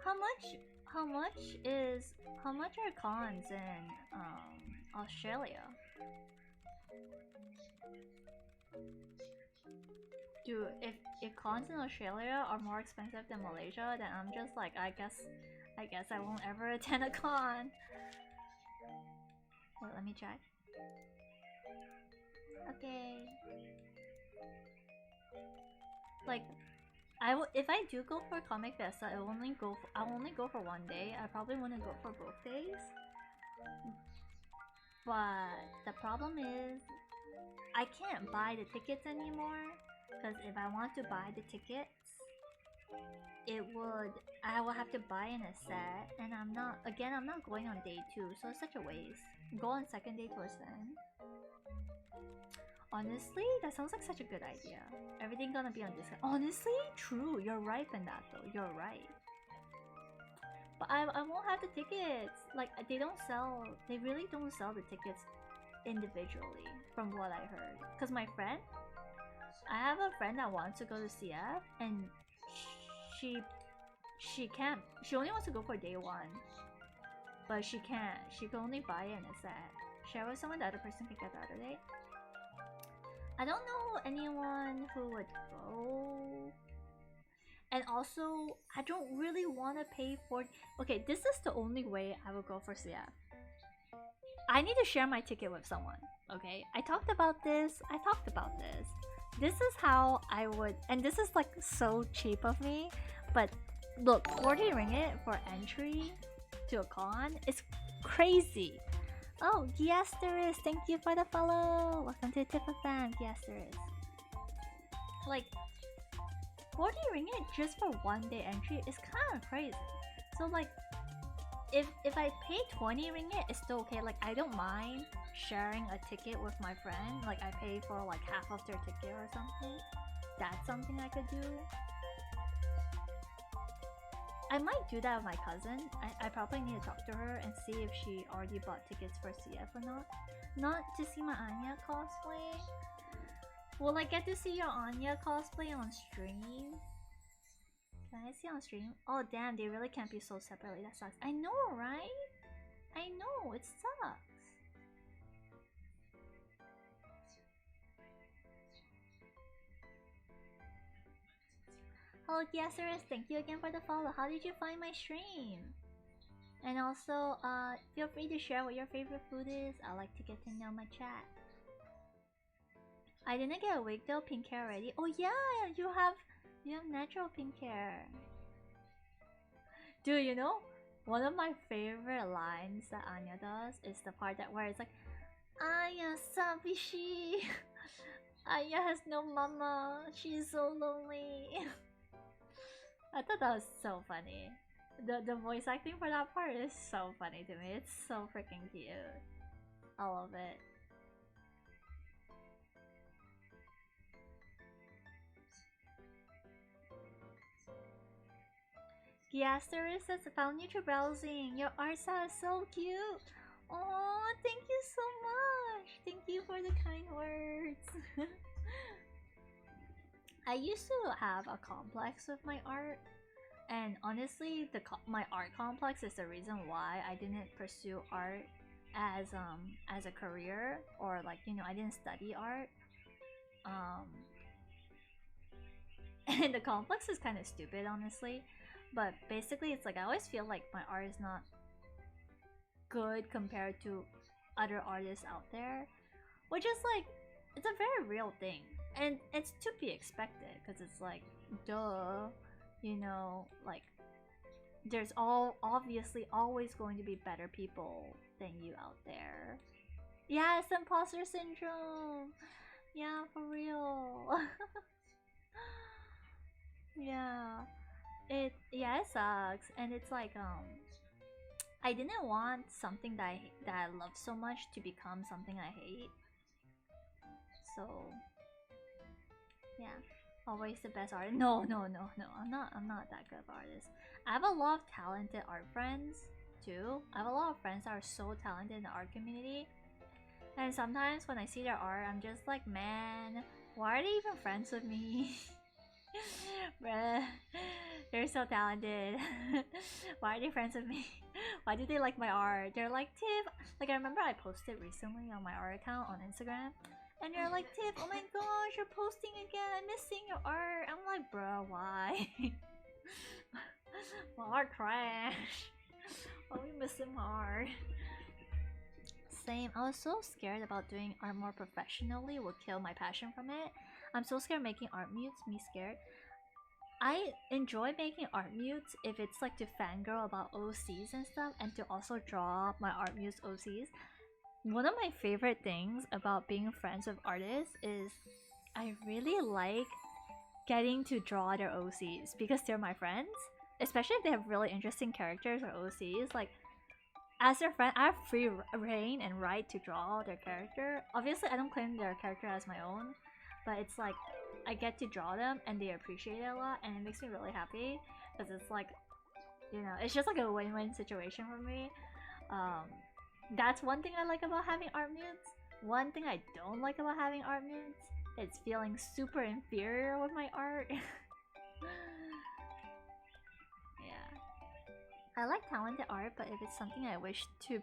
How much are cons in Australia? Dude, if cons in Australia are more expensive than Malaysia, then I'm just like, I guess I won't ever attend a con. Wait, let me check. Okay. Like, if I do go for Comic Festa, I'll only go for 1 day. I probably wouldn't go for both days. But the problem is, I can't buy the tickets anymore. Because if I want to buy the tickets, I will have to buy in a set, and I'm not going on day 2, so it's such a waste. Go on second day towards then. Honestly, that sounds like such a good idea. Everything gonna be on discount. Honestly, true. You're right in that though. You're right. But I won't have the tickets. Like, they really don't sell the tickets individually, from what I heard. Cause I have a friend that wants to go to CF, and she can't. She only wants to go for day 1, but she can't. She can only buy it in a set. Share with someone, the other person can get the other day. I don't know anyone who would go. And also, I don't really want to pay for... Okay, this is the only way I would go for CF. I need to share my ticket with someone, okay? I talked about this. This is how I would... And this is like so cheap of me. But look, 40 ringgit for entry to a con is crazy. Oh, yes there is. Thank you for the follow. Welcome to Tip of Fam. Yes there is. Like, 40 ringgit just for 1 day entry is kind of crazy. So like, if I pay 20 ringgit, it's still okay. Like, I don't mind sharing a ticket with my friend. Like, I pay for like half of their ticket or something. That's something I could do. I might do that with my cousin. I probably need to talk to her and see if she already bought tickets for CF or not. Not to see my Anya cosplay. Will I get to see your Anya cosplay on stream? Can I see on stream? Oh damn, they really can't be sold separately. That sucks. I know, right? I know, it sucks. Hello, Giasaris, thank you again for the follow. How did you find my stream? And also, feel free to share what your favorite food is. I like to get to know my chat. I didn't get a wig though. Pink hair already. Oh yeah, you have natural pink hair. Dude, you know, one of my favorite lines that Anya does is the part that where it's like, Anya Sabishi. Anya has no mama. She's so lonely. I thought that was so funny. The voice acting for that part is so funny to me. It's so freaking cute. I love it. Giaster says, found you through browsing. Your art style is so cute. Oh, thank you so much. Thank you for the kind words. I used to have a complex with my art, and honestly, my art complex is the reason why I didn't pursue art as a career, or like, you know, I didn't study art. Um, and the complex is kind of stupid, honestly. But basically, it's like I always feel like my art is not good compared to other artists out there, which is like, it's a very real thing, and it's to be expected because it's like, duh, you know, like there's all obviously always going to be better people than you out there. Yes, imposter syndrome. Yeah, for real. Yeah, it sucks, and it's like I didn't want something that I love so much to become something I hate. So yeah, always the best artist. No, no, no, no. I'm not that good of artist. I have a lot of talented art friends too. I have a lot of friends that are so talented in the art community. And sometimes when I see their art, I'm just like, man, why are they even friends with me? Bruh, they're so talented. Why are they friends with me? Why do they like my art? They're like, Tiff. Like, I remember I posted recently on my art account on Instagram. And you're like, Tiff, oh my gosh, you're posting again. I miss seeing your art. I'm like, bro, why? My art trash. Why are we missing my art? Same. I was so scared about doing art more professionally would kill my passion from it. I'm so scared making art mutes me scared. I enjoy making art mutes if it's like to fangirl about OCs and stuff, and to also draw my art mutes OCs. One of my favorite things about being friends with artists is I really like getting to draw their OCs because they're my friends. Especially if they have really interesting characters or OCs. Like, as their friend, I have free reign and right to draw their character. Obviously, I don't claim their character as my own, but it's like I get to draw them and they appreciate it a lot, and it makes me really happy because it's like, you know, it's just like a win-win situation for me. Um, that's one thing I like about having art mutes. One thing I don't like about having art mutes is feeling super inferior with my art. Yeah. I like talented art, but if it's something I wish to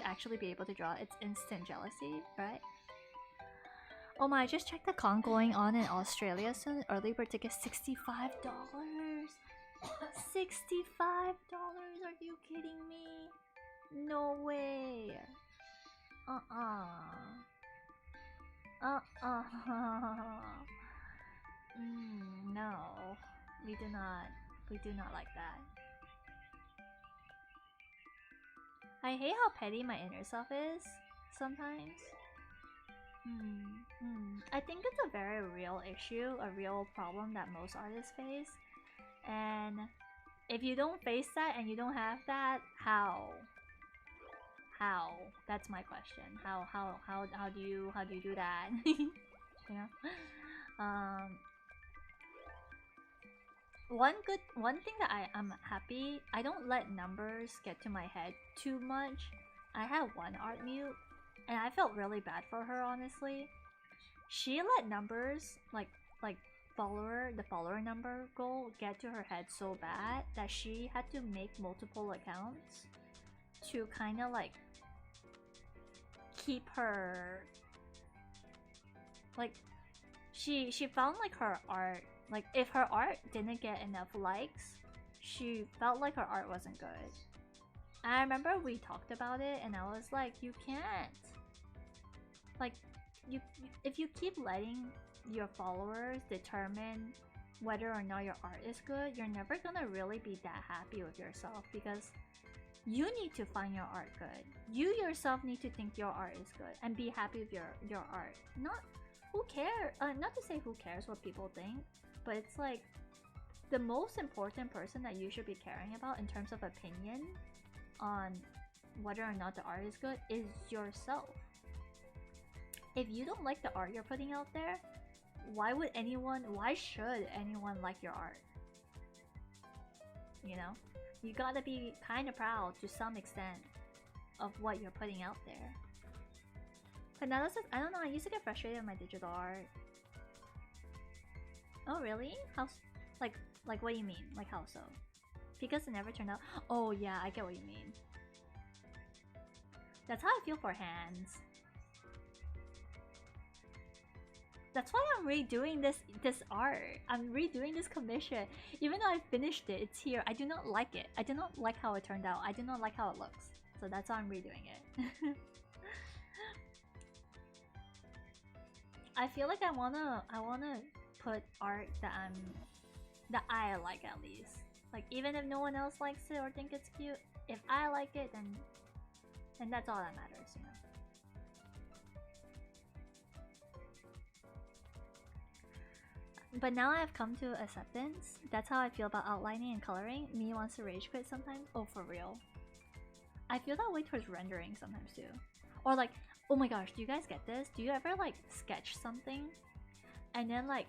actually be able to draw, it's instant jealousy, right? Oh my, I just checked the con going on in Australia soon. Early bird ticket $65. $65? Are you kidding me? No way. Uh-uh. Uh-uh. No. We do not. We do not like that. I hate how petty my inner self is sometimes. I think it's a very real issue, a real problem that most artists face. And if you don't face that and you don't have that, how? How? That's my question. How do you do that? You know? Um one thing that I'm happy, I don't let numbers get to my head too much. I had one art mute and I felt really bad for her, honestly. She let numbers like the follower number goal get to her head so bad that she had to make multiple accounts to kind of like keep her, like, she found like her art, like if her art didn't get enough likes, she felt like her art wasn't good. I remember we talked about it and I was like, you can't, like, if you keep letting your followers determine whether or not your art is good, you're never gonna really be that happy with yourself, because you need to find your art good. You yourself need to think your art is good and be happy with your art. Not who cares. Not to say who cares what people think, but it's like the most important person that you should be caring about in terms of opinion on whether or not the art is good is yourself. If you don't like the art you're putting out there, why should anyone like your art? You know? You gotta be kind of proud to some extent of what you're putting out there. But now that's, I don't know, I used to get frustrated with my digital art. Oh really? How, like what do you mean? Like how so? Because it never turned out. Oh yeah, I get what you mean. That's how I feel for hands. That's why I'm redoing this art. I'm redoing this commission. Even though I finished it, it's here. I do not like it. I do not like how it turned out. I do not like how it looks. So that's why I'm redoing it. I feel like I wanna put art that I like at least. Like even if no one else likes it or think it's cute, if I like it, then that's all that matters, you know. But now I've come to acceptance. That's how I feel about outlining and coloring. Me wants to rage quit sometimes. Oh, for real. I feel that way towards rendering sometimes too. Or like, oh my gosh, do you guys get this? Do you ever like sketch something and then like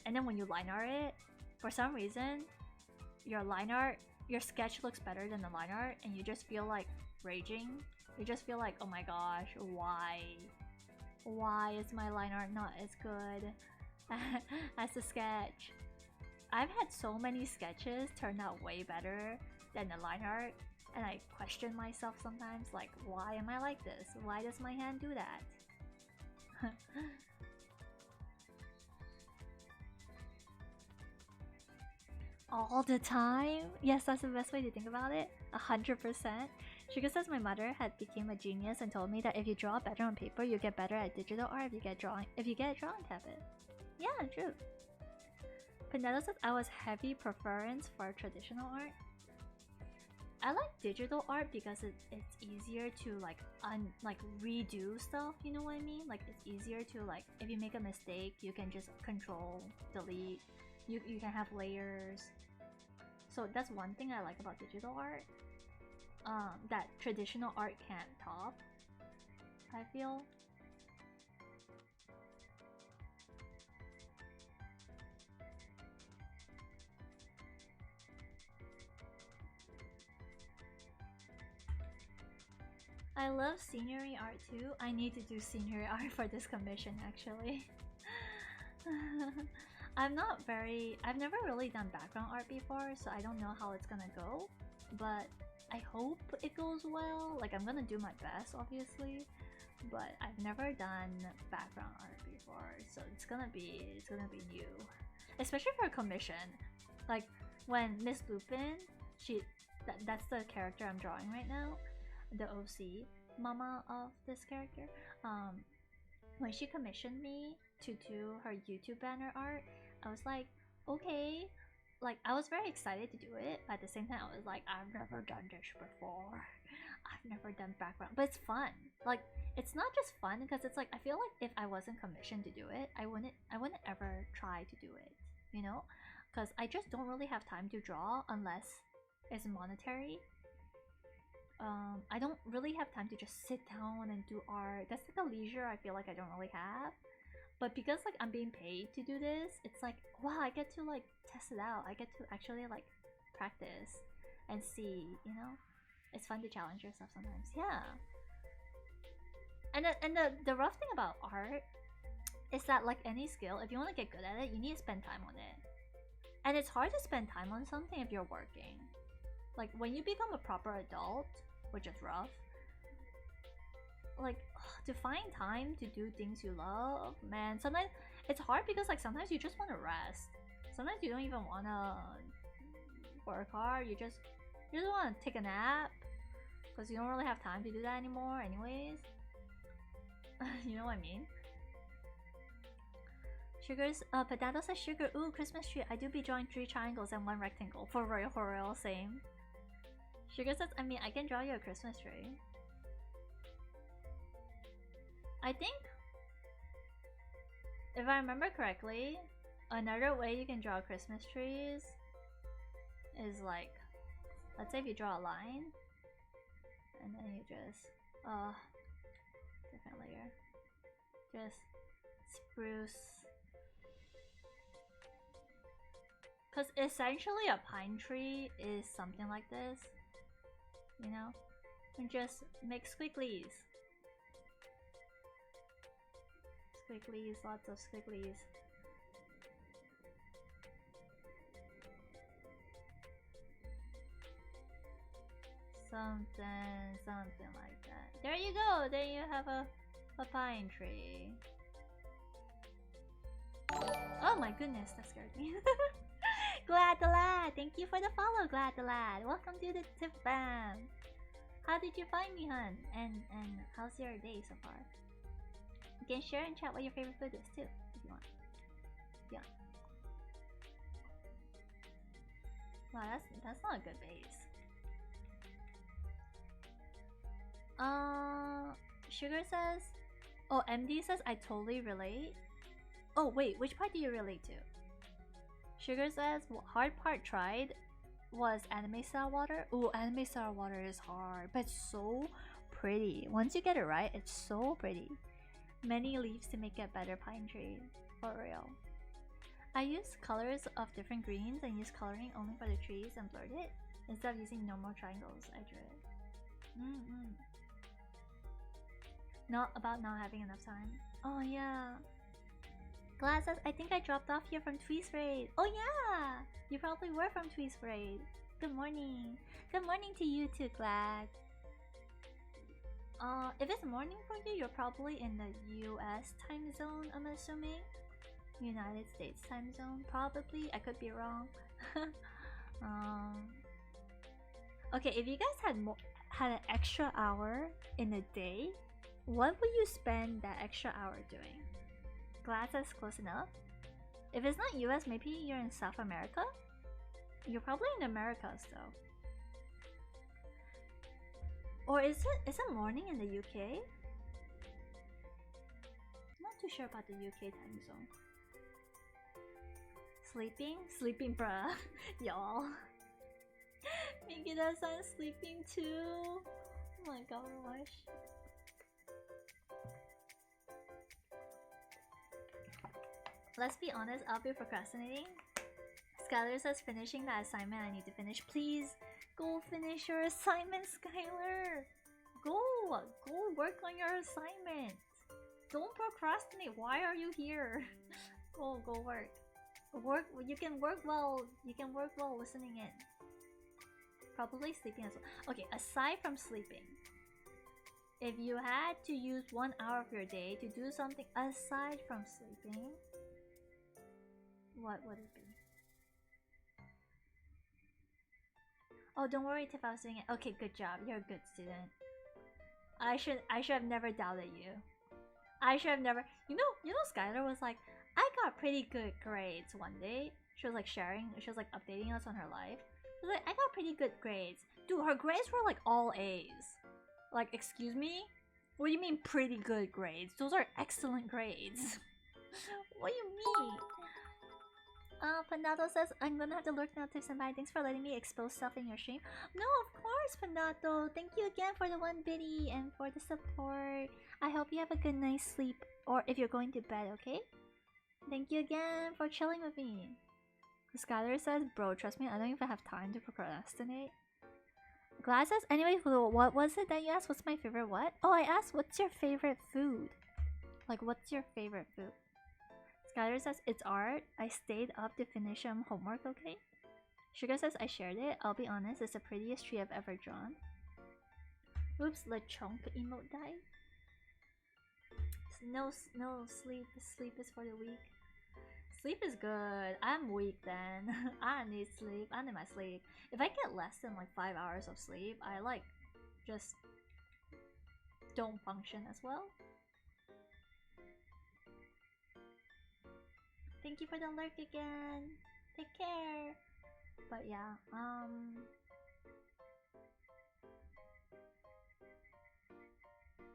and then when you line art it, for some reason your sketch looks better than the line art and you just feel like raging? You just feel like, oh my gosh, why is my line art not as good as the sketch? I've had so many sketches turn out way better than the line art, and I question myself sometimes, like, why am I like this? Why does my hand do that? All the time? Yes, that's the best way to think about it. 100%. Sugar says my mother had became a genius and told me that if you draw better on paper, you get better at digital art if you get a drawing habit. Yeah, true. Panetta says I was heavy preference for traditional art. I like digital art because it's easier to like redo stuff, you know what I mean? Like it's easier to like, if you make a mistake, you can just control delete. You can have layers. So that's one thing I like about digital art. That traditional art can't top, I feel. I love scenery art too. I need to do scenery art for this commission actually. I've never really done background art before, so I don't know how it's gonna go, but I hope it goes well. Like I'm gonna do my best obviously, but I've never done background art before, so it's gonna be new. Especially for a commission. Like when Miss Lupin, that's the character I'm drawing right now, the OC mama of this character. When she commissioned me to do her YouTube banner art, I was like, okay. Like I was very excited to do it, but at the same time I was like, I've never done this before. I've never done background, but it's fun. Like it's not just fun because it's like I feel like if I wasn't commissioned to do it, I wouldn't ever try to do it, you know? Because I just don't really have time to draw unless it's monetary. I don't really have time to just sit down and do art. That's like a leisure I feel like I don't really have. But because like I'm being paid to do this, it's like, wow, I get to like test it out. I get to actually like practice and see, you know? It's fun to challenge yourself sometimes. Yeah. And the rough thing about art is that like any skill, if you want to get good at it, you need to spend time on it. And it's hard to spend time on something if you're working. Like when you become a proper adult, which is rough, like to find time to do things you love, man, sometimes it's hard because like sometimes you just want to rest. Sometimes you don't even want to work hard. You just want to take a nap because you don't really have time to do that anymore anyways. You know what I mean? Sugar's Potato says sugar. Ooh, Christmas tree. I do be drawing 3 triangles and 1 rectangle. For real, same. Sugar says, I mean, I can draw you a Christmas tree. I think, if I remember correctly, another way you can draw Christmas trees is like, let's say if you draw a line, and then you just, different layer, just spruce. Because essentially a pine tree is something like this, you know? And just make squigglies. Squigglies, lots of squigglies. Something like that. There you go, there you have a pine tree. Oh my goodness, that scared me. Glad the lad, thank you for the follow, Glad the lad. Welcome to the tip fam. How did you find me, hun? And how's your day so far? You can share and chat what your favorite food is too, if you want. Yeah. Wow, that's not a good base. Sugar says, oh, MD says I totally relate. Oh wait, which part do you relate to? Sugar says, hard part tried was anime style water. Ooh, anime style water is hard, but it's so pretty. Once you get it right, it's so pretty. Many leaves to make a better pine tree, for real. I use colors of different greens and use coloring only for the trees and blurred it instead of using normal triangles. I drew it. Not about not having enough time. Oh yeah. Glad says, I think I dropped off here from Tweez Raid. Oh yeah! You probably were from Tweez Raid. Good morning. Good morning to you too, Glad. If it's morning for you, you're probably in the US time zone, I'm assuming. United States time zone, probably. I could be wrong. Okay, if you guys had an extra hour in a day, what would you spend that extra hour doing? Glad that's close enough. If it's not US, maybe you're in South America? You're probably in Americas though. Or is it morning in the UK? Not too sure about the UK time zone. Sleeping? Sleeping, bruh. Y'all. Mikida-san sleeping too. Oh my gosh. Let's be honest, I'll be procrastinating. Skylar says finishing that assignment I need to finish. Please go finish your assignment, Skylar. Go work on your assignment. Don't procrastinate. Why are you here? Go work. You can work well listening in. Probably sleeping as well. Okay, aside from sleeping, if you had to use 1 hour of your day to do something aside from sleeping, what would it be? Oh, don't worry, Tiff, I was doing it. Okay, good job. You're a good student. I should have never doubted you. I should have never. You know, Skylar was like, I got pretty good grades one day. She was like sharing. She was like updating us on her life. She was like, I got pretty good grades. Dude, her grades were like all A's. Like, excuse me? What do you mean pretty good grades? Those are excellent grades. What do you mean? Pandato says, I'm gonna have to lurk now, Tiff Senpai. Thanks for letting me expose stuff in your stream. No, of course, Pandato. Thank you again for the 1 biddy and for the support. I hope you have a good night's sleep. Or if you're going to bed, okay? Thank you again for chilling with me. Skylar says, bro, trust me, I don't even have time to procrastinate. Glad says, anyway, what was it that you asked? What's my favorite what? Oh, I asked, what's your favorite food? Like, what's your favorite food? Skylar says, it's art. I stayed up to finish homework, okay? Sugar says, I shared it. I'll be honest, it's the prettiest tree I've ever drawn. Oops, Lechonk emote died. No sleep. Sleep is for the weak. Sleep is good. I'm weak then. I need sleep. I need my sleep. If I get less than like 5 hours of sleep, I like just don't function as well. Thank you for the lurk again. Take care. But yeah,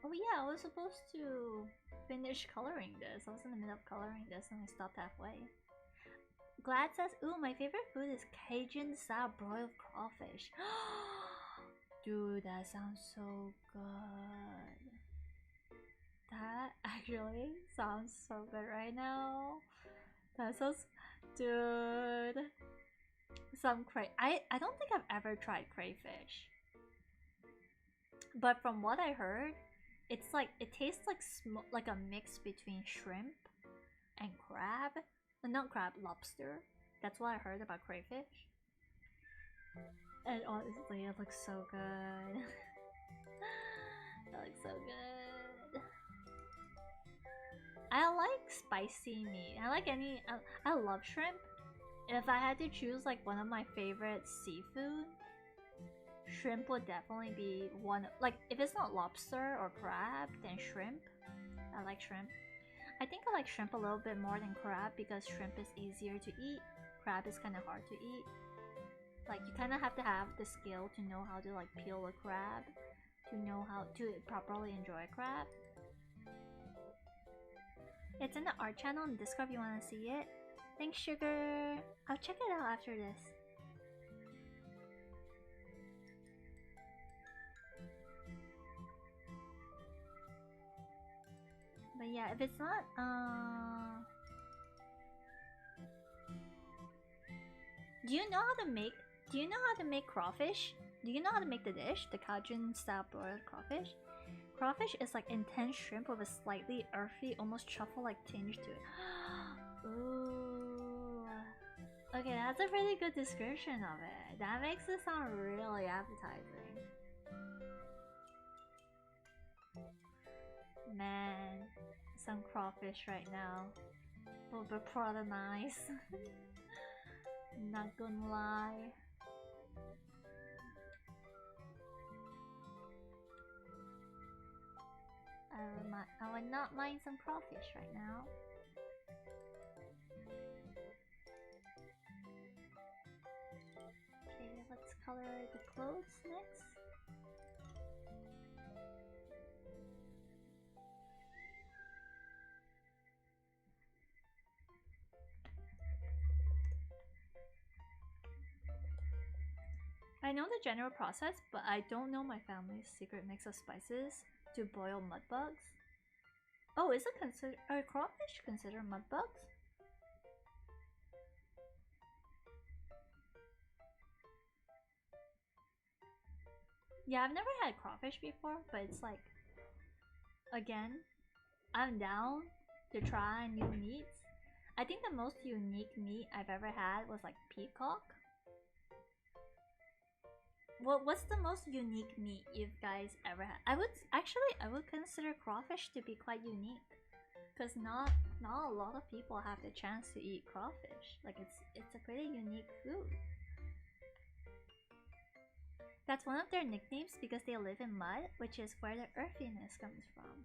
oh yeah, I was supposed to finish coloring this. I was in the middle of coloring this and I stopped halfway. Glad says, ooh, my favorite food is Cajun style broiled crawfish. Dude, that sounds so good. That actually sounds so good right now. That sounds, dude. I don't think I've ever tried crayfish, but from what I heard, it's like it tastes like like a mix between shrimp and crab. Not crab, lobster. That's what I heard about crayfish. And honestly, it looks so good. It looks so good. I like spicy meat. I like any. I love shrimp. If I had to choose like one of my favorite seafood, shrimp would definitely be one. Like if it's not lobster or crab, then shrimp. I like shrimp. I think I like shrimp a little bit more than crab because shrimp is easier to eat. Crab is kind of hard to eat. Like you kind of have to have the skill to know how to like peel a crab, to know how to properly enjoy crab. It's in the art channel on Discord if you want to see it. Thanks, Sugar. I'll check it out after this. But yeah, if it's not, do you know how to make? Do you know how to make crawfish? Do you know how to make the dish, the Cajun style broiled crawfish? Crawfish is like intense shrimp with a slightly earthy, almost truffle-like tinge to it. Ooh. Okay, that's a pretty good description of it. That makes it sound really appetizing. Man, some crawfish right now. A little bit rather nice. Not gonna lie. I would not mind some crawfish right now. Okay, let's color the clothes next. I know the general process, but I don't know my family's secret mix of spices to boil mud bugs. Oh, is it are crawfish considered mud bugs? Yeah, I've never had crawfish before, but it's like, again, I'm down to try new meats. I think the most unique meat I've ever had was like peacock. What's the most unique meat you guys ever had? I would consider crawfish to be quite unique, because not a lot of people have the chance to eat crawfish. Like it's a pretty unique food. That's one of their nicknames because they live in mud, which is where the earthiness comes from.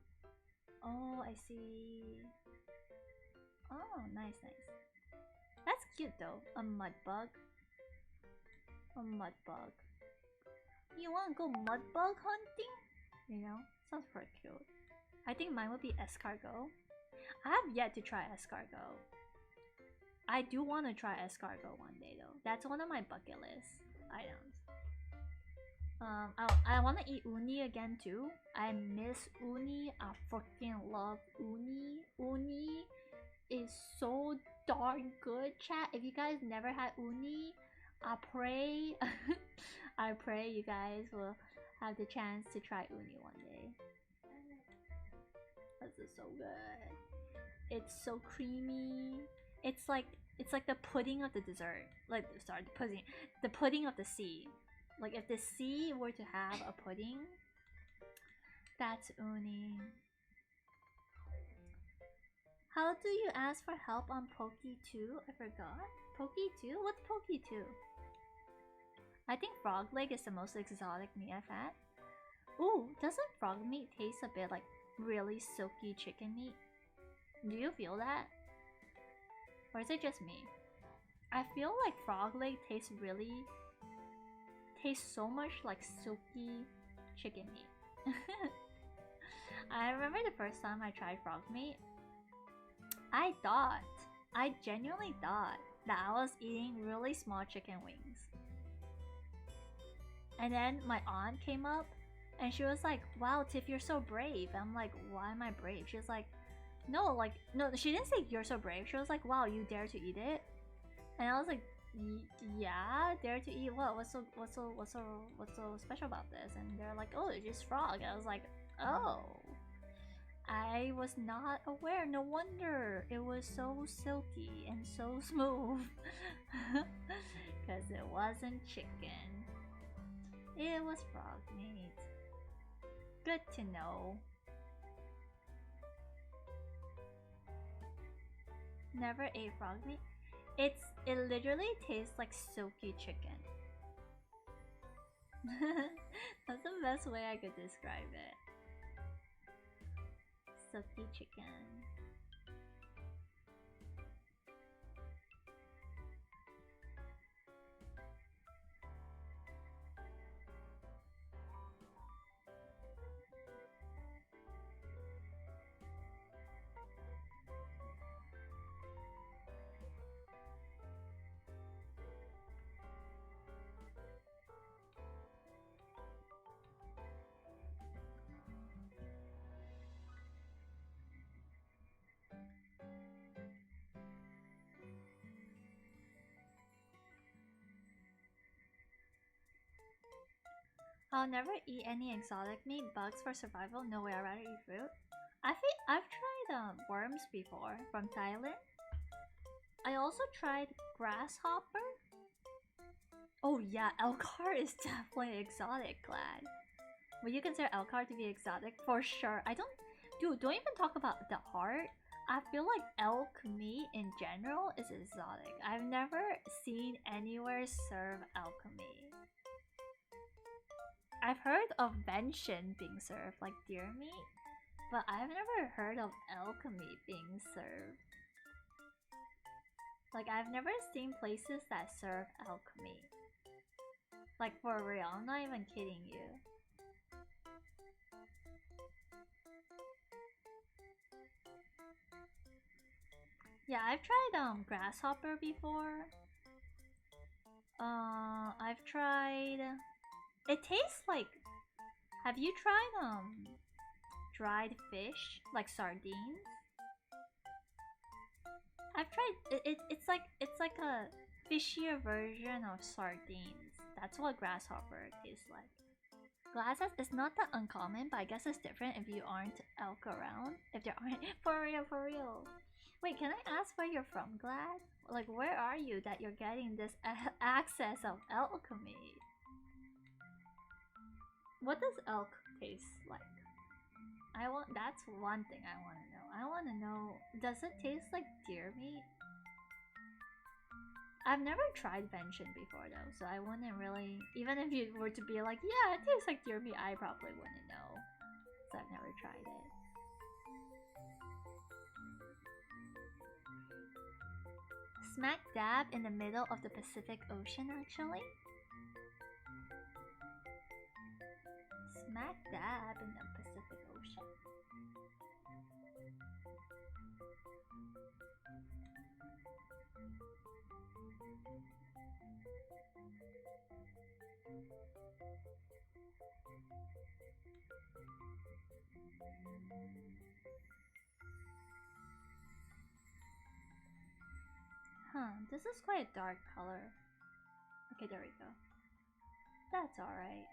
Oh, I see. Oh, nice, nice. That's cute though. A mud bug. A mud bug. You wanna go mud bug hunting? You know, sounds pretty cute. I think mine would be escargot. I have yet to try escargot. I do want to try escargot one day though. That's one of my bucket list items. I want to eat uni again too. I miss uni. I freaking love uni. Uni is so darn good, chat. If you guys never had uni, I pray, I pray you guys will have the chance to try uni one day. This is so good. It's so creamy. It's like the pudding of the dessert. Like sorry, the pudding of the sea. Like if the sea were to have a pudding, that's uni. How do you ask for help on Poke 2? I forgot. Poke 2? What's Poke 2? I think frog leg is the most exotic meat I've had. Ooh, doesn't frog meat taste a bit like really silky chicken meat? Do you feel that? Or is it just me? I feel like frog leg tastes so much like silky chicken meat. I remember the first time I tried frog meat, I genuinely thought that I was eating really small chicken wings. And then my aunt came up and she was like, "Wow, Tiff, you're so brave." I'm like, "Why am I brave?" She was like, "No, like, no," she didn't say you're so brave. She was like, "Wow, you dare to eat it?" And I was like, "Yeah, dare to eat what? What's so special about this?" And they're like, "Oh, it's just frog." And I was like, "Oh, I was not aware. No wonder it was so silky and so smooth." Because it wasn't chicken. It was frog meat. Good to know. Never ate frog meat. It literally tastes like silky chicken. That's the best way I could describe it. Silky chicken. I'll never eat any exotic meat. Bugs for survival? No way, I'd rather eat fruit. I think I've tried worms before from Thailand. I also tried grasshopper. Oh yeah, elk heart is definitely exotic, Glad. Would you consider elk heart to be exotic? For sure. Dude, don't even talk about the heart. I feel like elk meat in general is exotic. I've never seen anywhere serve elk meat. I've heard of venison being served, like deer meat, but I've never heard of elk meat being served. Like, I've never seen places that serve elk meat. Like, for real, I'm not even kidding you. Yeah, I've tried grasshopper before. I've tried. It tastes like. Have you tried dried fish like sardines? I've tried. It's like a fishier version of sardines. That's what grasshopper tastes like. Glasses is not that uncommon, but I guess it's different if you aren't elk around. If there aren't for real. Wait, can I ask where you're from, Glad? Like, where are you that you're getting this access of elk meat? What does elk taste like? That's one thing I want to know. I want to know, does it taste like deer meat? I've never tried venison before though, so I wouldn't really. Even if you were to be like, yeah, it tastes like deer meat, I probably wouldn't know, so I've never tried it. Smack dab in the middle of the Pacific Ocean, actually. Smack dab in the Pacific Ocean. Huh, this is quite a dark color. Okay, there we go. That's alright.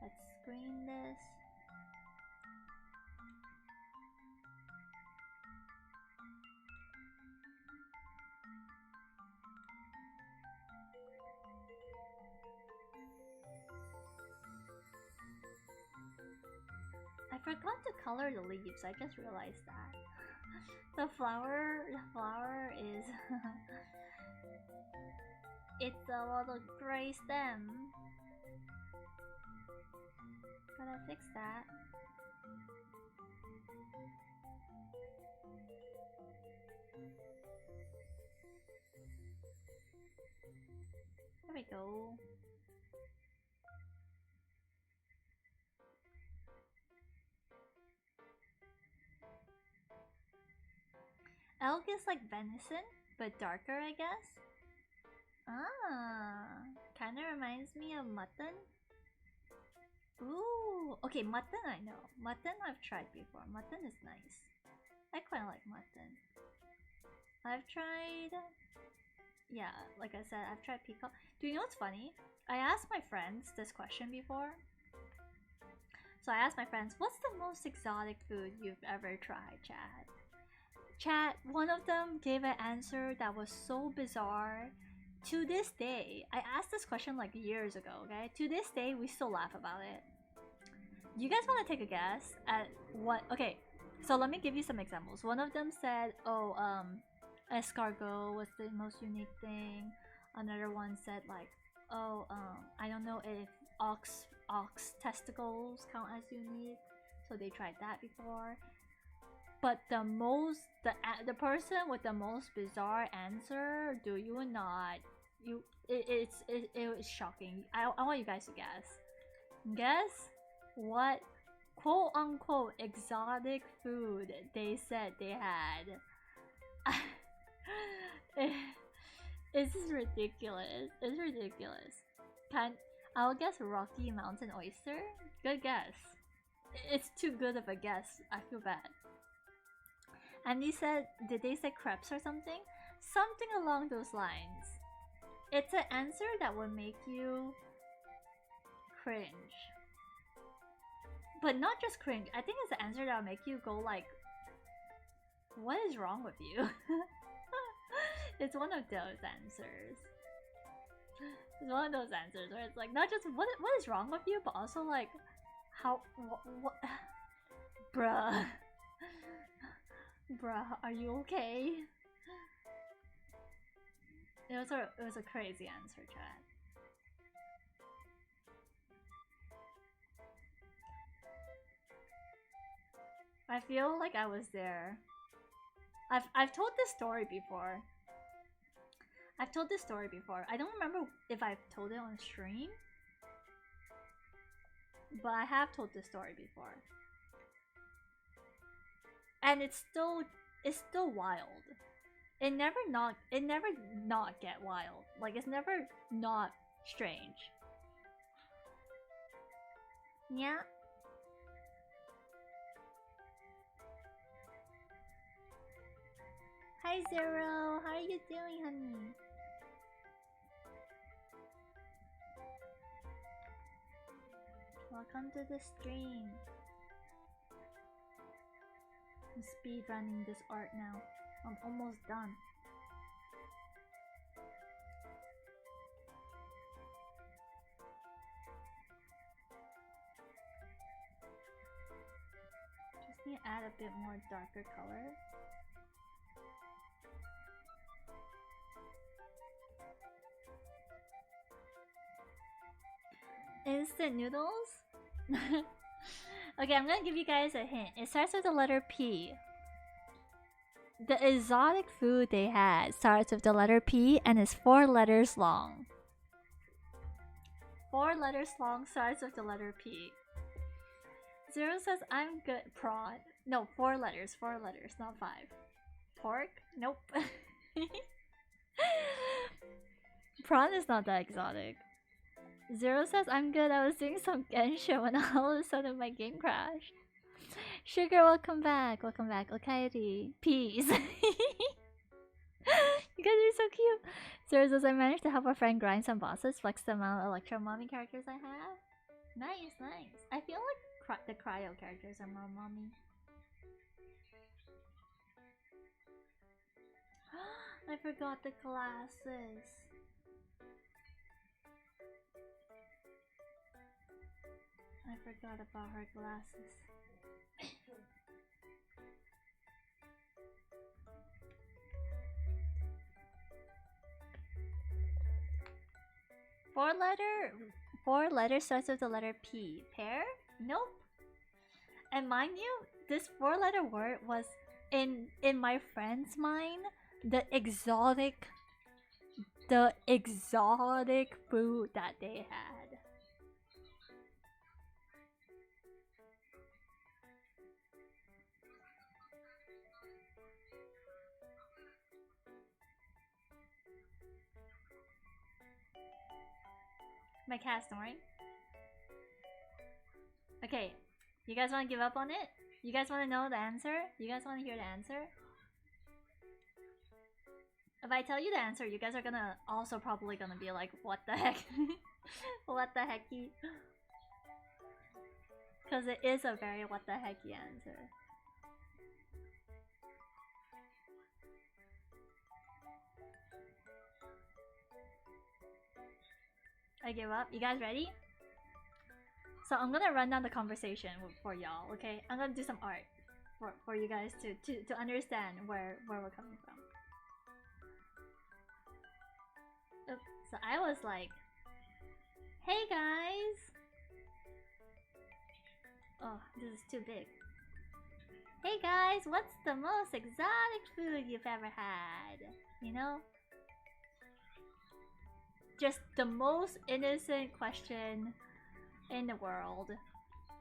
Let's screen this. I forgot to color the leaves, I just realized that. The flower is it's a little gray stem. Gotta fix that. we go. Elk is like venison, but darker, I guess. Ah, kind of reminds me of mutton. Ooh, okay, mutton I know. Mutton I've tried before. Mutton is nice. I quite like mutton. I've tried, yeah, like I said, I've tried peacock. Do you know what's funny? I asked my friends this question before. So I asked my friends, what's the most exotic food you've ever tried, Chad? Chat, one of them gave an answer that was so bizarre. To this day, I asked this question like years ago, okay? To this day, we still laugh about it. Do you guys want to take a guess at what? Okay, so let me give you some examples. One of them said, oh, escargot was the most unique thing. Another one said like, oh, I don't know if ox testicles count as unique, so they tried that before. But the person with the most bizarre answer, do you not? It was shocking. I want you guys to guess. Guess what quote unquote exotic food they said they had. It's ridiculous. It's ridiculous. I'll guess Rocky Mountain oyster. Good guess. It's too good of a guess. I feel bad. And they said, did they say crepes or something? Something along those lines. It's an answer that would make you cringe. But not just cringe. I think it's an answer that will make you go like, what is wrong with you? It's one of those answers. It's one of those answers where it's like, not just what is wrong with you, but also like, how, what bruh. Bruh, are you okay? It was a crazy answer, chat. I feel like I was there. I've told this story before. I've told this story before. I don't remember if I've told it on stream, but I have told this story before. And it's still wild. It never not get wild. Like it's never not strange. Yeah. Hi Zero, how are you doing, honey? Welcome to the stream. I'm speed running this art now. I'm almost done. Just need to add a bit more darker color. Instant noodles? Okay, I'm gonna give you guys a hint. It starts with the letter P. The exotic food they had starts with the letter P and is 4 letters long. 4 letters long, starts with the letter P. Zero says, I'm good. Prawn. No, 4 letters, not 5. Pork? Nope. Prawn is not that exotic. Zero says, I'm good. I was doing some Genshin when all of a sudden my game crashed. Sugar, welcome back. Welcome back. Okairi. Peace. You guys are so cute. Zero says, I managed to help a friend grind some bosses, flex the amount of Electro Mommy characters I have. Nice, nice. I feel like the cryo characters are more mommy. I forgot the glasses. I forgot about her glasses. Four letters starts with the letter P. Pear? Nope. And mind you, this 4-letter word was in my friend's mind the exotic the exotic food that they had. My cat's snoring. Okay, you guys want to give up on it? You guys want to know the answer? You guys want to hear the answer? If I tell you the answer, you guys are gonna also probably gonna be like, what the heck? What the hecky? Because it is a very what the hecky answer. I give up. You guys ready? So I'm gonna run down the conversation for y'all, okay? I'm gonna do some art for you guys to understand where we're coming from. Oops. So I was like, hey guys! Oh, this is too big. Hey guys, what's the most exotic food you've ever had? You know? Just the most innocent question in the world.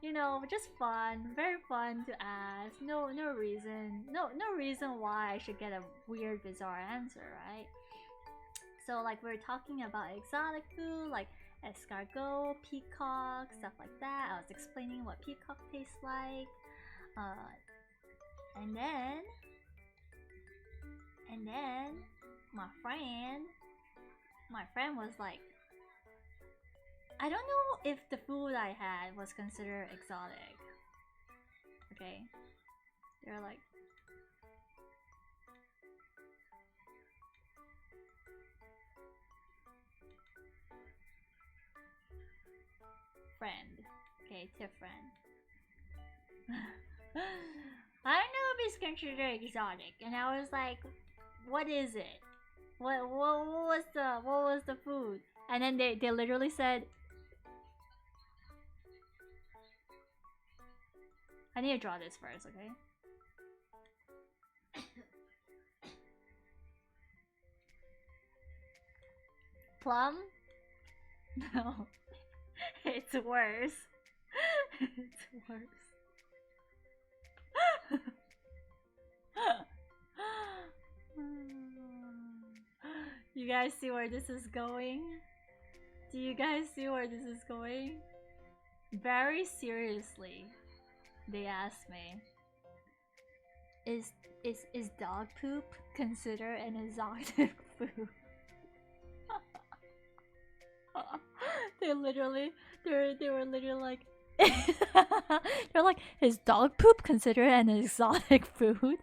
You know, just fun, very fun to ask. No reason why I should get a weird, bizarre answer, right? So like we're talking about exotic food, like escargot, peacock, stuff like that. I was explaining what peacock tastes like, and then my friend was like, I don't know if the food I had was considered exotic. Okay, they're like, friend. Okay, to friend. I don't know if it's considered exotic, and I was like, what is it? What was the food? And then they literally said, I need to draw this first, okay? Plum? No. It's worse. It's worse. You guys see where this is going? Do you guys see where this is going? Very seriously, they asked me, is dog poop considered an exotic food? They were literally like, they're like, is dog poop considered an exotic food?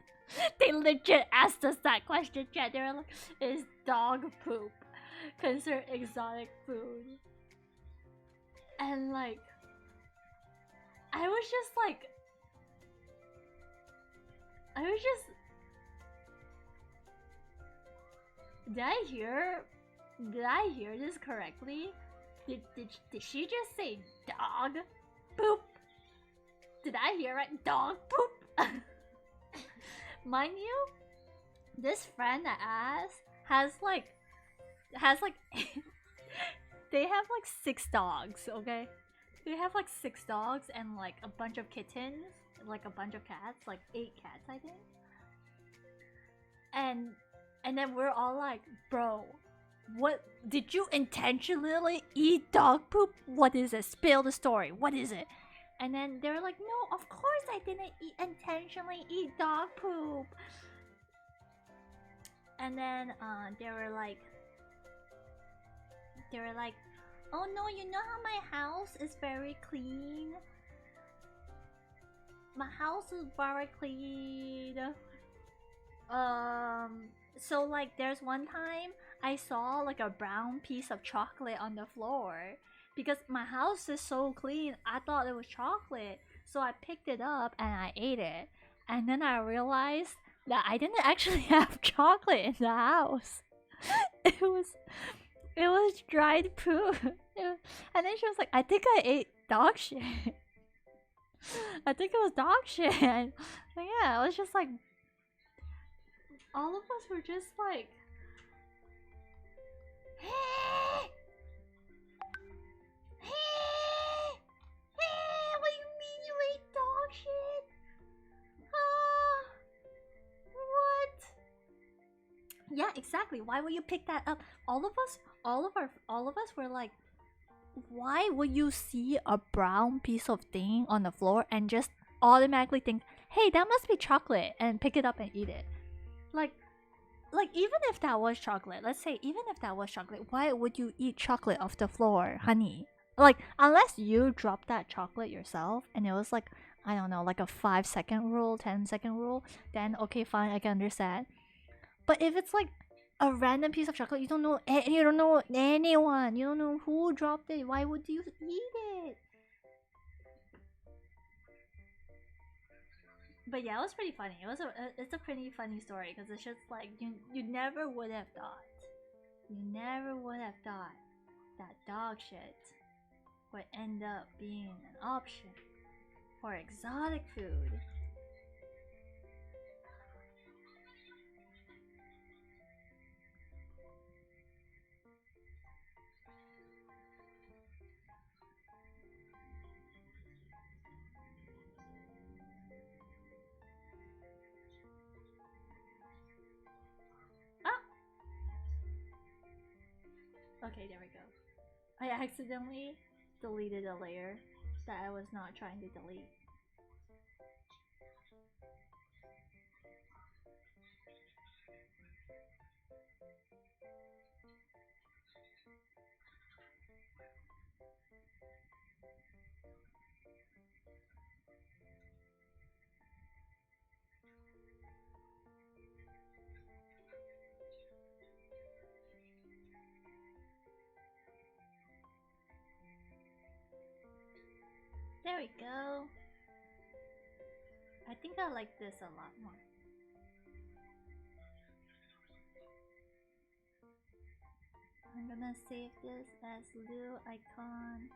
They legit asked us that question, chat. They were like, is dog poop considered exotic food? And like, I was just, did I hear this correctly? Did she just say dog poop? Did I hear right? Dog poop? Mind you, this friend that asked has like they have like 6 dogs, okay? They have like 6 dogs and like a bunch of kittens, like a bunch of cats, like 8 cats, I think. And then we're all like, bro, what, did you intentionally eat dog poop? What is it? Spill the story. What is it? And then they're like, no, of course I didn't intentionally eat dog poop. And then they were like, oh no, you know how my house is very clean? My house is very clean. So like there's one time I saw like a brown piece of chocolate on the floor. Because my house is so clean, I thought it was chocolate. So I picked it up and I ate it. And then I realized that I didn't actually have chocolate in the house. It was dried poop. And then she was like, I think I ate dog shit. I think it was dog shit. And yeah, it was just like, all of us were just like, What do you mean you ate dog shit? Ah, what? Yeah, exactly. Why would you pick that up? All of us were like, why would you see a brown piece of thing on the floor and just automatically think, hey, that must be chocolate, and pick it up and eat it? Like, even if that was chocolate, let's say even if that was chocolate, why would you eat chocolate off the floor, honey? Like, unless you dropped that chocolate yourself and it was like, I don't know, like a 5-second rule, 10-second rule, then okay, fine, I can understand. But if it's like a random piece of chocolate, you don't know anyone, you don't know who dropped it, why would you eat it? But yeah, it was pretty funny. It's a pretty funny story because it's just like you never would have thought, you never would have thought that dog shit would end up being an option for exotic food. Ah, okay, there we go. I accidentally deleted a layer that I was not trying to delete. There we go. I think I like this a lot more. I'm gonna save this as Lil Icon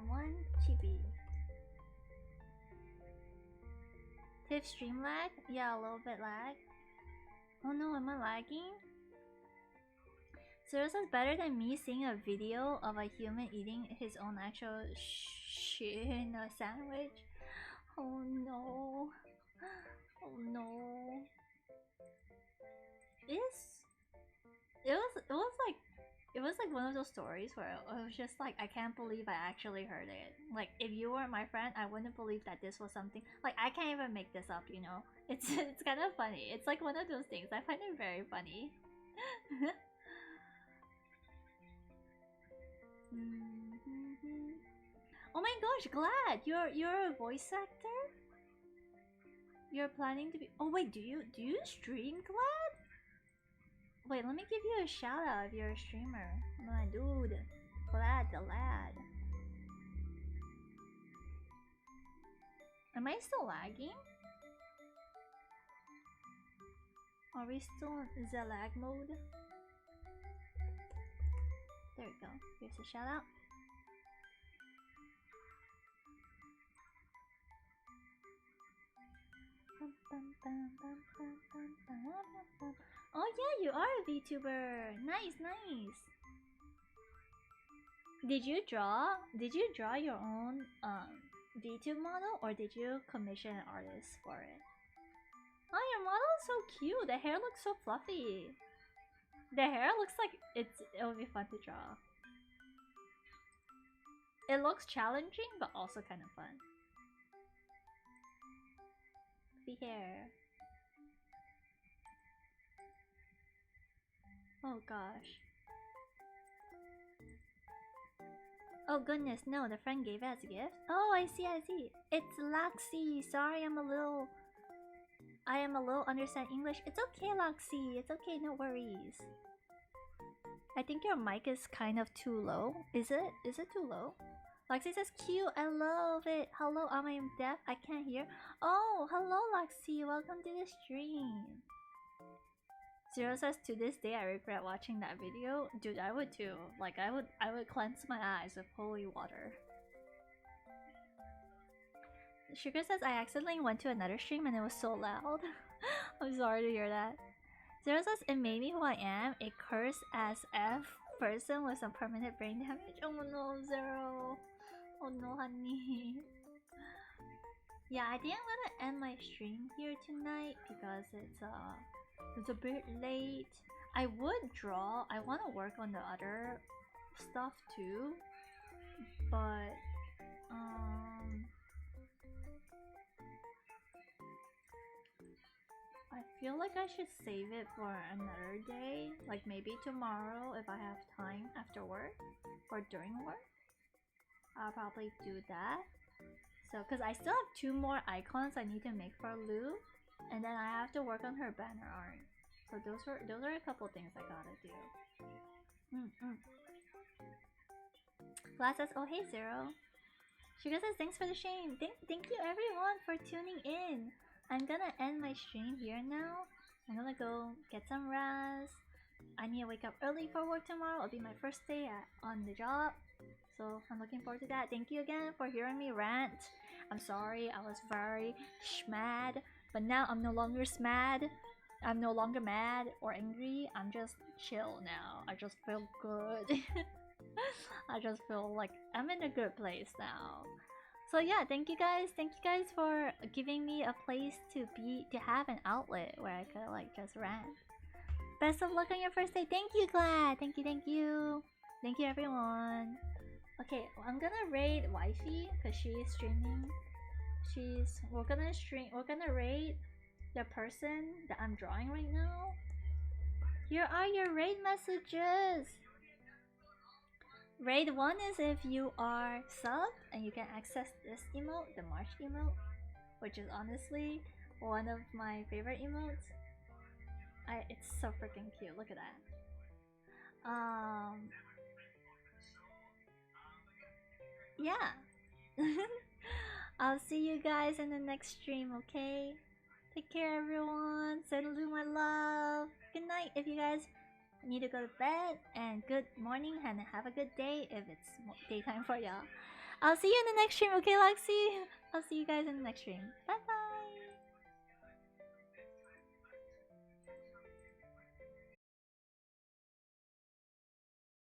1 chibi. Tiff stream lag? Yeah, a little bit lag. Oh no, am I lagging? So this is better than me seeing a video of a human eating his own actual shit in a sandwich. Oh no. Oh no. It's it was like one of those stories where it was just like, I can't believe I actually heard it. Like, if you weren't my friend, I wouldn't believe that this was something like, I can't even make this up, you know. It's kind of funny. It's like one of those things. I find it very funny. Oh my gosh, glad you're a voice actor. You're planning to be. Oh wait, do you stream, Glad? Wait, let me give you a shout out if you're a streamer. My dude, Glad the lad. Am I still lagging? Are we still in the lag mode? There we go. Here's a shout out. Oh yeah, you are a VTuber. Nice, nice. Did you draw your own VTube model, or did you commission an artist for it? Oh, your model is so cute. The hair looks so fluffy. The hair looks like it'll be fun to draw. It looks challenging, but also kind of fun. The hair. Oh gosh. Oh goodness, no, the friend gave it as a gift? Oh, I see, I see. It's Laxi. Sorry, I am a little understand English. It's okay, Laxi. It's okay, no worries. I think your mic is kind of too low. Is it? Is it too low? Laxi says, cute, I love it. Hello, am I deaf? I can't hear. Oh, hello, Laxi. Welcome to the stream. Zero says, to this day I regret watching that video. Dude, I would too. Like, I would cleanse my eyes with holy water. Sugar says, I accidentally went to another stream and it was so loud. I'm sorry to hear that. Zero says it made me who I am, a curse as F person with some permanent brain damage. Oh no, Zero. Oh no, honey. Yeah, I think I'm gonna end my stream here tonight because it's a bit late. I would draw. I want to work on the other stuff too, but I feel like I should save it for another day, like maybe tomorrow if I have time after work or during work. I'll probably do that. So, because I still have 2 more icons I need to make for Lou, and then I have to work on her banner art. So those are a couple things I gotta do. Glass says, oh hey Zero. Sugar says, thanks for the shame. Thank you everyone for tuning in. I'm gonna end my stream here now. I'm gonna go get some rest. I need to wake up early for work tomorrow. It'll be my first day on the job. So I'm looking forward to that. Thank you again for hearing me rant. I'm sorry, I was very schmad, but now I'm no longer smad. I'm no longer mad or angry. I'm just chill now. I just feel good. I just feel like I'm in a good place now. So yeah, thank you guys for giving me a place to have an outlet where I could like just rant. Best of luck on your first day. Thank you, Glad. Thank you everyone. Okay, well, I'm gonna raid Wifey because she is streaming. We're gonna raid the person that I'm drawing right now. Here are your raid messages. Raid 1 is if you are sub and you can access this emote, the March emote, which is honestly one of my favorite emotes. It's so freaking cute. Look at that. Yeah. I'll see you guys in the next stream, okay? Take care, everyone. Send Lou my love. Good night if you guys need to go to bed, and good morning and have a good day if it's daytime for y'all. I'll see you in the next stream, okay, Lexi? I'll see you guys in the next stream. Bye bye.